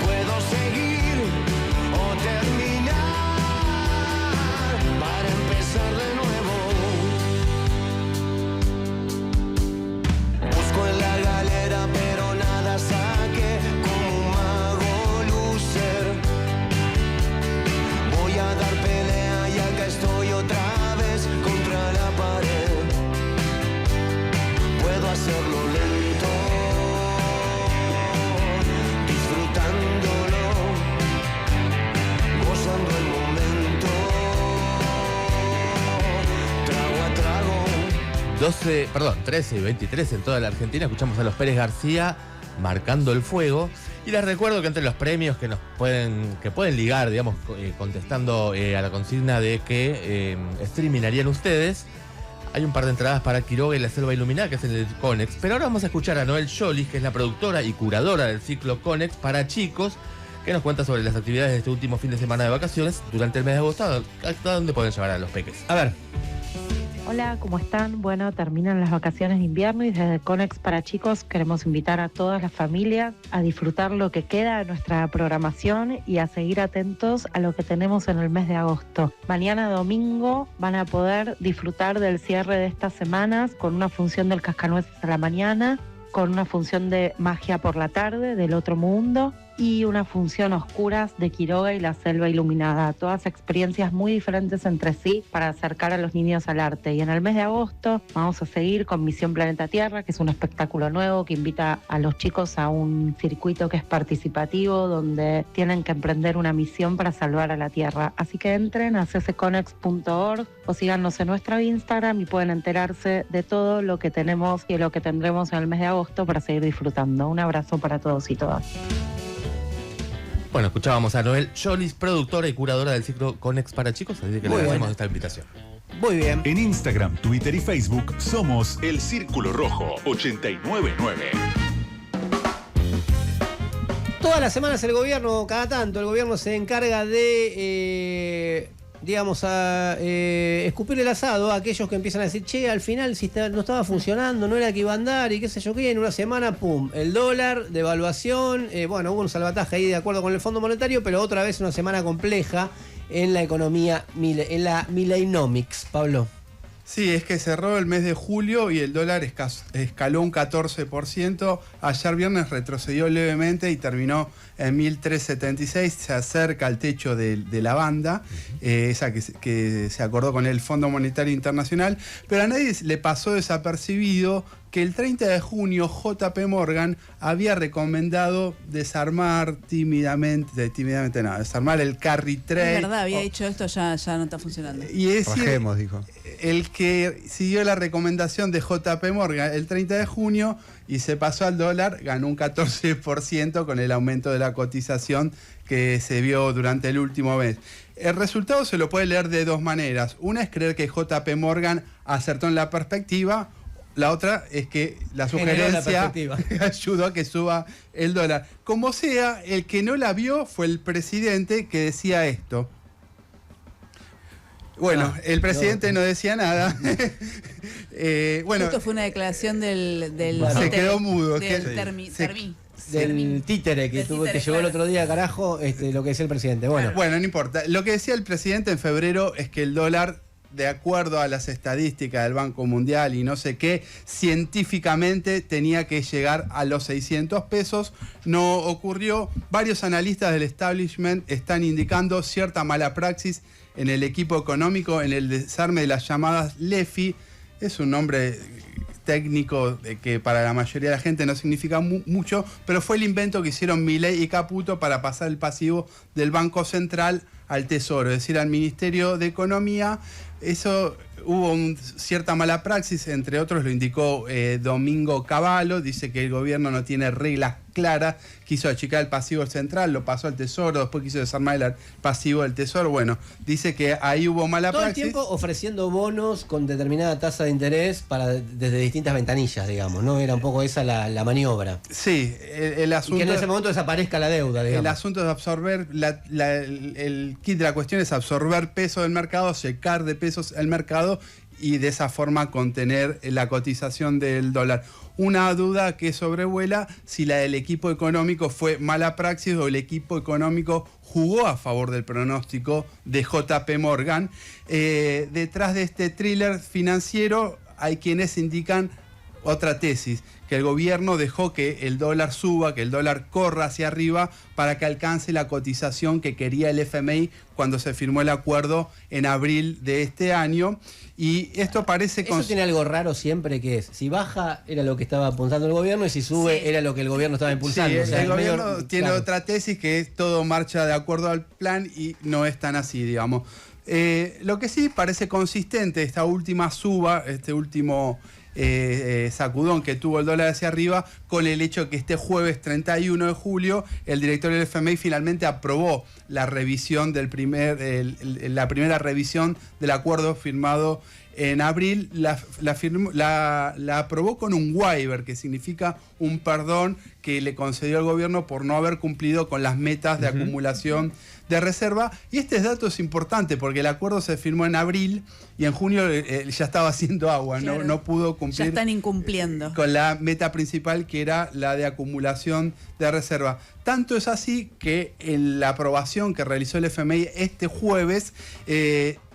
Puedo seguir o terminar para empezar de nuevo. Busco en la galera pero nada saqué, como un mago loser. Voy a dar pelea y acá estoy otra vez contra la pared. Puedo hacerlo lento, disfrutándolo, gozando el momento, trago a trago. 13 y 23 en toda la Argentina. Escuchamos a los Pérez García marcando el fuego. Y les recuerdo que entre los premios que pueden ligar, digamos, contestando a la consigna de qué streaming harían ustedes, hay un par de entradas para Quiroga y la Selva Iluminada, que es en el Conex. Pero ahora vamos a escuchar a Noel Jolis, que es la productora y curadora del ciclo Conex para chicos, que nos cuenta sobre las actividades de este último fin de semana de vacaciones durante el mes de agosto. ¿Hasta dónde pueden llevar a los peques? A ver. Hola, ¿cómo están? Bueno, terminan las vacaciones de invierno y desde Conex para chicos queremos invitar a todas las familias a disfrutar lo que queda de nuestra programación y a seguir atentos a lo que tenemos en el mes de agosto. Mañana domingo van a poder disfrutar del cierre de estas semanas con una función del Cascanueces a la mañana, con una función de Magia por la tarde, del Otro Mundo, y una función Oscuras de Quiroga y la Selva Iluminada. Todas experiencias muy diferentes entre sí para acercar a los niños al arte. Y en el mes de agosto vamos a seguir con Misión Planeta Tierra, que es un espectáculo nuevo que invita a los chicos a un circuito que es participativo, donde tienen que emprender una misión para salvar a la Tierra. Así que entren a ccconex.org o síganos en nuestro Instagram y pueden enterarse de todo lo que tenemos y lo que tendremos en el mes de agosto para seguir disfrutando. Un abrazo para todos y todas. Bueno, escuchábamos a Noel Jolis, productora y curadora del ciclo Conex para chicos, así que le agradecemos esta invitación. Muy bien. En Instagram, Twitter y Facebook somos El Círculo Rojo 899. Todas las semanas el gobierno, cada tanto, el gobierno se encarga de, escupir el asado a aquellos que empiezan a decir, che, al final si no estaba funcionando, no era que iba a andar y qué sé yo qué, en una semana, pum, el dólar, devaluación, hubo un salvataje ahí de acuerdo con el Fondo Monetario, pero otra vez una semana compleja en la economía, en la Milleinomics, Pablo. Sí, es que cerró el mes de julio y el dólar escaló un 14%. Ayer viernes retrocedió levemente y terminó en 1.376. Se acerca al techo de la banda, esa que se acordó con el Fondo Monetario Internacional. Pero a nadie le pasó desapercibido que el 30 de junio JP Morgan había recomendado desarmar desarmar el carry trade. Es verdad, había dicho esto, ya no está funcionando. Y es decir, Bajemos, dijo. el que siguió la recomendación de JP Morgan el 30 de junio y se pasó al dólar, ganó un 14% con el aumento de la cotización que se vio durante el último mes. El resultado se lo puede leer de dos maneras. Una es creer que JP Morgan acertó en la perspectiva. La otra es que la sugerencia ayudó a que suba el dólar. Como sea, el que no la vio fue el presidente que decía esto. Bueno, el presidente no decía nada. Justo fue una declaración del se quedó mudo. Del títere que llegó el otro día, carajo, lo que decía el presidente. Bueno, no importa. Lo que decía el presidente en febrero es que el dólar, de acuerdo a las estadísticas del Banco Mundial y no sé qué, científicamente tenía que llegar a los 600 pesos. No ocurrió. Varios analistas del establishment están indicando cierta mala praxis en el equipo económico, en el desarme de las llamadas LEFI. Es un nombre técnico que para la mayoría de la gente no significa mucho, pero fue el invento que hicieron Milei y Caputo para pasar el pasivo del Banco Central al Tesoro, es decir, al Ministerio de Economía. Eso hubo cierta mala praxis, entre otros lo indicó Domingo Cavallo, dice que el gobierno no tiene reglas claras, quiso achicar el pasivo central, lo pasó al Tesoro, después quiso desarmar el pasivo del Tesoro. Bueno, dice que ahí hubo mala praxis. Todo el tiempo ofreciendo bonos con determinada tasa de interés desde distintas ventanillas, digamos, ¿no? Era un poco esa la maniobra. Sí, el asunto... Y que en ese momento desaparezca la deuda, digamos. El asunto es absorber, el kit de la cuestión es absorber peso del mercado, secar de pesos el mercado y de esa forma contener la cotización del dólar. Una duda que sobrevuela si la del equipo económico fue mala praxis o el equipo económico jugó a favor del pronóstico de JP Morgan. Detrás de este thriller financiero hay quienes indican otra tesis, que el gobierno dejó que el dólar suba, que el dólar corra hacia arriba para que alcance la cotización que quería el FMI cuando se firmó el acuerdo en abril de este año. Y esto parece... Eso tiene algo raro siempre, que es, si baja era lo que estaba apuntando el gobierno y si sube era lo que el gobierno estaba impulsando. Sí, el gobierno tiene otra tesis, que es todo marcha de acuerdo al plan y no es tan así, digamos. Lo que sí parece consistente esta última suba, este último sacudón que tuvo el dólar hacia arriba, con el hecho de que este jueves 31 de julio el director del FMI finalmente aprobó la revisión la primera revisión del acuerdo firmado en abril. La aprobó con un waiver, que significa un perdón que le concedió al gobierno por no haber cumplido con las metas de acumulación de reserva. Y este dato es importante porque el acuerdo se firmó en abril y en junio ya estaba haciendo agua, claro. no pudo cumplir. Ya están incumpliendo con la meta principal, que era la de acumulación de reserva. Tanto es así que en la aprobación que realizó el FMI este jueves,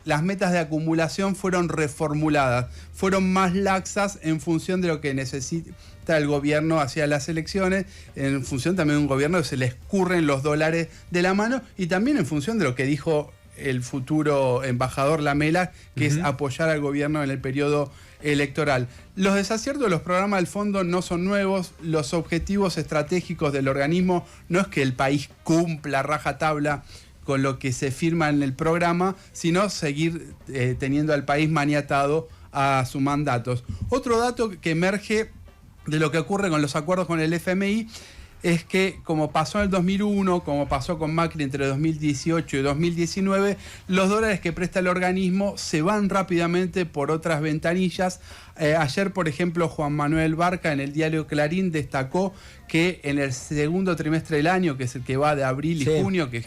las metas de acumulación fueron reformuladas, fueron más laxas en función de lo que necesita el gobierno hacia las elecciones, en función también de un gobierno que se le escurren los dólares de la mano, y también en función de lo que dijo el futuro embajador Lamela, que es apoyar al gobierno en el periodo electoral. Los desaciertos de los programas del fondo no son nuevos. Los objetivos estratégicos del organismo no es que el país cumpla rajatabla con lo que se firma en el programa, sino seguir teniendo al país maniatado a sus mandatos. Otro dato que emerge de lo que ocurre con los acuerdos con el FMI es que, como pasó en el 2001, como pasó con Macri entre 2018 y 2019, los dólares que presta el organismo se van rápidamente por otras ventanillas. Ayer, por ejemplo, Juan Manuel Barca en el diario Clarín destacó que en el segundo trimestre del año, que es el que va de abril y junio, que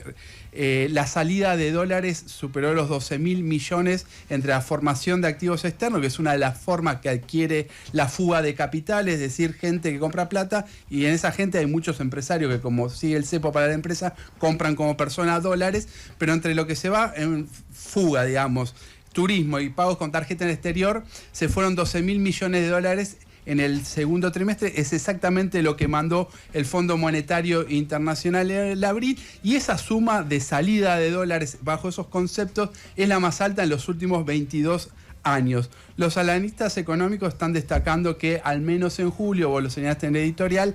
la salida de dólares superó los 12.000 millones entre la formación de activos externos, que es una de las formas que adquiere la fuga de capitales, es decir, gente que compra plata, y en esa gente hay muchos empresarios que, como sigue el cepo para la empresa, compran como persona dólares, pero entre lo que se va en fuga, digamos, turismo y pagos con tarjeta en el exterior se fueron 12.000 millones de dólares en el segundo trimestre. Es exactamente lo que mandó el Fondo Monetario Internacional en el abril, y esa suma de salida de dólares bajo esos conceptos es la más alta en los últimos 22 años. Los analistas económicos están destacando que al menos en julio, vos lo señalaste en el editorial,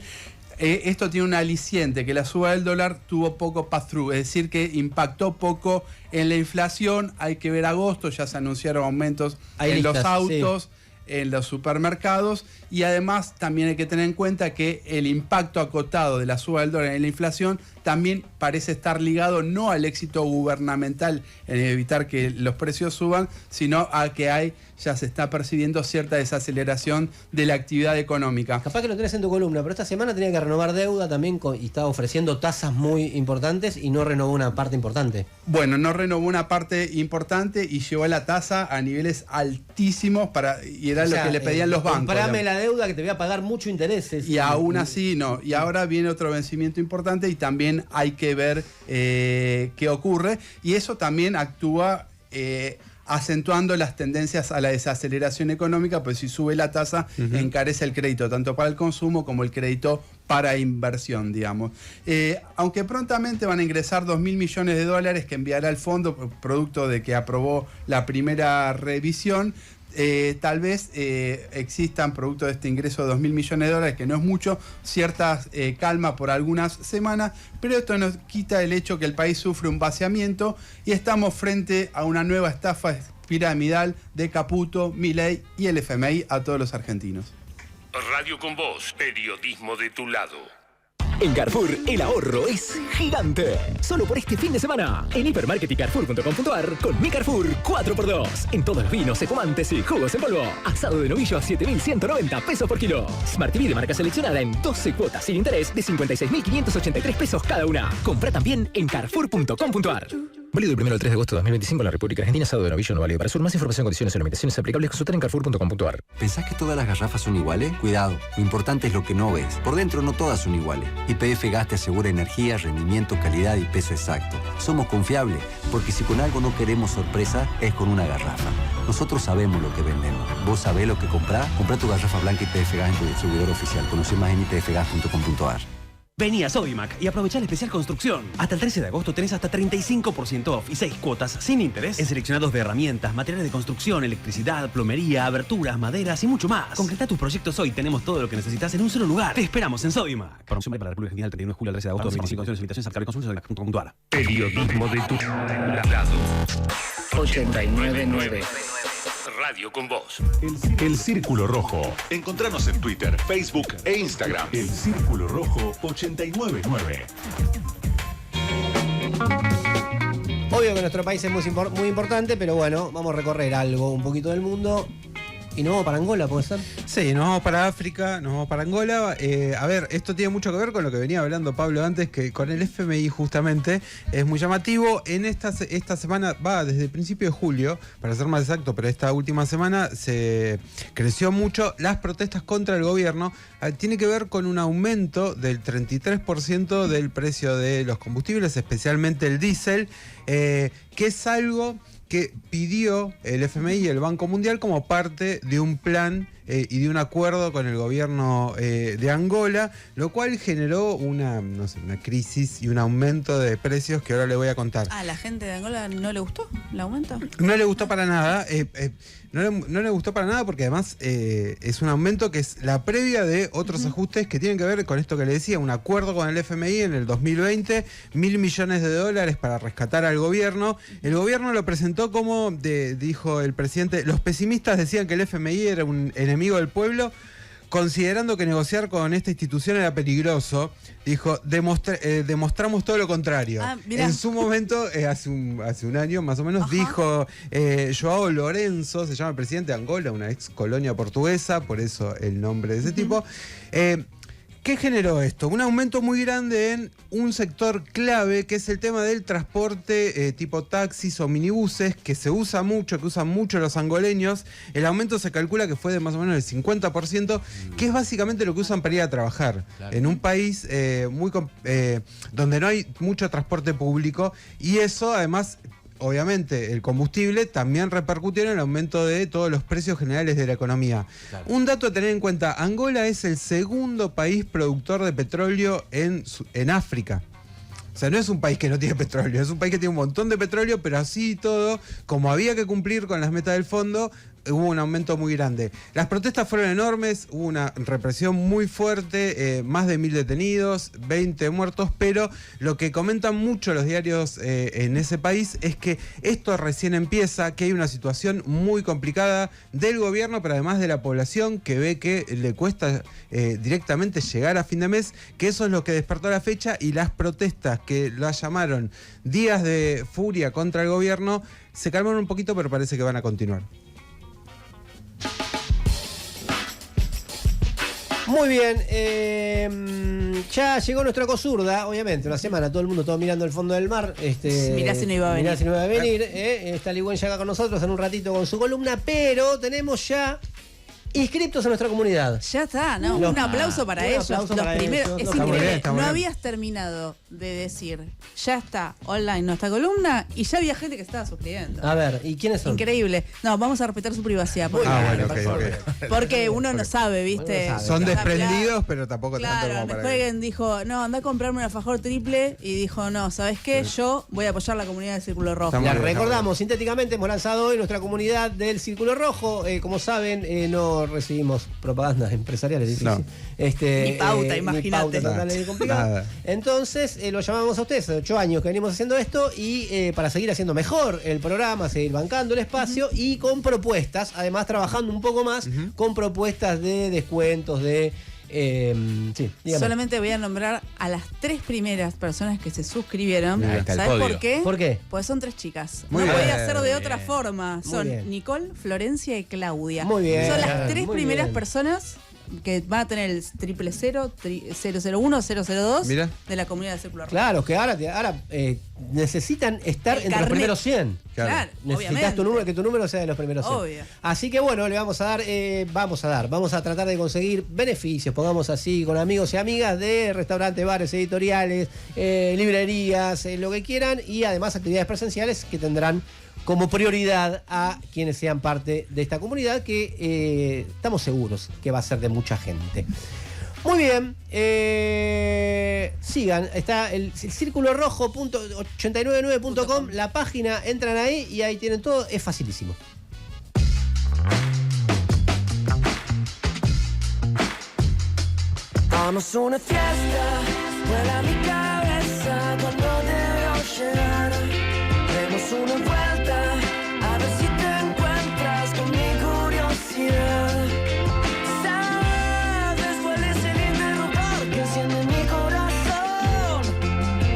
esto tiene un aliciente, que la suba del dólar tuvo poco pass-through, es decir, que impactó poco en la inflación. Hay que ver agosto, ya se anunciaron aumentos en los autos, sí, en los supermercados, y además también hay que tener en cuenta que el impacto acotado de la suba del dólar en la inflación también parece estar ligado no al éxito gubernamental en evitar que los precios suban, sino a que ya se está percibiendo cierta desaceleración de la actividad económica. Capaz que lo tenés en tu columna, pero esta semana tenía que renovar deuda también y estaba ofreciendo tasas muy importantes y no renovó una parte importante. Bueno, no renovó una parte importante y llevó la tasa a niveles altísimos y era lo que le pedían los bancos. Comprame la deuda que te voy a pagar mucho intereses. Y aún así no. Y ahora viene otro vencimiento importante y también hay que ver qué ocurre. Y eso también actúa acentuando las tendencias a la desaceleración económica, pues si sube la tasa, encarece el crédito, tanto para el consumo como el crédito para inversión, digamos. Aunque prontamente van a ingresar 2.000 millones de dólares que enviará el fondo, producto de que aprobó la primera revisión, tal vez existan, producto de este ingreso de 2.000 millones de dólares, que no es mucho, cierta calma por algunas semanas, pero esto nos quita el hecho que el país sufre un vaciamiento y estamos frente a una nueva estafa piramidal de Caputo, Milei y el FMI a todos los argentinos. Radio con Voz, periodismo de tu lado. En Carrefour, el ahorro es gigante. Solo por este fin de semana, en Hipermarket y Carrefour.com.ar, con mi Carrefour 4x2. En todos los vinos, espumantes y jugos en polvo. Asado de novillo a 7.190 pesos por kilo. Smart TV de marca seleccionada en 12 cuotas sin interés de 56.583 pesos cada una. Compra también en Carrefour.com.ar. Válido del 1 al 3 de agosto de 2025 en la República Argentina. Asado de novillo no válido para sur. Más información, condiciones y limitaciones aplicables. Consultar en Carrefour.com.ar. ¿Pensás que todas las garrafas son iguales? Cuidado, lo importante es lo que no ves. Por dentro no todas son iguales. YPF Gas te asegura energía, rendimiento, calidad y peso exacto. Somos confiables, porque si con algo no queremos sorpresa, es con una garrafa. Nosotros sabemos lo que vendemos. ¿Vos sabés lo que comprás? Comprá tu garrafa blanca YPF Gas en tu distribuidor oficial. Conoce más en ypfgas.com.ar. Vení a Sodimac y aprovechá el especial construcción. Hasta el 13 de agosto tenés hasta 35% off y 6 cuotas sin interés en seleccionados de herramientas, materiales de construcción, electricidad, plomería, aberturas, maderas y mucho más. Concretá tus proyectos hoy. Tenemos todo lo que necesitas en un solo lugar. Te esperamos en Sodimac. Promoción para la República Argentina del 31 de julio al 13 de agosto de 2025. Condiciones y limitaciones. Periodismo de tu lado. 899. Radio con Voz. El Círculo Rojo. Encontranos en Twitter, Facebook e Instagram. El Círculo Rojo 899. Obvio que nuestro país es muy importante, pero bueno, vamos a recorrer un poquito del mundo. ¿Y nos vamos para Angola, puede ser? Sí, nos vamos para África, nos vamos para Angola. A ver, esto tiene mucho que ver con lo que venía hablando Pablo antes, que con el FMI justamente es muy llamativo. En esta semana, desde el principio de julio, para ser más exacto, pero esta última semana se creció mucho las protestas contra el gobierno. Tiene que ver con un aumento del 33% del precio de los combustibles, especialmente el diésel, que es algo que pidió el FMI y el Banco Mundial como parte de un plan y de un acuerdo con el gobierno de Angola, lo cual generó una crisis y un aumento de precios que ahora le voy a contar. ¿A la gente de Angola no le gustó el aumento? No le gustó para nada. No le gustó para nada porque además es un aumento que es la previa de otros ajustes que tienen que ver con esto que le decía, un acuerdo con el FMI en el 2020, 1.000 millones de dólares para rescatar al gobierno. El gobierno lo presentó como, dijo el presidente, los pesimistas decían que el FMI era un enemigo del pueblo, considerando que negociar con esta institución era peligroso. Dijo, demostramos todo lo contrario. En su momento, hace un año más o menos, dijo Joao Lourenço, se llama el presidente de Angola, una ex colonia portuguesa, por eso el nombre de ese tipo. ¿Qué generó esto? Un aumento muy grande en un sector clave, que es el tema del transporte tipo taxis o minibuses, que se usa mucho, que usan mucho los angoleños. El aumento se calcula que fue de más o menos el 50%, que es básicamente lo que usan para ir a trabajar. Claro. En un país donde no hay mucho transporte público, y eso además obviamente, el combustible también repercutió en el aumento de todos los precios generales de la economía. Claro. Un dato a tener en cuenta, Angola es el segundo país productor de petróleo en África. O sea, no es un país que no tiene petróleo, es un país que tiene un montón de petróleo, pero así y todo, como había que cumplir con las metas del fondo, hubo un aumento muy grande. Las protestas fueron enormes, hubo una represión muy fuerte, más de 1000 detenidos, 20 muertos, pero lo que comentan mucho los diarios en ese país es que esto recién empieza, que hay una situación muy complicada del gobierno, pero además de la población, que ve que le cuesta directamente llegar a fin de mes, que eso es lo que despertó la fecha, y las protestas que la llamaron días de furia contra el gobierno se calmaron un poquito, pero parece que van a continuar. Muy bien, ya llegó nuestra Cosurda, obviamente, una semana, todo el mundo, todo mirando el fondo del mar. Mirá si no iba a venir. Mirá si no iba a venir. Está Ligüen ya acá con nosotros en un ratito con su columna, pero tenemos ya inscriptos en nuestra comunidad. Ya está, ¿no? Un aplauso para ellos. Los primeros. Es increíble. No habías terminado de decir, ya está online nuestra columna y ya había gente que estaba suscribiendo. A ver, ¿y quiénes son? Increíble. No, vamos a respetar su privacidad. Porque, porque uno no sabe, ¿viste? Son desprendidos, pero tampoco tanto como para después alguien dijo, no, anda a comprarme un alfajor triple y dijo, no, ¿sabes qué? Yo voy a apoyar la comunidad del Círculo Rojo. La recordamos, sintéticamente hemos lanzado hoy nuestra comunidad del Círculo Rojo. Como saben, no recibimos propagandas empresariales, difícil. No. Ni pauta, imagínate. Entonces, lo llamamos a ustedes, hace 8 años que venimos haciendo esto y para seguir haciendo mejor el programa, seguir bancando el espacio y con propuestas, además trabajando un poco más con propuestas de descuentos, de... sí, solamente voy a nombrar a las 3 primeras personas que se suscribieron. ¿Sabes por qué? ¿Por qué? Pues son 3 chicas. Muy no bien. podía ser de otra forma. Muy Son bien. Nicole, Florencia y Claudia. Muy bien. Son las 3 Muy primeras bien. personas que van a tener el 000, 001, 002 Mira. de la comunidad del Círculo Rojo. Claro, que ahora necesitan estar El entre los carnet. primeros 100. Claro, Necesitas obviamente. que tu número sea de los primeros 100. Obvio. Así que bueno, le vamos a tratar de conseguir beneficios, pongamos así, con amigos y amigas de restaurantes, bares, editoriales, librerías, lo que quieran, y además actividades presenciales que tendrán como prioridad a quienes sean parte de esta comunidad, que estamos seguros que va a ser de mucha gente. Muy bien, sigan, está el círculorojo.899.com, la página, entran ahí y ahí tienen todo, es facilísimo. Vamos a una fiesta, vuela mi cabeza cuando te veo llegar. Demos una vuelta, a ver si te encuentras con mi curiosidad. ¿Sabes cuál es el interruptor que enciende mi corazón?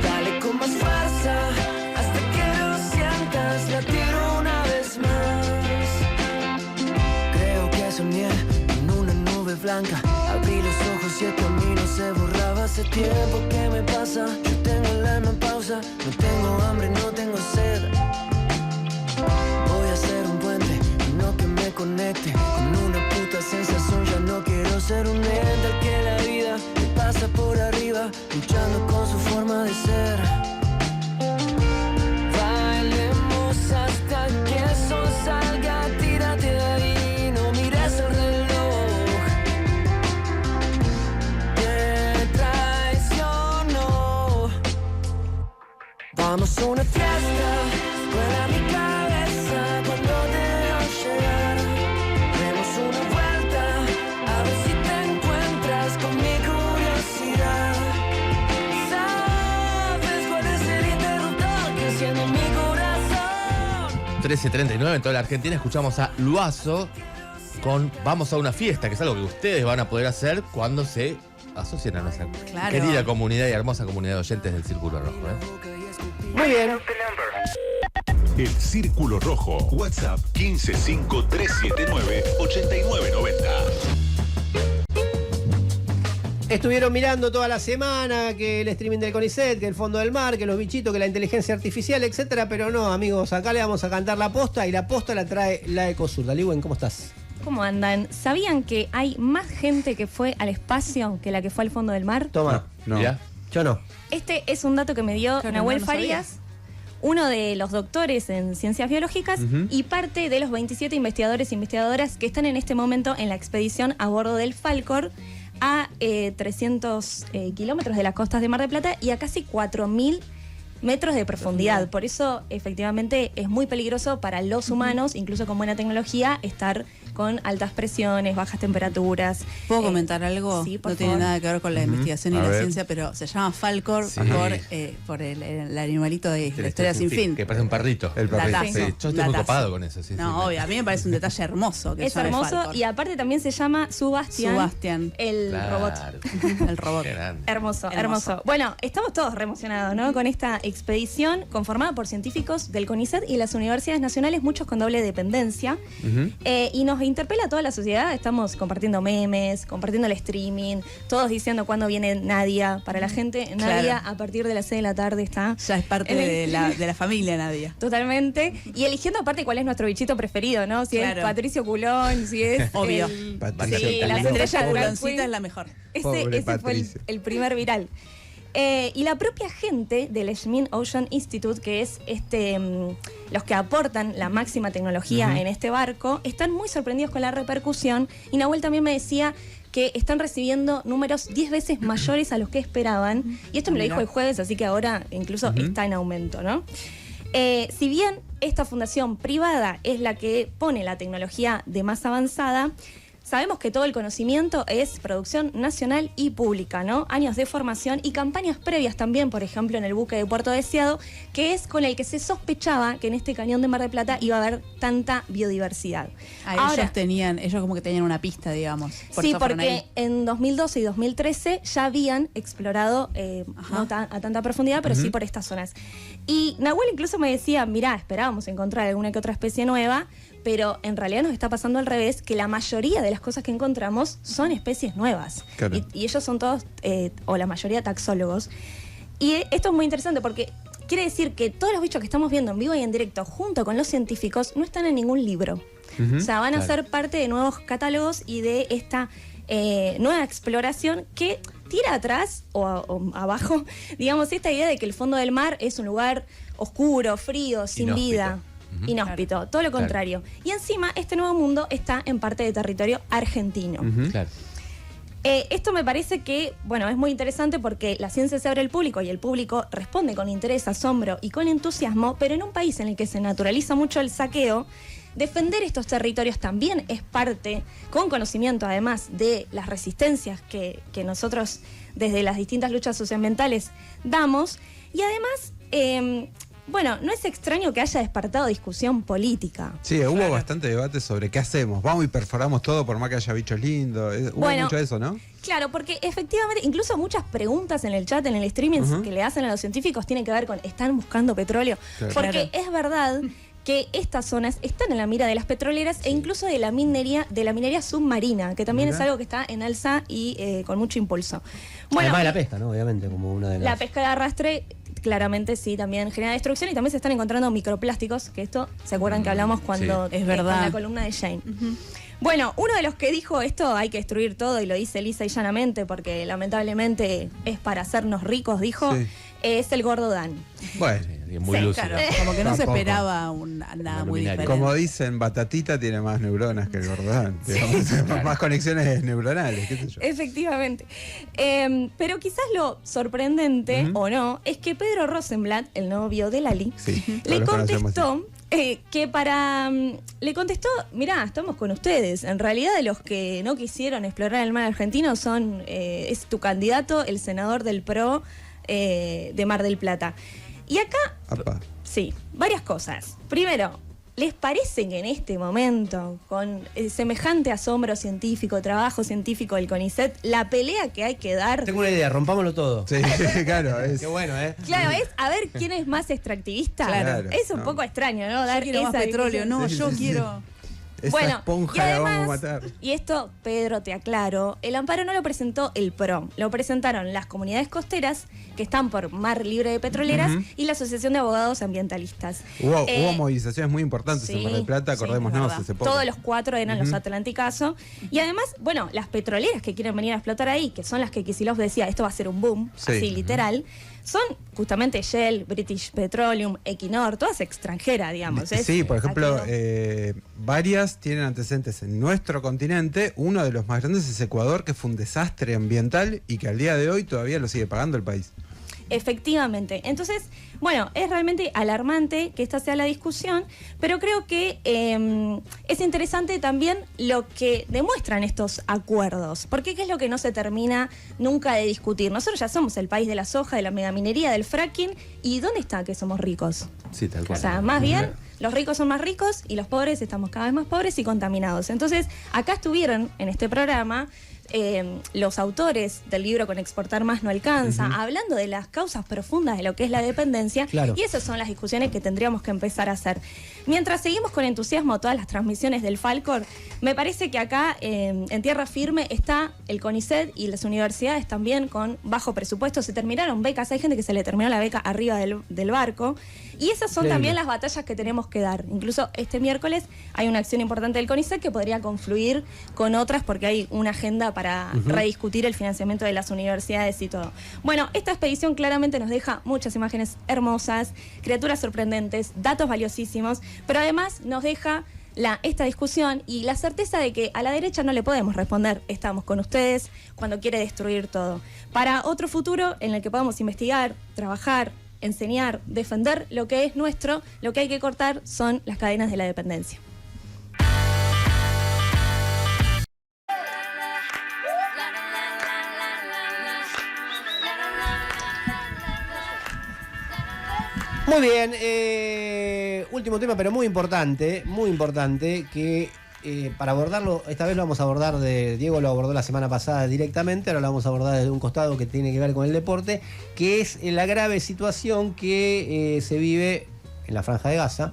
Dale con más fuerza, hasta que lo sientas latir una vez más. Creo que soñé en una nube blanca. Abrí los ojos y el camino se borraba. Hace tiempo que me pasa, yo tengo el alma en pausa. No tengo hambre, no tengo sed. Voy a hacer un puente, no que me conecte con una puta sensación. Ya no quiero ser un ente al que la vida me pasa por arriba, luchando con su forma de ser. Bailemos hasta que el sol salga, tírate de ahí, no mires el reloj. Te traicionó. Vamos a una fiesta, vuela mi cabeza cuando te veo llegar. Demos una vuelta, a ver si te encuentras con mi curiosidad. ¿Sabes cuál es el interruptor que enciende mi corazón? 13:39 en toda la Argentina. Escuchamos a Luazo con Vamos a una fiesta, que es algo que ustedes van a poder hacer cuando se asocian a nuestra querida comunidad y hermosa comunidad de oyentes del Círculo Rojo. Muy bien. El Círculo Rojo. WhatsApp 1553798990. Estuvieron mirando toda la semana que el streaming del CONICET, que el Fondo del Mar, que los bichitos, que la inteligencia artificial, etcétera, pero no, amigos, acá le vamos a cantar la posta y la posta la trae la Ecosurda. Ligüen, ¿cómo estás? ¿Cómo andan? ¿Sabían que hay más gente que fue al espacio que la que fue al fondo del mar? Toma. No. ¿Ya? Yo no. Este es un dato que me dio Claro, Nahuel no Farías, uno de los doctores en ciencias biológicas y parte de los 27 investigadores e investigadoras que están en este momento en la expedición a bordo del Falcor a 300 kilómetros de las costas de Mar del Plata y a casi 4.000 metros de profundidad. Por eso, efectivamente, es muy peligroso para los humanos, incluso con buena tecnología, estar con altas presiones, bajas temperaturas. ¿Puedo comentar algo? Sí, por no tiene favor. nada que ver con la investigación y A la ver. ciencia, pero se llama Falcor por el animalito de la historia sin fin. Que parece un perrito. El perrito. Datazo. Sí, yo estoy muy Datazo. copado con eso. Sí, No, obvio, a mí me parece un detalle hermoso. Que Es se llame hermoso Falcor. y aparte también se llama Sebastián, el robot. El robot. Hermoso, hermoso. Bueno, estamos todos re emocionados, ¿no? Con esta expedición conformada por científicos del CONICET y las universidades nacionales, muchos con doble dependencia. Y nos interpela a toda la sociedad. Estamos compartiendo memes, compartiendo el streaming, todos diciendo cuándo viene Nadia. Para la gente, Claro. Nadia a partir de las 6 de la tarde está. Ya es parte de la familia, Nadia. Totalmente. Y eligiendo aparte cuál es nuestro bichito preferido, ¿no? Si Claro. es Patricio Culón, si es. Obvio. Patricio Sí, Culón. la estrella de Drag Culoncita Queen. es la mejor. Pobre Ese fue Patricio. el primer viral. Y la propia gente del Schmin Ocean Institute, que es los que aportan la máxima tecnología en este barco, están muy sorprendidos con la repercusión. Y Nahuel también me decía que están recibiendo números 10 veces mayores a los que esperaban. Y esto me lo dijo el jueves, así que ahora incluso está en aumento, ¿no? Si bien esta fundación privada es la que pone la tecnología de más avanzada, sabemos que todo el conocimiento es producción nacional y pública, ¿no? Años de formación y campañas previas también, por ejemplo, en el buque de Puerto Deseado, que es con el que se sospechaba que en este cañón de Mar del Plata iba a haber tanta biodiversidad. Ahora, ellos como que tenían una pista, digamos. Por sí, eso fueron porque ahí. en 2012 y 2013 ya habían explorado, no a tanta profundidad, pero sí por estas zonas. Y Nahuel incluso me decía, mirá, esperábamos encontrar alguna que otra especie nueva, pero en realidad nos está pasando al revés, que la mayoría de las cosas que encontramos son especies nuevas. Claro. Y ellos son todos, o la mayoría, taxólogos. Y esto es muy interesante porque quiere decir que todos los bichos que estamos viendo en vivo y en directo junto con los científicos no están en ningún libro. O sea, van a ser parte de nuevos catálogos y de esta nueva exploración que tira atrás o abajo, digamos, esta idea de que el fondo del mar es un lugar oscuro, frío, sin Inhóspito. vida. Inhóspito, todo lo contrario. Y encima, este nuevo mundo está en parte de territorio argentino. Claro. Esto me parece que, bueno, es muy interesante porque la ciencia se abre al público y el público responde con interés, asombro y con entusiasmo, pero en un país en el que se naturaliza mucho el saqueo, defender estos territorios también es parte, con conocimiento además de las resistencias que nosotros desde las distintas luchas socioambientales damos, y además, bueno, no es extraño que haya despertado discusión política. Sí, hubo bastante debate sobre qué hacemos. Vamos y perforamos todo por más que haya bichos lindos. Hubo Bueno, mucho de eso, ¿no? Claro, porque efectivamente, incluso muchas preguntas en el chat, en el streaming que le hacen a los científicos tienen que ver con, ¿están buscando petróleo? Claro. Porque es verdad que estas zonas están en la mira de las petroleras e incluso de la minería submarina, que también es algo que está en alza y con mucho impulso. Bueno, Además de la pesca, ¿no? Obviamente, como una de las... la pesca de arrastre claramente sí, también genera destrucción y también se están encontrando microplásticos, que esto, ¿se acuerdan que hablamos cuando es verdad. con la columna de Jane? Bueno, uno de los que dijo esto, hay que destruir todo, y lo dice lisa y llanamente, porque lamentablemente es para hacernos ricos, dijo, es el gordo Dan. Bueno, muy Sí, lúcido. claro. Como que no se Tampoco. esperaba nada muy diferente. Como dicen, Batatita tiene más neuronas que el Gordán. Digamos, más conexiones neuronales, qué sé yo. Efectivamente. Pero quizás lo sorprendente, o no, es que Pedro Rosenblatt, el novio de Lali, le todos conocemos contestó le contestó, mirá, estamos con ustedes. En realidad, de los que no quisieron explorar el mar argentino es tu candidato, el senador del PRO de Mar del Plata. Y acá, sí, varias cosas. Primero, ¿les parece que en este momento, con semejante asombro científico, trabajo científico del CONICET, la pelea que hay que dar... Tengo una idea, rompámoslo todo. Sí, claro. Qué bueno, ¿eh? Claro, es a ver quién es más extractivista. Claro, Es un poco extraño, ¿no? Dar Yo quiero más esa petróleo, discusión. no, Sí, yo sí, sí. quiero... Esa Bueno, esponja y la además, vamos a matar. y esto, Pedro, te aclaro, el amparo no lo presentó el PRO, lo presentaron las comunidades costeras, que están por Mar Libre de Petroleras, y la Asociación de Abogados Ambientalistas. Hubo movilizaciones muy importantes en Mar del Plata, acordémonos hace poco. Todos los 4 eran los Atlanticazo. Y además, bueno, las petroleras que quieren venir a explotar ahí, que son las que Kicillof decía, esto va a ser un boom, Sí. así literal, son justamente Shell, British Petroleum, Equinor, todas extranjeras, digamos. Sí, por ejemplo, varias tienen antecedentes en nuestro continente. Uno de los más grandes es Ecuador, que fue un desastre ambiental y que al día de hoy todavía lo sigue pagando el país. Efectivamente. Entonces, bueno, es realmente alarmante que esta sea la discusión, pero creo que es interesante también lo que demuestran estos acuerdos, porque ¿qué es lo que no se termina nunca de discutir? Nosotros ya somos el país de la soja, de la megaminería, del fracking, ¿y dónde está que somos ricos? Sí, tal cual. O sea, más bien, los ricos son más ricos y los pobres estamos cada vez más pobres y contaminados. Entonces, acá estuvieron en este programa los autores del libro Con exportar más no alcanza, hablando de las causas profundas de lo que es la dependencia, y esas son las discusiones que tendríamos que empezar a hacer. Mientras seguimos con entusiasmo todas las transmisiones del Falcor, me parece que acá en tierra firme está el CONICET y las universidades también con bajo presupuesto. Se terminaron becas, hay gente que se le terminó la beca arriba del barco, y esas son también las batallas que tenemos que dar. Incluso este miércoles hay una acción importante del CONICET que podría confluir con otras porque hay una agenda para rediscutir el financiamiento de las universidades y todo. Bueno, esta expedición claramente nos deja muchas imágenes hermosas, criaturas sorprendentes, datos valiosísimos, pero además nos deja esta discusión y la certeza de que a la derecha no le podemos responder estamos con ustedes cuando quiere destruir todo. Para otro futuro en el que podamos investigar, trabajar, enseñar, defender lo que es nuestro, lo que hay que cortar son las cadenas de la dependencia. Muy bien, último tema, pero muy importante, que para abordarlo, esta vez lo vamos a abordar Diego lo abordó la semana pasada directamente, ahora lo vamos a abordar desde un costado que tiene que ver con el deporte, que es la grave situación que se vive en la Franja de Gaza,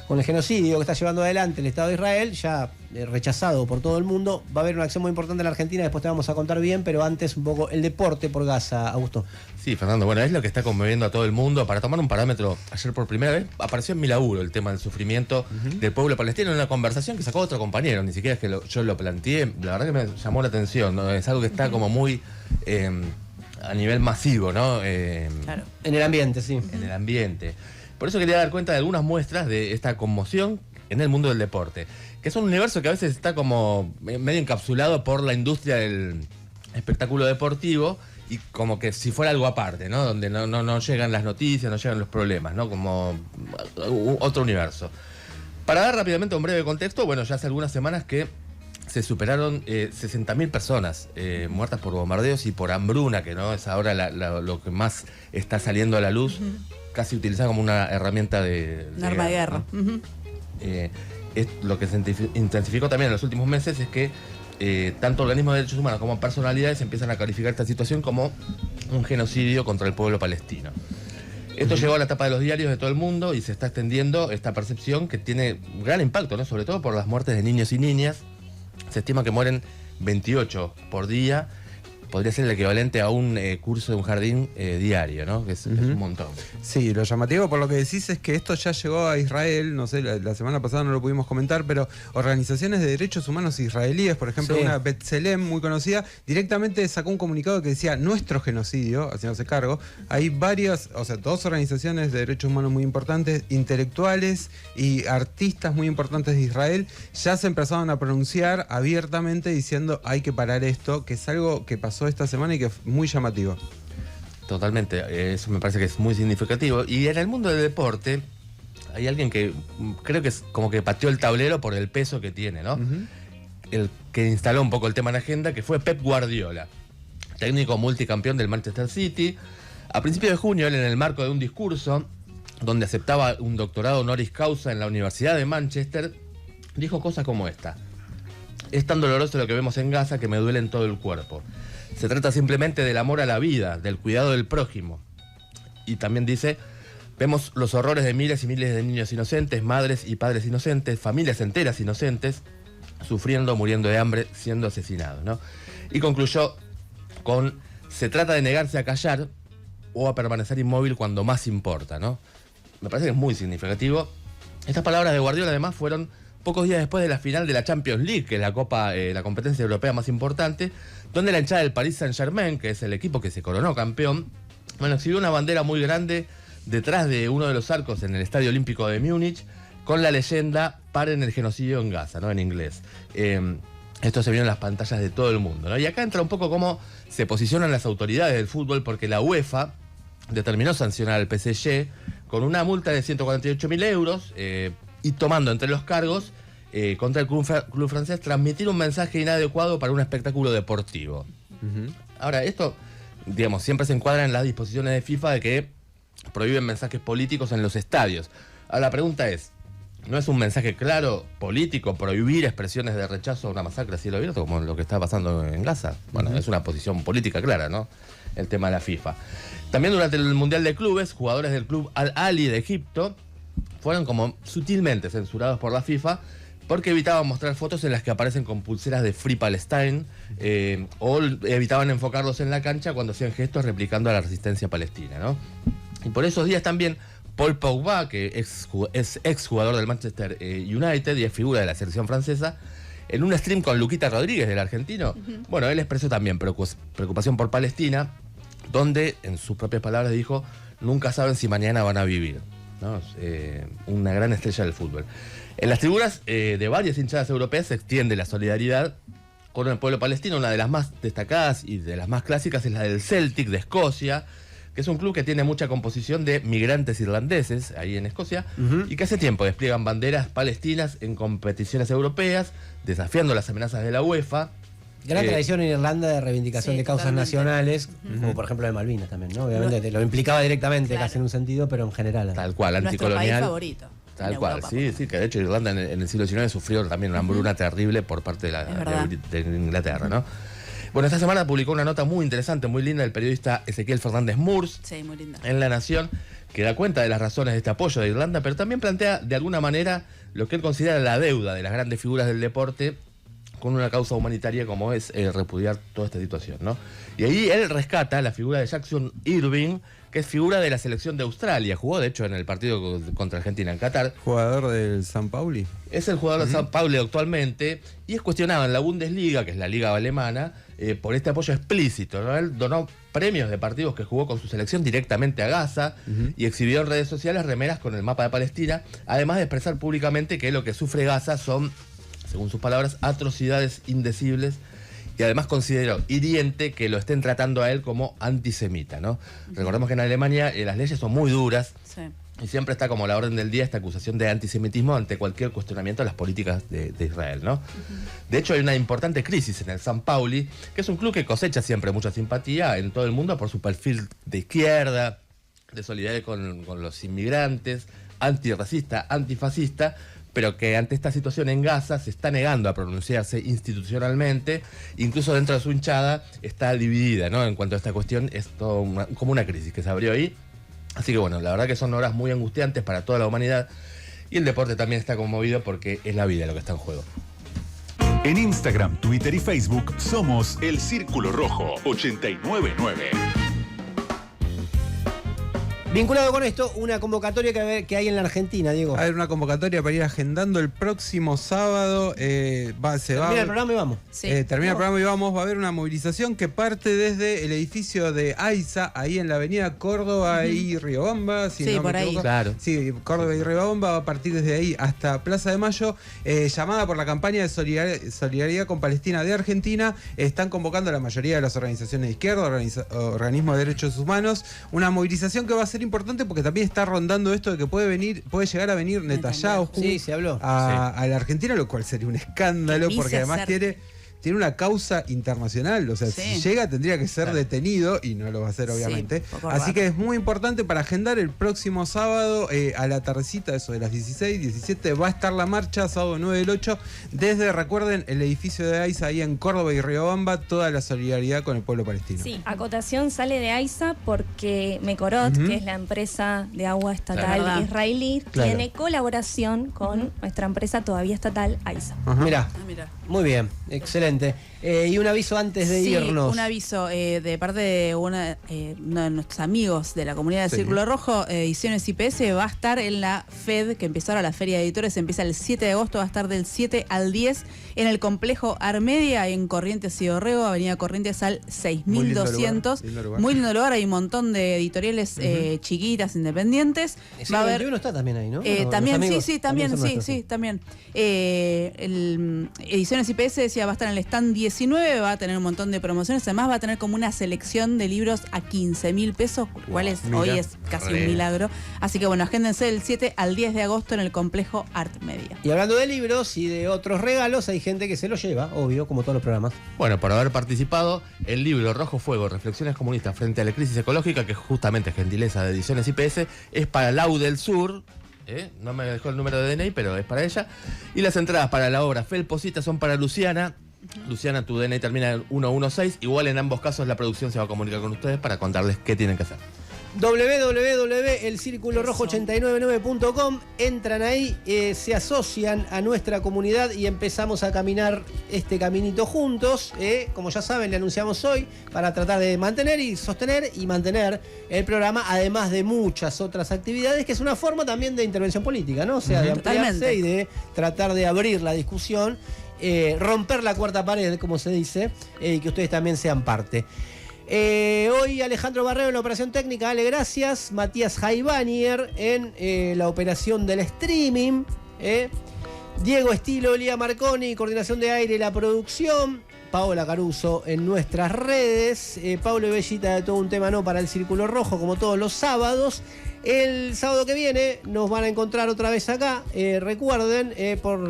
con el genocidio que está llevando adelante el Estado de Israel, ya rechazado por todo el mundo. Va a haber una acción muy importante en la Argentina, después te vamos a contar bien, pero antes un poco el deporte por Gaza, Augusto. Sí, Fernando, bueno, es lo que está conmoviendo a todo el mundo. Para tomar un parámetro, ayer por primera vez apareció en mi laburo el tema del sufrimiento del pueblo palestino en una conversación que sacó otro compañero, ni siquiera es que yo lo planteé, la verdad que me llamó la atención, ¿no? Es algo que está como muy a nivel masivo, ¿no? Claro. En el ambiente, sí. En el ambiente. Por eso quería dar cuenta de algunas muestras de esta conmoción en el mundo del deporte, que es un universo que a veces está como medio encapsulado por la industria del espectáculo deportivo y como que si fuera algo aparte, ¿no? Donde no llegan las noticias, no llegan los problemas, ¿no? Como otro universo. Para dar rápidamente un breve contexto, bueno, ya hace algunas semanas que se superaron 60.000 personas muertas por bombardeos y por hambruna, que no es ahora lo que más está saliendo a la luz, casi utilizada como una herramienta de arma de guerra. Lo que se intensificó también en los últimos meses es que tanto organismos de derechos humanos como personalidades empiezan a calificar esta situación como un genocidio contra el pueblo palestino. Esto llegó a la tapa de los diarios de todo el mundo y se está extendiendo esta percepción que tiene un gran impacto, ¿no? Sobre todo por las muertes de niños y niñas. Se estima que mueren 28 por día. Podría ser el equivalente a un curso de un jardín diario, ¿no? Que es un montón. Sí, lo llamativo por lo que decís es que esto ya llegó a Israel, no sé, la semana pasada no lo pudimos comentar, pero organizaciones de derechos humanos israelíes, por ejemplo, una B'Tselem muy conocida, directamente sacó un comunicado que decía nuestro genocidio, haciéndose cargo. Hay varias, o sea, dos organizaciones de derechos humanos muy importantes, intelectuales y artistas muy importantes de Israel, ya se empezaron a pronunciar abiertamente diciendo hay que parar esto, que es algo que pasó esta semana y que es muy llamativo. Totalmente, eso me parece que es muy significativo. Y en el mundo del deporte hay alguien que creo que es como que pateó el tablero por el peso que tiene, ¿no? El que instaló un poco el tema en la agenda, que fue Pep Guardiola, técnico multicampeón del Manchester City. A principios de junio, él, en el marco de un discurso donde aceptaba un doctorado honoris causa en la Universidad de Manchester, dijo cosas como esta: es tan doloroso lo que vemos en Gaza que me duele en todo el cuerpo. Se trata simplemente del amor a la vida, del cuidado del prójimo. Y también dice, vemos los horrores de miles y miles de niños inocentes, madres y padres inocentes, familias enteras inocentes, sufriendo, muriendo de hambre, siendo asesinados, ¿no? Y concluyó con, se trata de negarse a callar o a permanecer inmóvil cuando más importa, ¿no? Me parece que es muy significativo. Estas palabras de Guardiola además fueron pocos días después de la final de la Champions League, que es la copa, la competencia europea más importante, donde la hinchada del Paris Saint-Germain, que es el equipo que se coronó campeón, Bueno, exhibió una bandera muy grande detrás de uno de los arcos en el Estadio Olímpico de Múnich con la leyenda "Paren el genocidio en Gaza", ¿no? En inglés. Esto se vio en las pantallas de todo el mundo, ¿no? Y acá entra un poco cómo se posicionan las autoridades del fútbol, porque la UEFA determinó sancionar al PSG con una multa de 148.000 euros y tomando entre los cargos contra el club francés transmitir un mensaje inadecuado para un espectáculo deportivo. Ahora, esto, digamos, siempre se encuadra en las disposiciones de FIFA de que prohíben mensajes políticos en los estadios. Ahora, la pregunta es, ¿no es un mensaje claro, político, prohibir expresiones de rechazo a una masacre a cielo abierto, como lo que está pasando en Gaza? Bueno, es una posición política clara, ¿no? El tema de la FIFA. También durante el Mundial de Clubes, jugadores del club Al-Ahly de Egipto fueron como sutilmente censurados por la FIFA porque evitaban mostrar fotos en las que aparecen con pulseras de Free Palestine o evitaban enfocarlos en la cancha cuando hacían gestos replicando a la resistencia palestina, ¿no? Y por esos días también Paul Pogba, que es exjugador del Manchester United y es figura de la selección francesa, en un stream con Luquita Rodríguez, del argentino, bueno, él expresó también preocupación por Palestina, donde, en sus propias palabras, dijo: nunca saben si mañana van a vivir, ¿no? Una gran estrella del fútbol. En las tribunas de varias hinchadas europeas se extiende la solidaridad con el pueblo palestino. Una de las más destacadas y de las más clásicas es la del Celtic de Escocia, que es un club que tiene mucha composición de migrantes irlandeses ahí en Escocia, y que hace tiempo despliegan banderas palestinas en competiciones europeas, desafiando las amenazas de la UEFA. Gran tradición en Irlanda de reivindicación Sí, de causas totalmente. nacionales, como por ejemplo de Malvinas también, ¿no? Obviamente te lo implicaba directamente, casi en un sentido, pero en general. Tal cual, Nuestro anticolonial. país favorito. Tal en cual, Europa. sí, que de hecho Irlanda en el siglo XIX sufrió también una hambruna terrible por parte verdad. de Inglaterra, ¿no? Bueno, esta semana publicó una nota muy interesante, muy linda, del periodista Ezequiel Fernández Murs Sí, muy linda. en La Nación, que da cuenta de las razones de este apoyo de Irlanda, pero también plantea de alguna manera lo que él considera la deuda de las grandes figuras del deporte con una causa humanitaria como es repudiar toda esta situación, ¿no? Y ahí él rescata la figura de Jackson Irving, que es figura de la selección de Australia. Jugó, de hecho, en el partido contra Argentina en Qatar. Jugador del San Pauli. Es el jugador de San Pauli actualmente y es cuestionado en la Bundesliga, que es la liga alemana, por este apoyo explícito, ¿no? Él donó premios de partidos que jugó con su selección directamente a Gaza y exhibió en redes sociales remeras con el mapa de Palestina, además de expresar públicamente que lo que sufre Gaza son, según sus palabras, atrocidades indecibles, y además consideró hiriente que lo estén tratando a él como antisemita, ¿no? Recordemos que en Alemania las leyes son muy duras. Sí. Y siempre está como a la orden del día esta acusación de antisemitismo ante cualquier cuestionamiento a las políticas de Israel, ¿no? De hecho, hay una importante crisis en el San Pauli, que es un club que cosecha siempre mucha simpatía en todo el mundo por su perfil de izquierda, de solidaridad con los inmigrantes, antirracista, antifascista, pero que ante esta situación en Gaza se está negando a pronunciarse institucionalmente. Incluso dentro de su hinchada está dividida, ¿no? En cuanto a esta cuestión, es todo como una crisis que se abrió ahí. Así que bueno, la verdad que son horas muy angustiantes para toda la humanidad, y el deporte también está conmovido porque es la vida lo que está en juego. En Instagram, Twitter y Facebook somos El Círculo Rojo 899. Vinculado con esto, una convocatoria que hay en la Argentina, Diego. A ver, una convocatoria para ir agendando el próximo sábado. Termina el programa y vamos. Termina el programa y vamos. Va a haber una movilización que parte desde el edificio de AISA, ahí en la avenida Córdoba y Riobamba. Si Sí, no por me ahí. equivoco. Claro. Sí, Córdoba y Riobamba va a partir desde ahí hasta Plaza de Mayo. Llamada por la campaña de solidaridad con Palestina de Argentina. Están convocando a la mayoría de las organizaciones de izquierda, organismos de derechos humanos. Una movilización que va a ser importante porque también está rondando esto de que puede llegar a venir Netanyahu Sí, se habló. a la Argentina, lo cual sería un escándalo Que ni porque se además acerque. tiene una causa internacional, o sea, Sí. si llega tendría que ser detenido y no lo va a hacer obviamente. poco Así raro. que es muy importante para agendar el próximo sábado a la tardecita, eso de las 16, 17, va a estar la marcha, sábado 9 del 8, desde, recuerden, el edificio de AISA ahí en Córdoba y Riobamba, toda la solidaridad con el pueblo palestino. Sí, acotación sale de AISA porque Mekorot, que es la empresa de agua estatal Claro. israelí, Claro. tiene colaboración con nuestra empresa todavía estatal AISA. Mirá, Ah, mira. muy bien, excelente. Excelente. Y un aviso antes de irnos. Un aviso de parte de uno de nuestros amigos de la comunidad de Círculo Rojo, Ediciones IPS, va a estar en la FED, que empezó ahora la Feria de Editores, empieza el 7 de agosto, va a estar del 7 al 10 en el complejo Armedia, en Corrientes y Dorrego, Avenida Corrientes al 6200. Muy lindo lugar, hay un montón de editoriales chiquitas, independientes. El siglo XXI está también ahí, ¿no? También, amigos, sí, también. Ediciones IPS decía, va a estar en el stand 19, va a tener un montón de promociones, además va a tener como una selección de libros a 15.000 pesos, cual es, hoy es casi un milagro. Así que bueno, agéndense del 7 al 10 de agosto en el complejo Art Media. Y hablando de libros y de otros regalos, hay gente que se los lleva, obvio, como todos los programas. Bueno, por haber participado, el libro Rojo Fuego, Reflexiones Comunistas frente a la crisis ecológica, que es justamente gentileza de Ediciones IPS, es para Lau del Sur. No me dejó el número de DNI, pero es para ella. Y las entradas para la obra Felposita son para Luciana. Luciana, tu DNI termina en 116. Igual en ambos casos la producción se va a comunicar con ustedes para contarles qué tienen que hacer. www.elcirculorrojo899.com. Entran ahí, se asocian a nuestra comunidad y empezamos a caminar este caminito juntos. Como ya saben, le anunciamos hoy para tratar de mantener y sostener y mantener el programa, además de muchas otras actividades, que es una forma también de intervención política, ¿no? O sea, de ampliarse y de tratar de abrir la discusión, romper la cuarta pared, como se dice, y que ustedes también sean parte. Hoy Alejandro Barrero en la operación técnica, Ale, gracias. Matías Jaibanier en la operación del streaming. Diego Estilo, Lía Marconi, coordinación de aire y la producción. Paola Caruso en nuestras redes. Pablo Bellita de Todo un Tema No para el Círculo Rojo, como todos los sábados. El sábado que viene nos van a encontrar otra vez acá. Recuerden,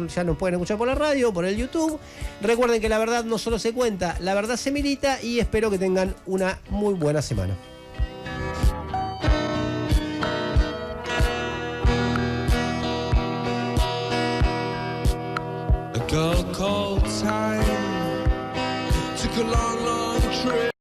ya nos pueden escuchar por la radio, por el YouTube. Recuerden que la verdad no solo se cuenta, la verdad se milita, y espero que tengan una muy buena semana. A girl called time took a long, long trip.